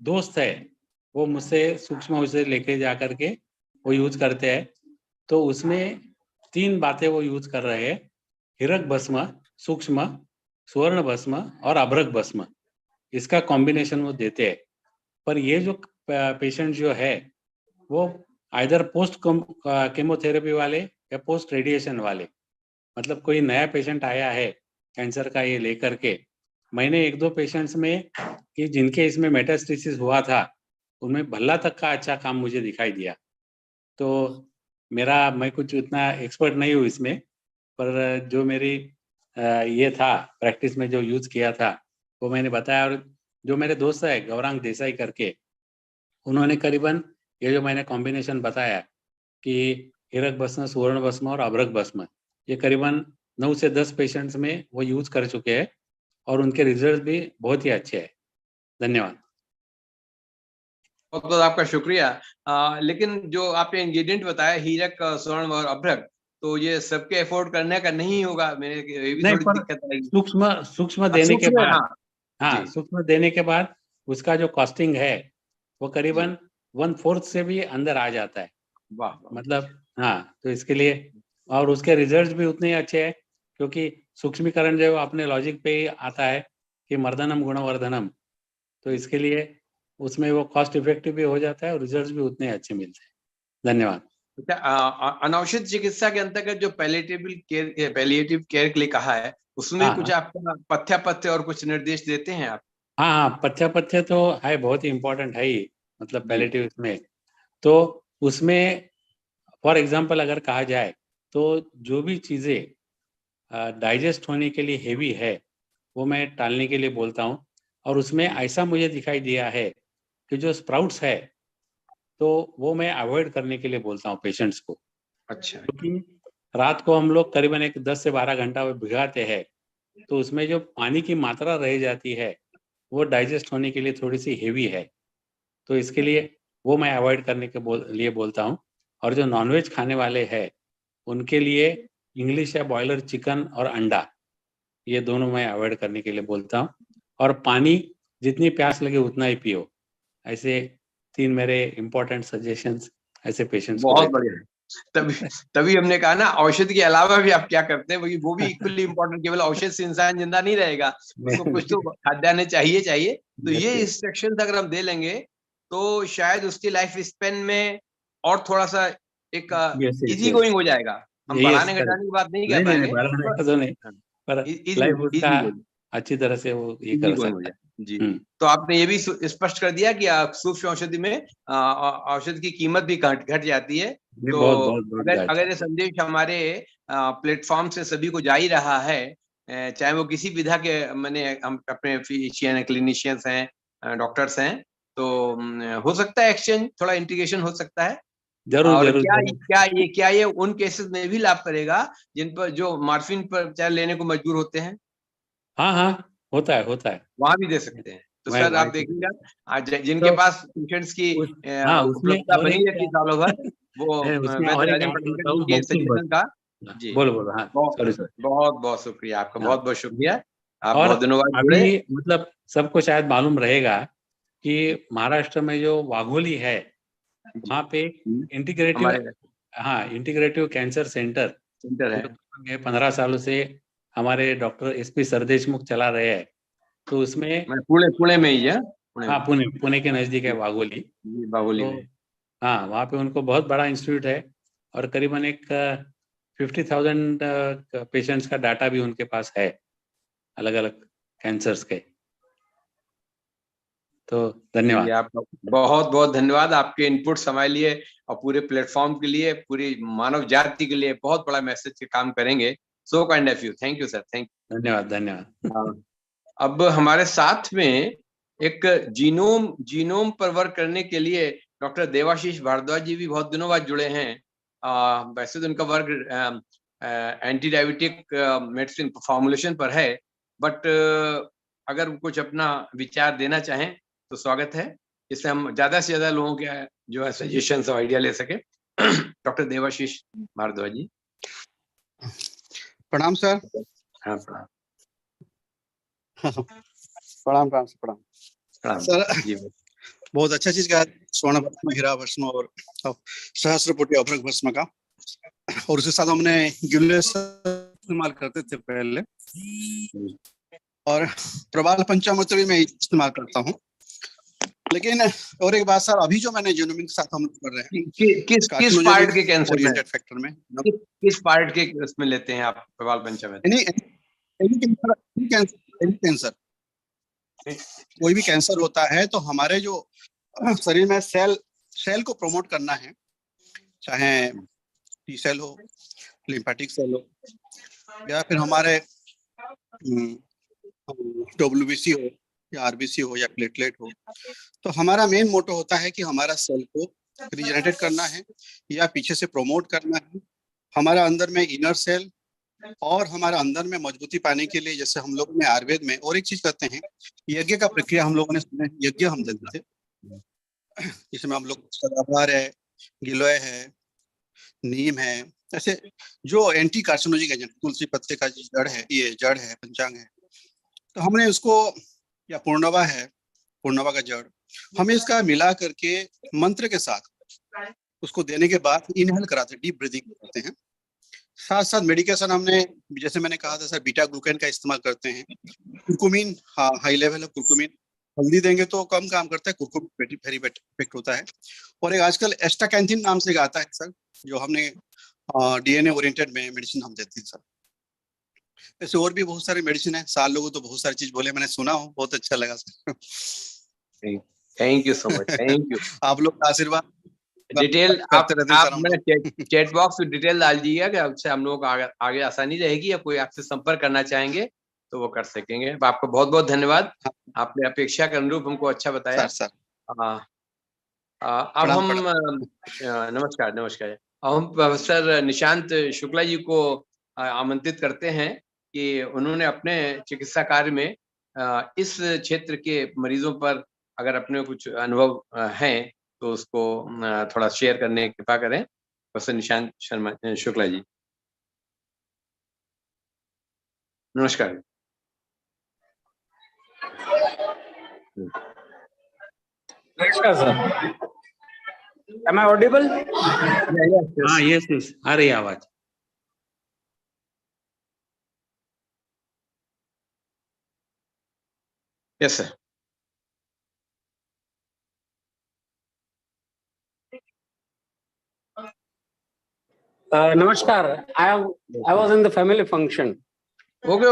दोस्त है वो मुझसे सूक्ष्म औषधि लेके जा करके वो यूज करते हैं। तो उसमें 3 बातें वो यूज कर रहे हैं: हिरक भस्म, सूक्ष्म स्वर्ण भस्म और अभ्रक भस्म। इसका कॉम्बिनेशन वो देते हैं। पर ये जो पेशेंट जो है वो आइदर पोस्ट केमोथेरेपी वाले या पोस्ट रेडिएशन वाले, मतलब कोई नया पेशेंट आया है कैंसर का ये लेकर के, मैंने 1-2 पेशेंट्स में कि जिनके इसमें मेटास्टेसिस हुआ था उनमें भल्ला तक का अच्छा काम मुझे दिखाई दिया। तो मैं कुछ उतना एक्सपर्ट नहीं हूँ इसमें, पर जो मेरी ये था प्रैक्टिस में जो यूज किया था वो मैंने बताया। और जो मेरे दोस्त है गौरांग देसाई करके, उन्होंने करीबन ये जो मैंने कॉम्बिनेशन बताया कि हिरक भस्म, सुवर्ण भस्म और अभ्रक भस्म, ये करीबन 9 से 10 पेशेंट्स में वो यूज कर चुके हैं और उनके रिजल्ट भी बहुत ही अच्छे हैं। धन्यवाद। बहुत बहुत आपका शुक्रिया। लेकिन जो आपने इंग्रेडिएंट बताया, हीरक, स्वर्ण और अभ्रक, तो ये सबके अफोर्ड करने का नहीं होगा, मेरे ये भी थोड़ी दिक्कत आएगी। सूक्ष्म देने के बाद, हाँ, सूक्ष्म देने के बाद उसका जो कॉस्टिंग है वो करीबन 1/4 से भी अंदर आ जाता है। वाह, मतलब हाँ, तो इसके लिए और उसके रिजल्ट भी उतने ही अच्छे हैं, क्योंकि सूक्ष्मीकरण जो अपने लॉजिक पे ही आता है कि मर्दनम गुणवर्धनम, तो इसके लिए उसमें वो कॉस्ट इफेक्टिव भी हो जाता है और रिजल्ट भी उतने अच्छे मिलते हैं। धन्यवाद। अनौषध चिकित्सा के अंतर्गत जो पैलिएटिव केयर के लिए कहा है, उसमें कुछ आपका पथ्य और कुछ निर्देश देते हैं आप? हाँ, पथ्य तो है, बहुत ही इम्पोर्टेंट है ही। मतलब पैलेटिव में, तो उसमें फॉर एग्जांपल अगर कहा जाए तो जो भी चीजें डाइजेस्ट होने के लिए हेवी है वो मैं टालने के लिए बोलता हूँ। और उसमें ऐसा मुझे दिखाई दिया है कि जो स्प्राउट्स है तो वो मैं अवॉइड करने के लिए बोलता हूँ पेशेंट्स को, अच्छा। क्योंकि रात को हम लोग करीबन एक 10 से 12 घंटा भिगाते हैं, तो उसमें जो पानी की मात्रा रह जाती है वो डाइजेस्ट होने के लिए थोड़ी सी हेवी है, तो इसके लिए वो मैं अवॉइड करने के लिए बोलता हूँ। और जो नॉनवेज खाने वाले हैं उनके लिए इंग्लिश या बॉयलर चिकन और अंडा, ये दोनों मैं अवॉइड करने के लिए बोलता हूँ। और पानी जितनी प्यास लगे उतना ही पियो। ऐसे 3 मेरे इम्पोर्टेंट सजेशंस ऐसे पेशेंट्स को बहुत देते बढ़िया। तभी हमने कहा ना, औषधि के अलावा भी आप क्या करते हैं, वो भी इक्वली इम्पोर्टेंट। केवल औषध से इंसान जिंदा नहीं रहेगा, उसको कुछ तो खाद्यान्न चाहिए। तो ये इंस्ट्रक्शंस अगर हम दे लेंगे तो शायद उसकी लाइफ स्पेन में और थोड़ा सा एक इजी गोइंग हो जाएगा। हम बढ़ाने घटाने की बात नहीं कर पाएंगे, बढ़ाने का तो नहीं, पर लाइफ उसका अच्छी तरह से वो ये कर सकता है। जी। तो आपने ये भी स्पष्ट कर दिया कि सूक्ष्म औषधि में औषधि की कीमत भी घट जाती है। तो बहुत अगर ये संदेश हमारे प्लेटफॉर्म से सभी को जा ही रहा है, चाहे वो किसी विधा के मैंने हम अपने फिजिशियन क्लिनिशियंस हैं, डॉक्टर्स हैं, तो हो सकता है एक्सचेंज, थोड़ा इंटीग्रेशन हो सकता है। और क्या ये उन केसेस में भी लाभ करेगा जिन पर जो मॉर्फिन पर उपचार लेने को मजबूर होते हैं? हाँ, होता है। वहां भी दे सकते हैं। तो सर आप देखिएगा, आज जिनके पास पेशेंट्स की उपलब्धता बनी रहती है सालों भर, वो वैद्यराजन पटेल जी के सजेशन का। जी, बोलो। हाँ, सॉरी सर। बहुत शुक्रिया आपका, बहुत शुक्रिया। आप और बहुत दिनों बाद जुड़े। अभी मतलब सबको शायद मालूम रहेगा कि महाराष्ट्र में जो वाघोली है वहाँ पे इंटीग्रेटिव कैंसर सेंटर है। 15 सालों से हमारे डॉक्टर SP सरदेशमुख चला रहे हैं। तो उसमें पुणे में ही है। हाँ, पुणे के नजदीक है वाघोली। तो हाँ, वहाँ पे उनको बहुत बड़ा इंस्टीट्यूट है और करीबन एक 50,000 पेशेंट्स का डाटा भी उनके पास है, अलग अलग कैंसर्स के। तो धन्यवाद आपका, बहुत धन्यवाद आपके इनपुट हमारे लिए और पूरे प्लेटफॉर्म के लिए, पूरी मानव जाति के लिए बहुत बड़ा मैसेज के काम करेंगे। So kind of you, thank you sir, thank you. धन्यवाद। अब हमारे साथ में एक जीनोम पर वर्क करने के लिए डॉक्टर देवाशीष भारद्वाज जी भी बहुत दिनों बाद जुड़े हैं। वैसे तो उनका work anti diabetic medicine formulation पर है, बट अगर कुछ अपना विचार देना चाहें तो स्वागत है, इससे हम ज्यादा से ज्यादा लोगों के जो है सजेशन और आइडिया ले सके। डॉक्टर देवाशीष भारद्वाज जी। प्रणाम सर। हाँ, प्रणाम। सर बहुत अच्छा चीज का स्वर्ण भस्म, हीरा भस्म और सहस्त्रपुटी अभ्रक भस्म का, और उसके साथ हमने गिलेस इस्तेमाल करते थे पहले, और प्रबाल पंचामृत भी मैं इस्तेमाल करता हूँ। लेकिन और एक बात सर, अभी जो मैंने जीनोमिक के साथ हम लोग कर रहे हैं, किस पार्ट के कैंसर ओरिएंटेड फैक्टर में, किस पार्ट के उसमें लेते हैं आप प्रबाल पंचामृत? कैंसर, कोई भी कैंसर होता है तो हमारे जो शरीर में सेल को प्रमोट करना है, चाहे टी सेल हो, लिम्फेटिक सेल हो, या फिर हमारे WBC हो या RBC हो या प्लेटलेट हो, तो हमारा मेन मोटो होता है कि हमारा सेल को रिजेनरेट करना है या पीछे से प्रमोट करना है। हमारा अंदर में इनर सेल और हमारा अंदर में मजबूती पाने के लिए, जैसे हम लोग में आयुर्वेद में और एक चीज करते हैं, यज्ञ का प्रक्रिया हम लोगों ने सुना, यज्ञ हम देते थे, इसमें हम लोग सदाबहार है, गिलोय है, नीम है, ऐसे जो एंटी कार्सिनोजेनिक एजेंट, तुलसी पत्ते का जड़ है, ये जड़ है, पंचांग है, तो हमने उसको, या पूर्णवा है, पूर्णवा का जड़, हमें इसका मिला करके मंत्र के साथ उसको देने के बाद इनहेल कराते, डीप ब्रीदिंग करते हैं। साथ साथ मेडिकेशन हमने, जैसे मैंने कहा था सर, बीटा ग्लूकेन का इस्तेमाल करते हैं, कुरकुमिन, हाँ, हाई लेवल ऑफ कुरकुमिन, हल्दी देंगे तो कम काम करता है, कुरकुमिन वेरी इफेक्ट होता है। और एक आजकल एस्टाकैंथिन नाम से आता है सर, जो हमने DNA ओरिएंटेड में मेडिसिन हम देते हैं सर। ऐसे और भी बहुत सारे मेडिसिन है, साल लोगों तो बहुत सारी चीज बोले, मैंने सुना हो, बहुत अच्छा लगा sir. Thank you so much, thank you. आप लोग का आशीर्वाद डिटेल करते रहते हैं आप सर हम मेरा लोग। चैट बॉक्स में डिटेल डाल दीजिएगा कि आपसे हम लोग आगे आसानी रहेगी, या कोई आपसे संपर्क करना चाहेंगे तो वो कर सकेंगे। आपको बहुत बहुत धन्यवाद, आपने अपेक्षा के अनुरूप हमको अच्छा बताया। सर अब हम नमस्कार नमस्कार। अब हम प्रोफेसर निशांत शुक्ला जी को आमंत्रित करते हैं कि उन्होंने अपने चिकित्सा कार्य में इस क्षेत्र के मरीजों पर अगर अपने कुछ अनुभव हैं तो उसको थोड़ा शेयर करने की कृपा करें। प्रोफेसर निशांत शर्मा शुक्ला जी, नमस्कार। नमस्कार सर, am I audible? हाँ, यस आ रही है आवाज। Yes sir. Namaskar. I was in the family function. Okay.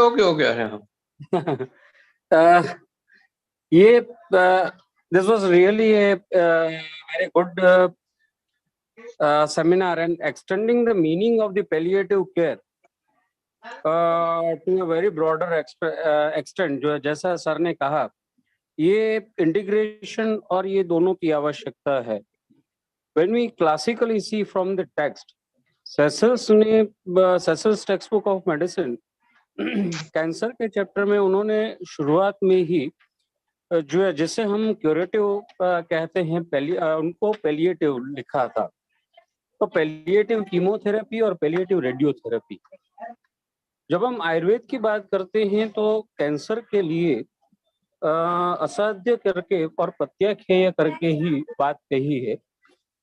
This was really a very good seminar, and extending the meaning of the palliative care to a very broader extent. जो जैसा sir ने कहा, ये integration और ये दोनों की आवश्यकता है। When we classically see from the text, Cecil's textbook of medicine, cancer के चैप्टर में उन्होंने शुरुआत में ही जो है जिसे हम क्यूरेटिव कहते हैं उनको पैलिएटिव लिखा था। तो पैलिएटिव कीमोथेरेपी और पैलिएटिव रेडियोथेरेपी। जब हम आयुर्वेद की बात करते हैं तो कैंसर के लिए असाध्य करके और प्रत्याख्याय करके ही बात कही है।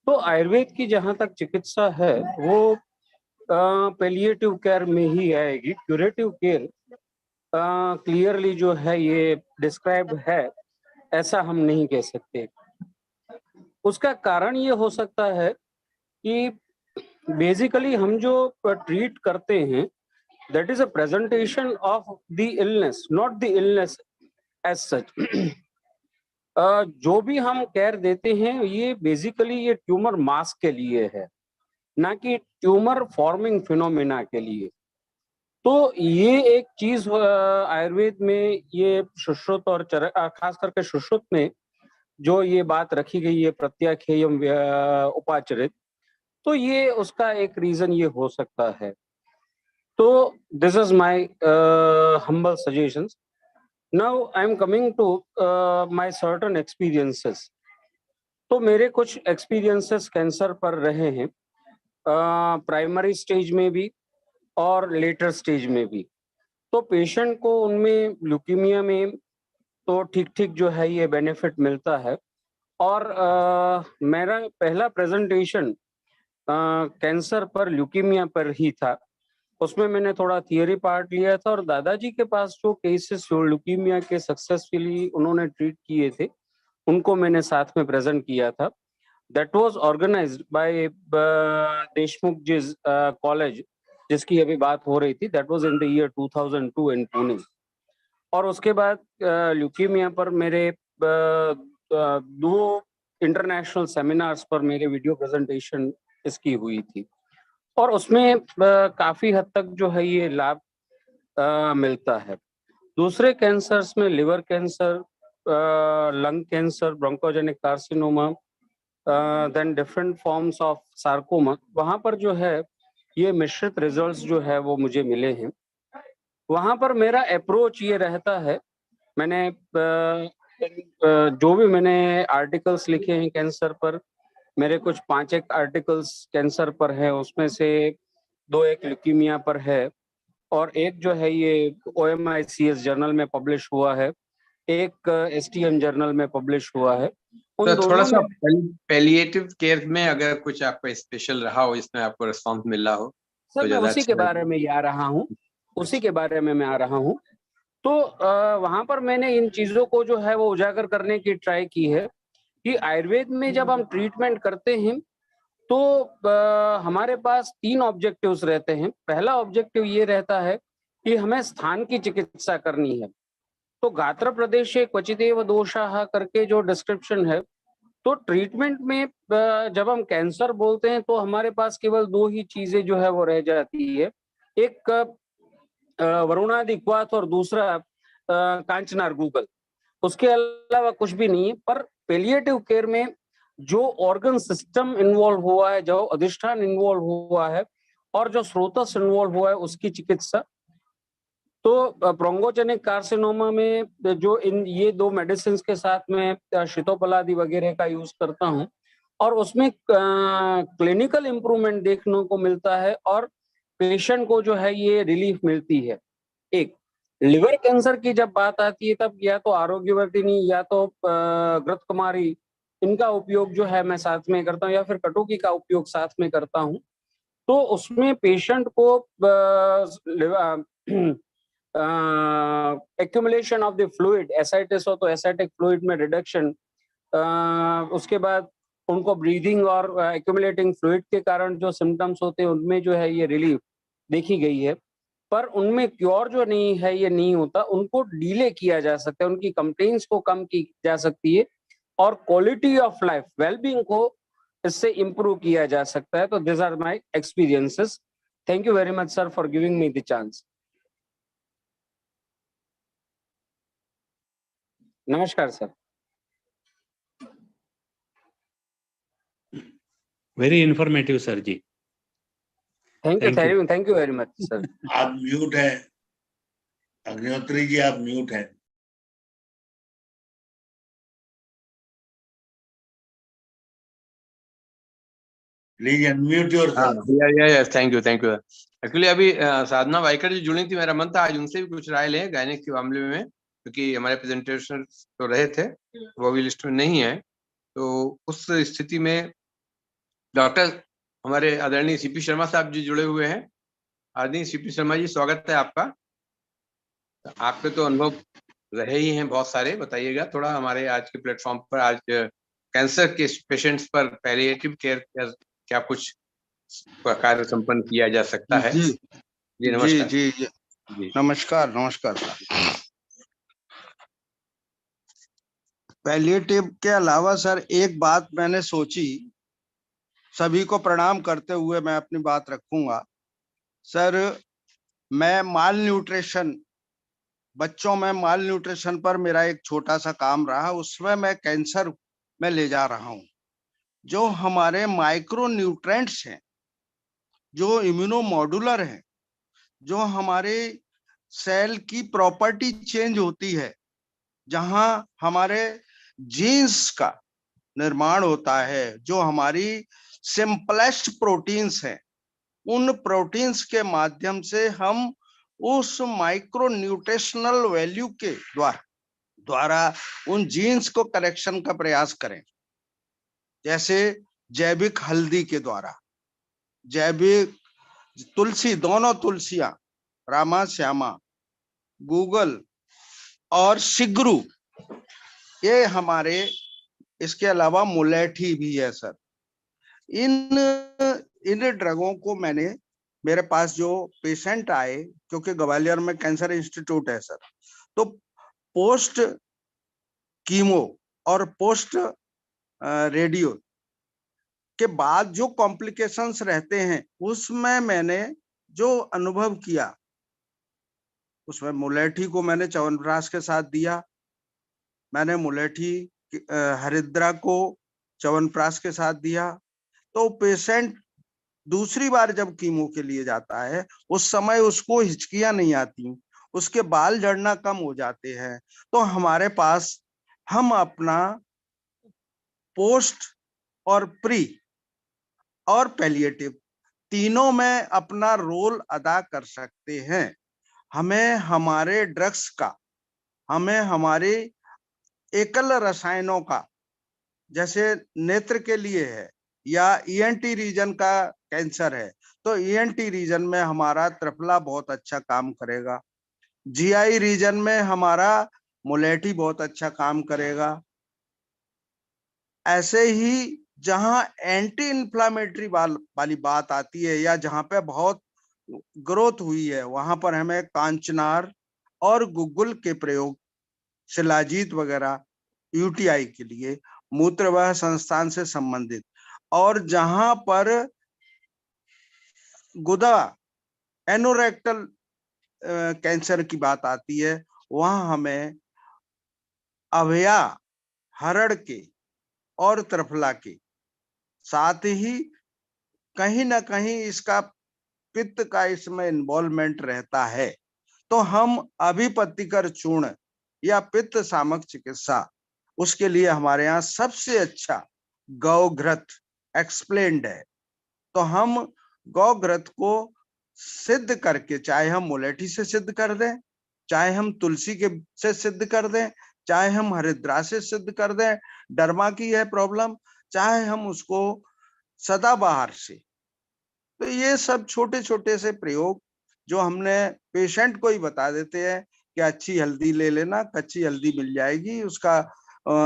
तो आयुर्वेद की जहां तक चिकित्सा है वो पैलिएटिव केयर में ही आएगी। क्यूरेटिव केयर क्लियरली जो है ये डिस्क्राइब है, ऐसा हम नहीं कह सकते। उसका कारण ये हो सकता है कि बेसिकली हम जो ट्रीट करते हैं that is a presentation of the illness, not the illness as such. जो भी हम केयर देते हैं ये बेसिकली ये ट्यूमर मास के लिए है, ना कि ट्यूमर फॉर्मिंग फिनोमेना के लिए। तो ये एक चीज आयुर्वेद में ये सुश्रुत और खास करके सुश्रुत में जो ये बात रखी गई है प्रत्याख्येयम उपाचरित, तो ये उसका एक रीजन ये हो सकता है। तो this is my humble suggestions. Now I am coming to my certain experiences. तो मेरे कुछ एक्सपीरियंसेस कैंसर पर रहे हैं, प्राइमरी स्टेज में भी और लेटर स्टेज में भी। तो पेशेंट को उनमें ल्यूकीमिया में तो ठीक जो है ये बेनिफिट मिलता है। और मेरा पहला प्रेजेंटेशन कैंसर पर ल्यूकीमिया पर ही था। उसमें मैंने थोड़ा थियरी पार्ट लिया था और दादाजी के पास जो केसेस ल्यूकीमिया के सक्सेसफुली उन्होंने ट्रीट किए थे उनको मैंने साथ में प्रेजेंट किया था। That was organised by Deshmukh ji college जिसकी अभी बात हो रही थी। That was in the year 2002 in Pune. और उसके बाद ल्यूकीमिया पर मेरे 2 इंटरनेशनल सेमिनार्स पर मेरे वीडियो प्रेजेंटेशन इसकी हुई थी और उसमें काफी हद तक जो है ये लाभ मिलता है। दूसरे कैंसर्स में liver cancer, lung cancer, bronchogenic carcinoma, then different forms of sarcoma, वहां पर जो है ये मिश्रित रिजल्ट्स जो है वो मुझे मिले हैं। वहां पर मेरा अप्रोच ये रहता है, मैंने जो भी मैंने आर्टिकल्स लिखे हैं कैंसर पर, मेरे कुछ 5-1 आर्टिकल्स कैंसर पर है, उसमें से 2-1 ल्यूकीमिया पर है और एक जो है ये OMICS जर्नल में पब्लिश हुआ है, एक STM जर्नल में पब्लिश हुआ है। तो थोड़ा सा पैलिएटिव केयर में अगर कुछ आपका स्पेशल रहा हो, इसमें आपको रिस्पॉन्स मिला हो सर, मैं उसी के बारे में आ रहा हूँ, उसी के बारे में मैं आ रहा हूँ। तो वहां पर मैंने इन चीजों को जो है वो उजागर करने की ट्राई की है कि आयुर्वेद में जब हम ट्रीटमेंट करते हैं तो हमारे पास 3 ऑब्जेक्टिव्स रहते हैं। पहला ऑब्जेक्टिव ये रहता है कि हमें स्थान की चिकित्सा करनी है। तो गात्र प्रदेशे क्वचिदेव दोषाः करके जो डिस्क्रिप्शन है, तो ट्रीटमेंट में जब हम कैंसर बोलते हैं तो हमारे पास केवल दो ही चीजें जो है वो रह जाती है, एक वरुणादिक्वाथ और दूसरा कांचनार गूगल, उसके अलावा कुछ भी नहीं है। पर पेलिएटिव केयर में जो ऑर्गन सिस्टम इन्वॉल्व हुआ है, जो अधिष्ठान इन्वॉल्व हुआ है और जो स्रोतस इन्वॉल्व हुआ है उसकी चिकित्सा, तो ब्रोंकोजेनिक कार्सिनोमा में जो ये दो मेडिसिन के साथ में शीतोपलादि वगैरह का यूज करता हूँ और उसमें क्लिनिकल इंप्रूवमेंट देखने को मिलता है और पेशेंट को जो है ये रिलीफ मिलती है। एक लिवर कैंसर की जब बात आती है तब या तो आरोग्यवर्धिनी या तो घृत कुमारी, इनका उपयोग जो है मैं साथ में करता हूँ या फिर कटुकी का उपयोग साथ में करता हूँ। तो उसमें पेशेंट को accumulation of the fluid, ascites हो तो एसाइटिक फ्लूइड में रिडक्शन, उसके बाद उनको ब्रीदिंग और एक्यूमुलेटिंग फ्लूइड के कारण जो सिम्टम्स होते हैं उनमें जो है ये रिलीफ देखी गई है। पर उनमें क्योर जो नहीं है ये नहीं होता, उनको डिले किया जा सकता है, उनकी कंप्लेंट्स को कम की जा सकती है और क्वालिटी ऑफ लाइफ, वेलबींग को इससे इंप्रूव किया जा सकता है। तो this are my experiences. Thank you very much sir for giving me the chance. नमस्कार sir. Very informative sir ji. Thank you very much sir. आप म्यूट हैं अग्निहोत्री जी, आप म्यूट हैं। Please unmute yourself. Thank you actually अभी साधना वाइकर जी जुड़ी थी, मेरा मन था आज उनसे भी कुछ राय लें गायनिक के मामले में, क्योंकि हमारे प्रेजेंटेशन तो रहे थे वो भी लिस्ट में नहीं है। तो उस स्थिति में डॉक्टर हमारे आदरणीय सीपी शर्मा साहब जी जुड़े हुए हैं। आदरणीय सीपी शर्मा जी, स्वागत है आपका। आपके तो अनुभव रहे ही हैं बहुत सारे, बताइएगा थोड़ा हमारे आज के प्लेटफॉर्म पर आज कैंसर के पेशेंट्स पर पैलिएटिव केयर क्या कुछ कार्य संपन्न किया जा सकता है। जी नमस्कार। जी नमस्कार सर। पैलिएटिव के अलावा सर एक बात मैंने सोची, सभी को प्रणाम करते हुए मैं अपनी बात रखूंगा। सर मैं माल न्यूट्रिशन, बच्चों में माल न्यूट्रिशन पर मेरा एक छोटा सा काम रहा, उसमें मैं कैंसर में ले जा रहा हूं। जो हमारे माइक्रो न्यूट्रेंट्स हैं, जो इम्यूनो मॉड्यूलर हैं, जो हमारे सेल की प्रॉपर्टी चेंज होती है, जहां हमारे जीन्स का निर्माण होता है, जो हमारी सिंपलेस्ट प्रोटीन्स हैं, उन प्रोटीन्स के माध्यम से हम उस माइक्रो न्यूट्रिशनल वैल्यू के द्वारा उन जीन्स को करेक्शन का प्रयास करें। जैसे जैविक हल्दी के द्वारा, जैविक तुलसी, दोनों तुलसियां, रामा श्यामा, गूगल और सिगरू, ये हमारे, इसके अलावा मुलेठी भी है सर। इन ड्रगों को मैंने, मेरे पास जो पेशेंट आए, क्योंकि ग्वालियर में कैंसर इंस्टीट्यूट है सर, तो पोस्ट कीमो और पोस्ट रेडियो के बाद जो कॉम्प्लिकेशंस रहते हैं, उसमें मैंने जो अनुभव किया, उसमें मुलेठी को मैंने च्यवनप्राश के साथ दिया, मैंने मुलेठी हरिद्रा को च्यवनप्राश के साथ दिया। तो पेशेंट दूसरी बार जब कीमो के लिए जाता है, उस समय उसको हिचकियां नहीं आती, उसके बाल झड़ना कम हो जाते हैं। तो हमारे पास हम अपना पोस्ट और प्री और पैलिएटिव तीनों में अपना रोल अदा कर सकते हैं। हमें हमारे ड्रग्स का, हमें हमारे एकल रसायनों का, जैसे नेत्र के लिए है या ईएनटी रीजन का कैंसर है, तो ईएनटी रीजन में हमारा त्रिफला बहुत अच्छा काम करेगा। जीआई रीजन में हमारा मुलेठी बहुत अच्छा काम करेगा। ऐसे ही जहां एंटी इन्फ्लामेटरी वाली बात आती है या जहां पे बहुत ग्रोथ हुई है, वहां पर हमें कांचनार और गुग्गुल के प्रयोग शिलाजीत वगैरह यूटीआई के लिए, मूत्रवाह संस्थान से संबंधित, और जहां पर गुदा एनोरेक्टल कैंसर की बात आती है, वहां हमें अभया, हरड़ के और त्रिफला के, साथ ही कहीं ना कहीं इसका पित्त का इसमें इन्वॉल्वमेंट रहता है। तो हम अभिपतिकर चूर्ण या पित्त सामक चिकित्सा, उसके लिए हमारे यहाँ सबसे अच्छा गौघृत एक्सप्लेन्ड है। तो हम गौघृत को सिद्ध करके, चाहे हम मुलेठी से सिद्ध कर दें, चाहे हम तुलसी के से सिद्ध कर दें, चाहे हम हरिद्रा से सिद्ध कर दें, डरमा की है प्रॉब्लम, चाहे हम उसको सदाबहार से, तो ये सब छोटे छोटे से प्रयोग जो हमने पेशेंट को ही बता देते हैं कि अच्छी हल्दी ले लेना, कच्ची हल्दी मिल जाएगी, उसका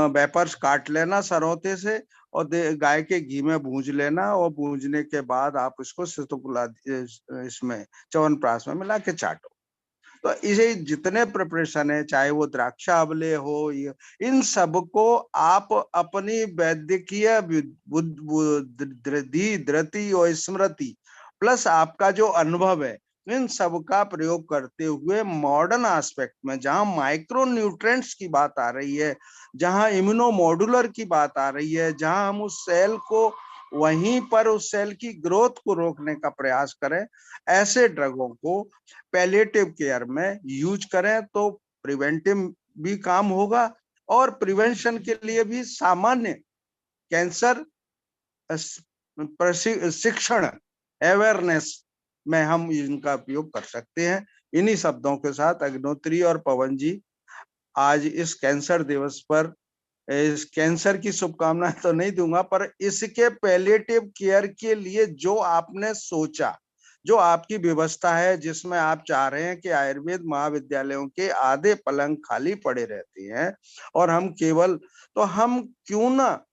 वेपर्स काट लेना सरौते से और गाय के घी में भूंज लेना, और भूंजने के बाद आप इसको इसमें च्यवनप्राश में मिला के चाटो। तो इसे जितने प्रिपरेशन है, चाहे वो द्राक्षा आंवले हो, इन सब को आप अपनी वैद्यकीय बुद्धि, धृति और स्मृति प्लस आपका जो अनुभव है, इन सब का प्रयोग करते हुए मॉडर्न एस्पेक्ट में, जहां माइक्रो न्यूट्रिएंट्स की बात आ रही है, जहां इम्यूनोमॉड्यूलर की बात आ रही है, जहां हम उस सेल को वहीं पर उस सेल की ग्रोथ को रोकने का प्रयास करें, ऐसे ड्रगों को पैलिएटिव केयर में यूज करें, तो प्रिवेंटिव भी काम होगा और प्रिवेंशन के लिए भी सामान्य कैंसर शिक्षण अवेयरनेस में हम इनका उपयोग कर सकते हैं। इन्हीं शब्दों के साथ अग्नोत्री और पवन जी, आज इस कैंसर दिवस पर इस कैंसर की शुभकामनाएं तो नहीं दूंगा, पर इसके पैलिएटिव केयर के लिए जो आपने सोचा, जो आपकी व्यवस्था है, जिसमें आप चाह रहे हैं कि आयुर्वेद महाविद्यालयों के आधे पलंग खाली पड़े रहते हैं और हम केवल, तो हम क्यों ना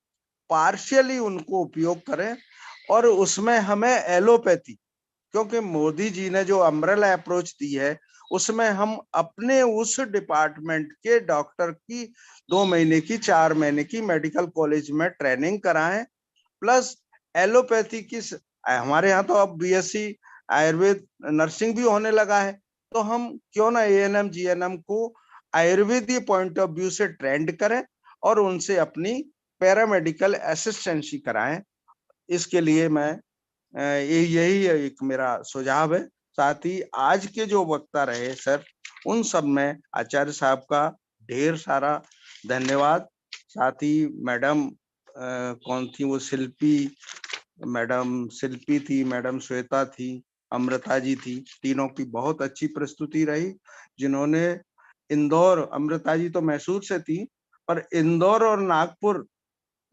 पार्शियली उनको उपयोग करें, और उसमें हमें एलोपैथी, क्योंकि मोदी जी ने जो अम्ब्रेला अप्रोच दी है, उसमें हम अपने उस डिपार्टमेंट के डॉक्टर की 2 महीने की 4 महीने की मेडिकल कॉलेज में ट्रेनिंग कराएं, प्लस एलोपैथी की हमारे यहाँ तो अब बीएससी आयुर्वेद नर्सिंग भी होने लगा है, तो हम क्यों ना एएनएम जीएनएम को आयुर्वेदीय पॉइंट ऑफ व्यू से ट्रेंड करें और उनसे अपनी पैरामेडिकल असिस्टेंसी कराएं। इसके लिए मैं यही एक मेरा सुझाव है। साथ ही आज के जो वक्ता रहे सर, उन सब में आचार्य साहब का ढेर सारा धन्यवाद। साथ ही मैडम कौन थी वो, मैडम शिल्पी थी, मैडम श्वेता थी, अमृता जी थी, तीनों की बहुत अच्छी प्रस्तुति रही, जिन्होंने इंदौर, अमृता जी तो मैसूर से थी, पर इंदौर और नागपुर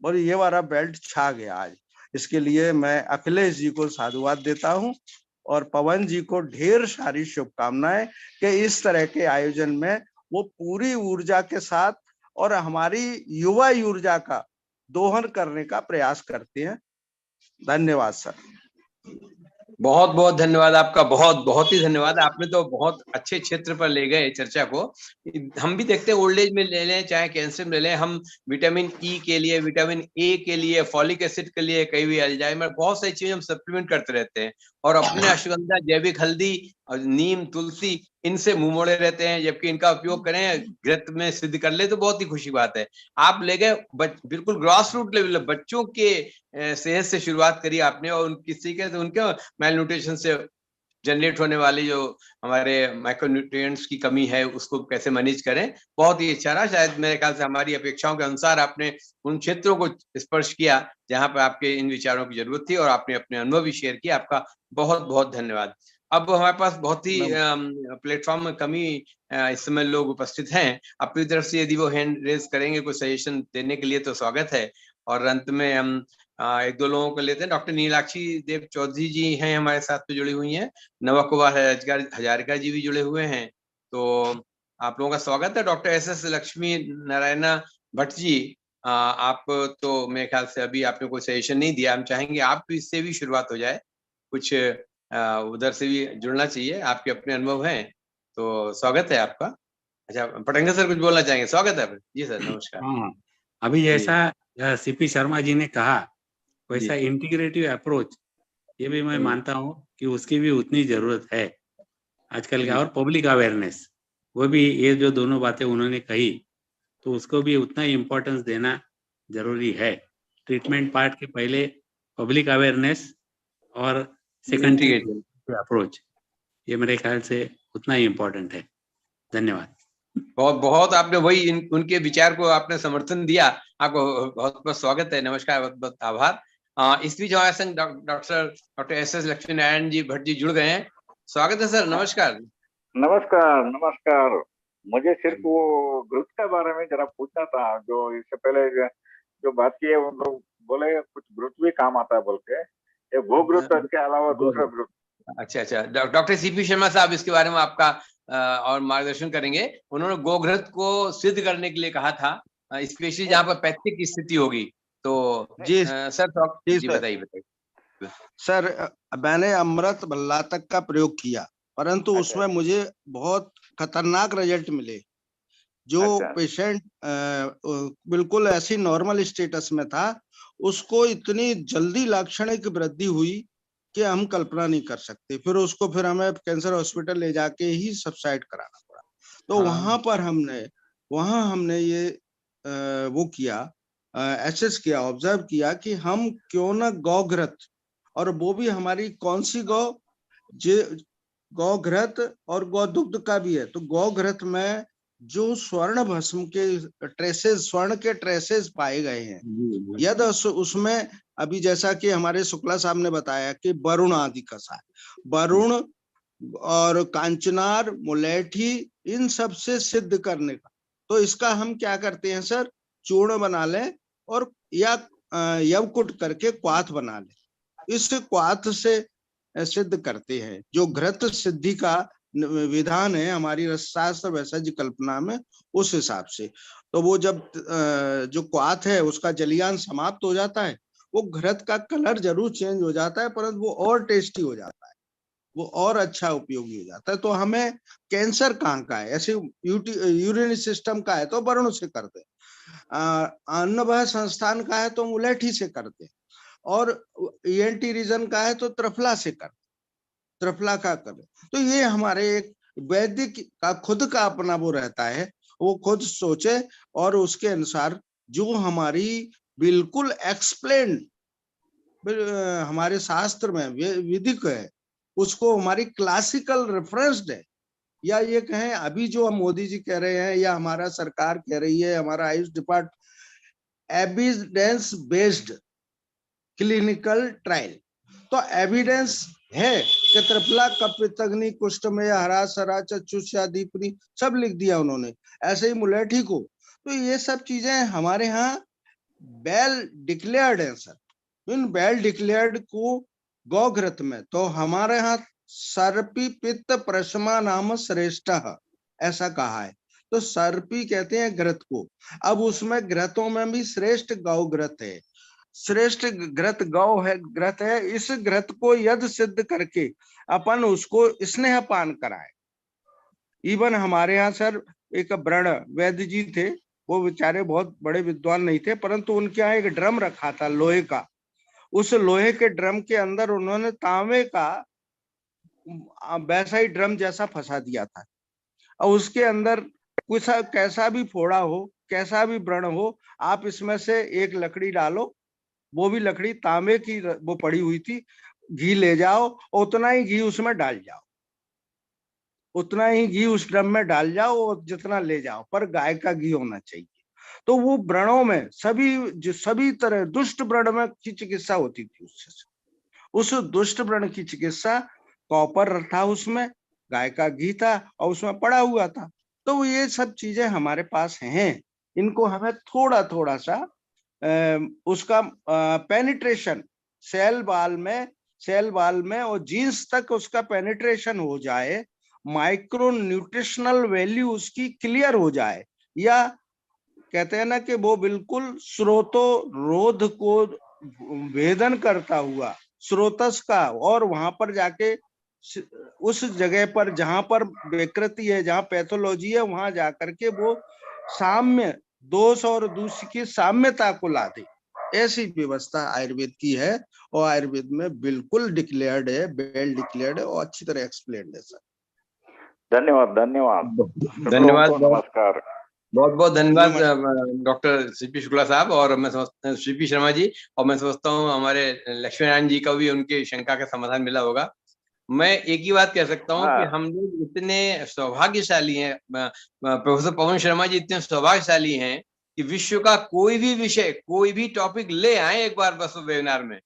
और ये वाला बेल्ट छा गया आज। इसके लिए मैं अखिलेश जी को साधुवाद देता हूं और पवन जी को ढेर सारी शुभकामनाएं कि इस तरह के आयोजन में वो पूरी ऊर्जा के साथ और हमारी युवा ऊर्जा का दोहन करने का प्रयास करते हैं। धन्यवाद सर। बहुत बहुत धन्यवाद आपका, बहुत ही धन्यवाद। आपने तो बहुत अच्छे क्षेत्र पर ले गए चर्चा को। हम भी देखते हैं ओल्ड एज में ले लें चाहे कैंसर में ले लें, हम विटामिन ई के लिए, विटामिन ए के लिए, फॉलिक एसिड के लिए, कई भी अल्जाइमर, बहुत सारी चीजें हम सप्लीमेंट करते रहते हैं और अपने अश्वगंधा, जैविक हल्दी और नीम, तुलसी, इनसे मुंह मोड़े रहते हैं, जबकि इनका उपयोग करें, घृत में सिद्ध कर ले तो बहुत ही खुशी बात है। आप ले गए बिल्कुल ग्रास रूट लेवल, बच्चों के सेहत से शुरुआत करी आपने और किसी के उनके मेल न्यूट्रिशन से जनरेट होने वाली जो हमारे माइक्रोन्यूट्रिएंट्स की कमी है उसको कैसे मैनेज करें, बहुत ही अच्छा रहा। शायद मेरे ख्याल से हमारी अपेक्षाओं के अनुसार आपने उन क्षेत्रों को स्पर्श किया जहां पर आपके इन विचारों की जरूरत थी और आपने अपने अनुभव भी शेयर किया। आपका बहुत बहुत धन्यवाद। अब हमारे पास बहुत ही प्लेटफॉर्म में कमी इस समय लोग उपस्थित हैं। अपनी तरफ से यदि वो हैंड रेज करेंगे कोई सजेशन देने के लिए तो स्वागत है। और अंत में हम एक दो लोगों को लेते हैं। डॉक्टर नीलाक्षी देव चौधरी जी हैं हमारे साथ में जुड़ी हुई हैं, नवा कुमार हजारिका जी भी जुड़े हुए हैं, तो आप लोगों का स्वागत है। डॉक्टर एस लक्ष्मी नारायणा भट्ट जी, आप तो मेरे ख्याल से अभी आपने कोई सजेशन नहीं दिया, हम चाहेंगे आप इससे भी शुरुआत हो जाए, कुछ उधर से भी जुड़ना चाहिए, आपके अपने अनुभव हैं, तो स्वागत है आपका। अच्छा, पटंगा सर कुछ बोलना चाहेंगे? स्वागत है जी सर, नमस्कार। हाँ, अभी जैसा सीपी शर्मा जी ने कहा वैसा जी। इंटीग्रेटिव अप्रोच, ये भी मैं हम्म। मानता हूँ कि उसकी भी उतनी जरूरत है आजकल का। जी। और पब्लिक अवेयरनेस, वो भी, ये जो दोनों बातें उन्होंने कही, तो उसको भी उतना ही इम्पोर्टेंस देना जरूरी है। ट्रीटमेंट पार्ट के पहले पब्लिक अवेयरनेस और सेकंड इंटीग्रेटिव अप्रोच, ये मेरे ख्याल से उतना ही इम्पोर्टेंट है। धन्यवाद। बहुत बहुत आपने वही उनके विचार को आपने समर्थन दिया, आपको बहुत बहुत स्वागत है, नमस्कार, बहुत बहुत आभार। इस बीच हमारे संग डॉक्टर एस लक्ष्मी नारायण जी भट्ट जी जुड़ गए हैं। स्वागत है सर, नमस्कार। नमस्कार नमस्कार। मुझे सिर्फ वो ग्रुप के बारे में जरा पूछना था, जो इससे पहले जो बात की है उन लोग बोले कुछ ग्रुप भी काम आता है बोल के, ये वो ग्रुप के अलावा दूसरा ग्रुप। अच्छा अच्छा, डॉक्टर सीपी शर्मा साहब इसके बारे में आपका और मार्गदर्शन करेंगे। उन्होंने गोघृत को सिद्ध करने के लिए कहा था, स्पेशली जहाँ पर पैथिक स्थिति होगी। तो जी सर जी बताइए। सर, मैंने अमृत भल्ला तक का प्रयोग किया, परंतु उसमें मुझे बहुत खतरनाक रिजल्ट मिले। जो पेशेंट बिल्कुल ऐसी नॉर्मल स्टेटस में था, उसको इतनी जल्दी लाक्षणिक वृद्धि हुई कि हम कल्पना नहीं कर सकते। फिर हमें कैंसर हॉस्पिटल ले जाके ही सबसाइड कराना पड़ा। तो वहां हमने ये वो किया, एसेस किया, ऑब्जर्व किया कि हम क्यों ना गौघृत, और वो भी हमारी कौन सी गौघृत और गौदुग्ध का भी है। तो गौघृत में जो स्वर्ण भस्म के ट्रेसेस, स्वर्ण के ट्रेसेस पाए गए हैं, यदि उसमें अभी जैसा कि हमारे शुक्ला साहब ने बताया कि वरुण आदि कसा है, वरुण और कांचनार, मुलेठी, इन सब से सिद्ध करने का। तो इसका हम क्या करते हैं सर, चूर्ण बना लें और या यवकुट करके क्वाथ बना लें। इस क्वाथ से सिद्ध करते हैं। जो घृत सिद्धि का विधान है हमारी रसशास्त्र वैसा कल्पना में, उस हिसाब से। तो वो जब जो क्वाथ है उसका जलियान समाप्त हो जाता है, वो घृत का कलर जरूर चेंज हो जाता है, परंतु वो और टेस्टी हो जाता है, वो और अच्छा उपयोगी हो जाता है। तो हमें कैंसर कहाँ का है, ऐसे यूरिनरी सिस्टम का है तो वरुण से करते हैं, अन्नवाह संस्थान का है तो मुलेठी से करते हैं, और ENT रीजन का है तो त्रिफला से करते, त्रिफला का करें। तो ये हमारे एक वैदिक का खुद का अपना वो रहता है, वो खुद सोचे और उसके अनुसार जो हमारी बिल्कुल एक्सप्लेन हमारे शास्त्र में विधिक है, उसको हमारी क्लासिकल रेफरेंस्ड है। या ये कहें अभी जो हम मोदी जी कह रहे हैं या हमारा सरकार कह रही है, हमारा Ayush department, evidence based clinical trial. तो एविडेंस है कि त्रिफला, कपितग्नि, कुष्ठमेय, हरा, सरा, चक्षुषा, दीपनी सब लिख दिया उन्होंने, ऐसे ही मुलेठी को। तो ये सब चीजें हमारे यहाँ वेल डिक्लेयर्ड है सर। इन वेल डिक्लेयर्ड को गौघृत में तो हमारे यहाँ सर्पी पित्त प्रशमा नाम श्रेष्ठ ऐसा कहा है। तो सर्पी कहते हैं घृत को। अब उसमें घृतों में भी श्रेष्ठ गौघृत है, श्रेष्ठ घृत गौ है, घृत है। इस घृत को यदि सिद्ध करके अपन उसको स्नेह पान कराए। इवन हमारे यहाँ सर एक ब्रण वैद्य जी थे, वो बेचारे बहुत बड़े विद्वान नहीं थे, परंतु उनके यहाँ एक ड्रम रखा था लोहे का। उस लोहे के ड्रम के अंदर उन्होंने तांबे का वैसा ही ड्रम जैसा फंसा दिया था, और उसके अंदर कुछ कैसा भी फोड़ा हो, कैसा भी व्रण हो, आप इसमें से एक लकड़ी डालो, वो भी लकड़ी तांबे की वो पड़ी हुई थी, घी ले जाओ, उतना ही घी उसमें डाल जाओ, उतना ही घी उस ड्रम में डाल जाओ और जितना ले जाओ, पर गाय का घी होना चाहिए। तो वो व्रणों में सभी तरह दुष्ट व्रण में की चिकित्सा होती थी उससे। उस दुष्ट व्रण की चिकित्सा कॉपर था, उसमें गाय का घी था और उसमें पड़ा हुआ था। तो ये सब चीजें हमारे पास हैं, इनको हमें थोड़ा थोड़ा सा उसका पेनिट्रेशन सेल बाल में और जीन्स तक उसका पेनिट्रेशन हो जाए, माइक्रो न्यूट्रिशनल वैल्यू उसकी क्लियर हो जाए, या कहते हैं ना कि वो बिल्कुल स्रोतो रोध को भेदन करता हुआ स्रोतस का, और वहां पर जाके उस जगह पर जहां पर विकृति है, जहां पैथोलॉजी है, वहां जाकर के वो साम्य, दोष और दोष की साम्यता को ला दे, ऐसी व्यवस्था आयुर्वेद की है। और आयुर्वेद में बिल्कुल डिक्लेयर्ड है, वेल डिक्लेयर्ड है और अच्छी तरह एक्सप्लेन्ड है सर। धन्यवाद धन्यवाद धन्यवाद, नमस्कार। बहुत बहुत धन्यवाद डॉक्टर सीपी शुक्ला साहब। और मैं समझता सीपी शर्मा जी, और मैं समझता हूँ हमारे लक्ष्मी नारायण जी का भी उनके शंका का समाधान मिला होगा। मैं एक ही बात कह सकता हूँ कि हम लोग इतने सौभाग्यशाली हैं, प्रोफेसर पवन शर्मा जी इतने सौभाग्यशाली हैं कि विश्व का कोई भी विषय, कोई भी टॉपिक ले आए एक बार बस वेबिनार में।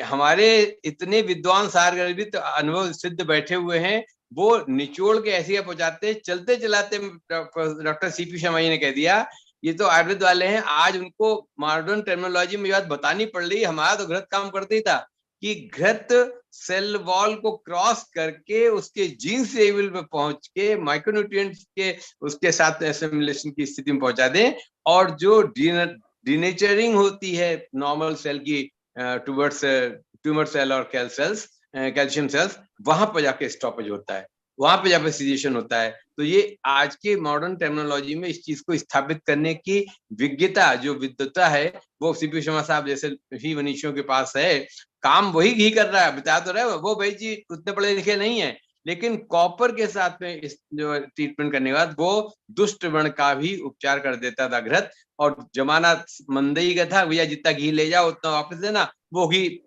हमारे इतने विद्वान सारगर्भित अनुभव सिद्ध बैठे हुए हैं, वो निचोड़ के ऐसे पहुंचाते हैं, चलते चलाते। डॉक्टर सीपी शर्मा जी ने कह दिया ये तो आयुर्वेद वाले हैं, आज उनको मॉडर्न टेक्नोलॉजी में बात बतानी पड़ रही। हमारा तो घृत काम करते ही था कि घृत सेल वॉल को क्रॉस करके उसके जीन लेवल पे पहुंच के माइक्रोन्यूट्रिएंट्स के उसके साथ एसिमिलेशन की स्थिति में पहुंचा दें, और जो डिनेचरिंग होती है नॉर्मल सेल की टुवर्ड्स ट्यूमर सेल और कैल्शियम सेल्स, वहां पर जाके स्टॉपेज होता है, वहां पे जाके सिजेशन होता है। तो ये आज के मॉडर्न टेक्नोलॉजी में इस चीज को स्थापित करने की विज्ञता, जो विद्वता है, वो सीपी शर्मा साहब जैसे ही मनीषियों के पास है। काम वही ही कर रहा है, बता तो रहे वो भाई जी उतने पढ़े लिखे नहीं है, लेकिन कॉपर के साथ में इस जो ट्रीटमेंट करने के बाद वो दुष्ट वर्ण का भी उपचार कर देता था घृत। और जमाना मंदई का था, भैया जितना घी ले जाओ उतना वापस देना, वो घी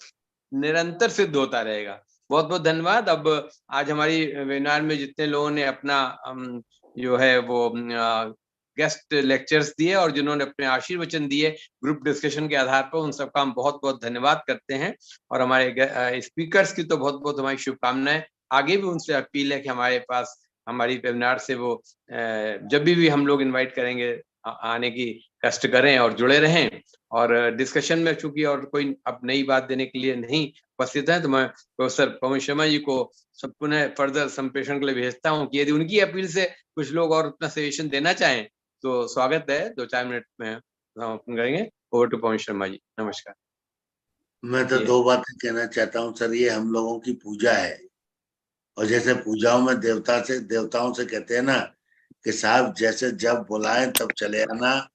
निरंतर सिद्ध होता रहेगा। बहुत बहुत धन्यवाद। अब आज हमारी वेबिनार में जितने लोगों ने अपना जो है वो गेस्ट लेक्चर्स दिए और जिन्होंने अपने आशीर्वचन दिए ग्रुप डिस्कशन के आधार पर, उन सबका हम बहुत बहुत धन्यवाद करते हैं। और हमारे स्पीकर्स की तो बहुत बहुत हमारी शुभकामनाएं। आगे भी उनसे अपील है कि हमारे पास हमारी वेबिनार से वो जब भी हम लोग इन्वाइट करेंगे आने की कष्ट करें और जुड़े रहें। और डिस्कशन में चूंकि और कोई अब नई बात देने के लिए नहीं उपस्थित है, तो मैं प्रोफेसर पवन शर्मा जी को सब पुनः फर्दर संप्रेषण के लिए भेजता हूँ कि यदि उनकी अपील से कुछ लोग और अपना सजेशन देना चाहें तो स्वागत है। 2-4 मिनट में हम ओपन करेंगे। ओवर टू पवन शर्मा जी, नमस्कार। मैं तो 2 बातें कहना चाहता हूँ सर। ये हम लोगों की पूजा है, और जैसे पूजाओं में देवताओं से कहते हैं ना कि साहब जैसे जब बुलाएं तब चले आना,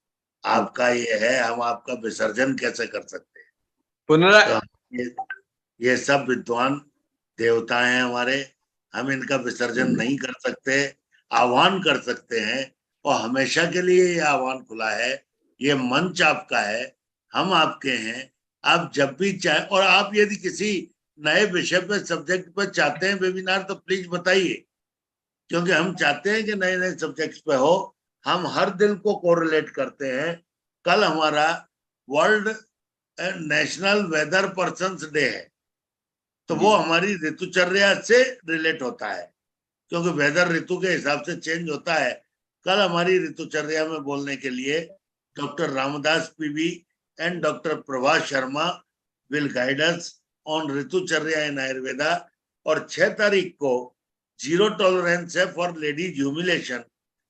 आपका ये है, हम आपका विसर्जन कैसे कर सकते हैं। तो ये सब विद्वान देवता हैं हमारे, हम इनका विसर्जन नहीं कर सकते, आह्वान कर सकते हैं। और हमेशा के लिए ये आह्वान खुला है, ये मंच आपका है, हम आपके हैं। आप जब भी चाहे, और आप यदि किसी नए विषय पे, सब्जेक्ट पे चाहते हैं वेबिनार, तो प्लीज बताइए, क्योंकि हम चाहते हैं कि नए नए सब्जेक्ट्स पे हो। हम हर दिन को कोरिलेट करते हैं। कल हमारा world national weather persons day है, तो वो हमारी ऋतुचर्या से रिलेट होता है, क्योंकि वेदर ऋतु के हिसाब से चेंज होता है। कल हमारी ऋतुचर्या में बोलने के लिए doctor Ramdas P V and doctor Prabhash Sharma will guide us on Ritucharya in Ayurveda. और 6 तारीख को जीरो टॉलरेंस है फॉर लेडीज ह्यूमिलेशन,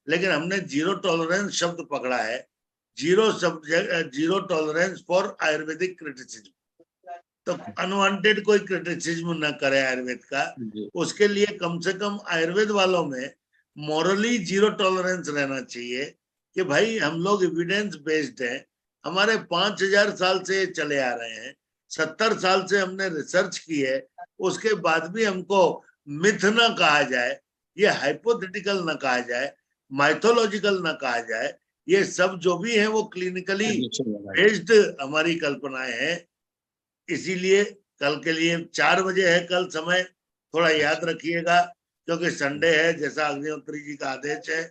लेकिन हमने जीरो टॉलरेंस शब्द पकड़ा है, zero tolerance for Ayurvedic criticism. तो अनवांटेड कोई क्रिटिसिज्म न करे आयुर्वेद का, उसके लिए कम से कम आयुर्वेद वालों में मॉरली जीरो टॉलरेंस रहना चाहिए कि भाई हम लोग एविडेंस बेस्ड हैं। हमारे 5000 साल से चले आ रहे हैं, 70 साल से हमने रिसर्च की है, उसके बाद भी हमको मिथ न कहा जाए, ये हाइपोथेटिकल न कहा जाए, माइथोलॉजिकल न कहा जाए। ये सब जो भी है वो क्लिनिकली बेस्ड हमारी कल्पनाएं हैं। इसीलिए कल के लिए 4 बजे है कल समय, थोड़ा याद रखिएगा, क्योंकि संडे है, जैसा अग्निहोत्री जी का आदेश है।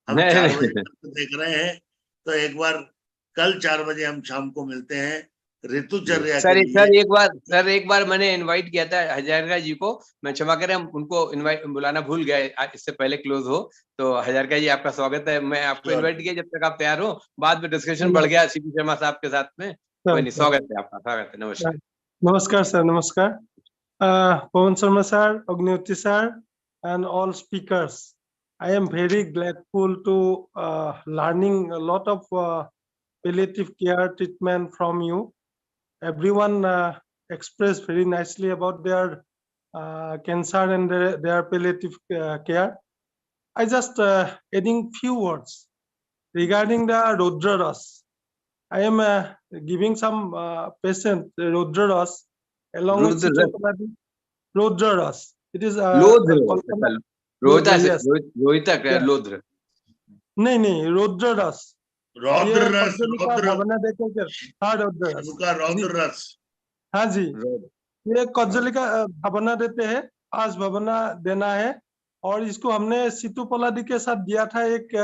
हम 4 बजे देख रहे हैं, तो एक बार कल 4 बजे हम शाम को मिलते हैं ऋतुचर्या के लिए। सर एक बार मैंने इनवाइट किया था हजारिका जी को, मैं क्षमा करें, हम उनको इनवाइट बुलाना भूल गए इससे पहले क्लोज हो। तो हजारिका जी आपका स्वागत है, मैं आपको इनवाइट किया, जब तक आप तैयार हो। बाद में डिस्कशन बढ़ गया सीपी शर्मा साहब के साथ में, कोई नहीं, स्वागत है आपका, स्वागत है, नमस्कार। नमस्कार सर, नमस्कार Pawan Sharma sir, Agnihotri sir, and all speakers. I am very grateful to learning a lot of palliative care treatment from you. Everyone expressed very nicely about their cancer and their palliative care. I just adding few words regarding the Rudraras. I am giving some patient Rudraras along with Rudraras. It is रोहिता लोद्र नहीं रुद्र रस रौद्र रस का भावना देकर हाँ रुद्र रस रौद्र रस हाँ जी ये कज्जली का भावना देते हैं आज भावना देना है और इसको हमने सीतू पलादी के साथ दिया था एक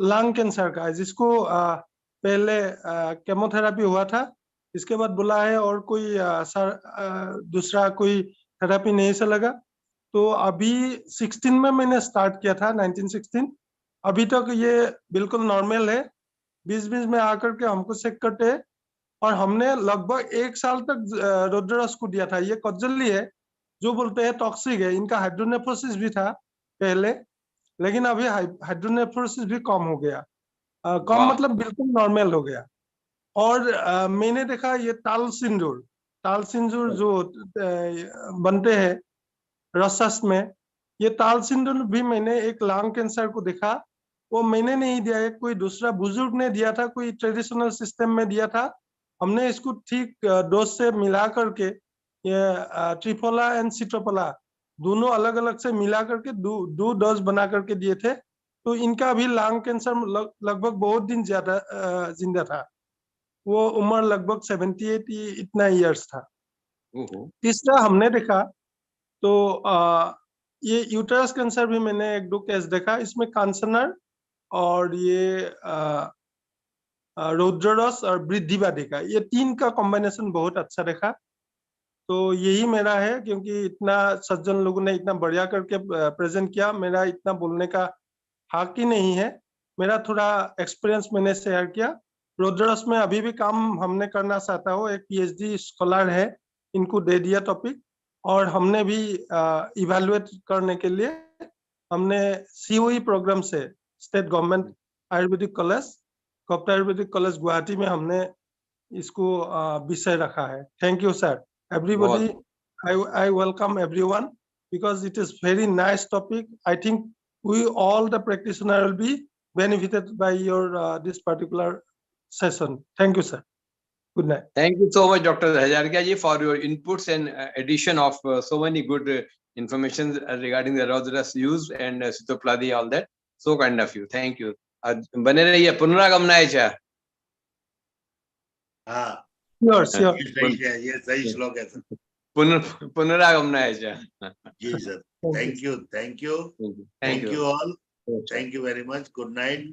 लंग कैंसर का जिसको पहले केमोथेरापी हुआ था इसके बाद बोला है और कोई दूसरा कोई थेरापी नहीं से लगा तो अभी 16 में मैंने स्टार्ट किया था 1916 अभी तक ये बिल्कुल नॉर्मल है बीच में आकर के हमको चेक करते हैं और हमने लगभग 1 साल तक रुद्ररस को दिया था ये कज्जली है जो बोलते हैं टॉक्सिक है इनका हाइड्रोनेफ्रोसिस भी था पहले लेकिन अभी हाइड्रोनेफ्रोसिस भी कम हो गया कम मतलब बिल्कुल नॉर्मल हो गया और मैंने देखा ये ताल सिंदूर जो बनते हैं रसस में ये ताल सिंदूर भी मैंने एक लंग कैंसर को देखा वो मैंने नहीं दिया है कोई दूसरा बुजुर्ग ने दिया था कोई ट्रेडिशनल सिस्टम में दिया था हमने इसको ठीक डोज से मिला करके ये ट्रिफोला एंड सिट्रोपोला दोनों अलग अलग से मिला करके दो डोज बना करके दिए थे तो इनका भी लंग कैंसर लगभग बहुत दिन ज्यादा जिंदा था वो उम्र लगभग 78 इतना इयर्स था तीसरा हमने देखा तो ये यूटेरस कैंसर भी मैंने 1-2 केस देखा इसमें कांसनर और ये रुद्ररस और वृद्धिवा देखा ये 3 का कॉम्बिनेशन बहुत अच्छा देखा तो यही मेरा है क्योंकि इतना सज्जन लोगों ने इतना बढ़िया करके प्रेजेंट किया मेरा इतना बोलने का हक ही नहीं है मेरा थोड़ा एक्सपीरियंस मैंने शेयर किया रुद्ररस में अभी भी काम हमने करना चाहता हूँ एक PhD स्कॉलर है इनको दे दिया टॉपिक और हमने भी इवैल्यूएट करने के लिए हमने COE प्रोग्राम से state government Ayurvedic college Guwahati में हमने इसको विषय रखा है thank you sir everybody I welcome everyone because it is very nice topic I think we all the practitioner will be benefited by your this particular session thank you sir good night thank you so much Dr. Hajarkia ji for your inputs and addition of so many good information regarding the Rudras use and Sitopladi all that so kind of you thank you बने रहिए पुनरागमनाय च हाँ ये सही श्लोक है sir पुनरागमनाय च जी sir thank you all thank you very much good night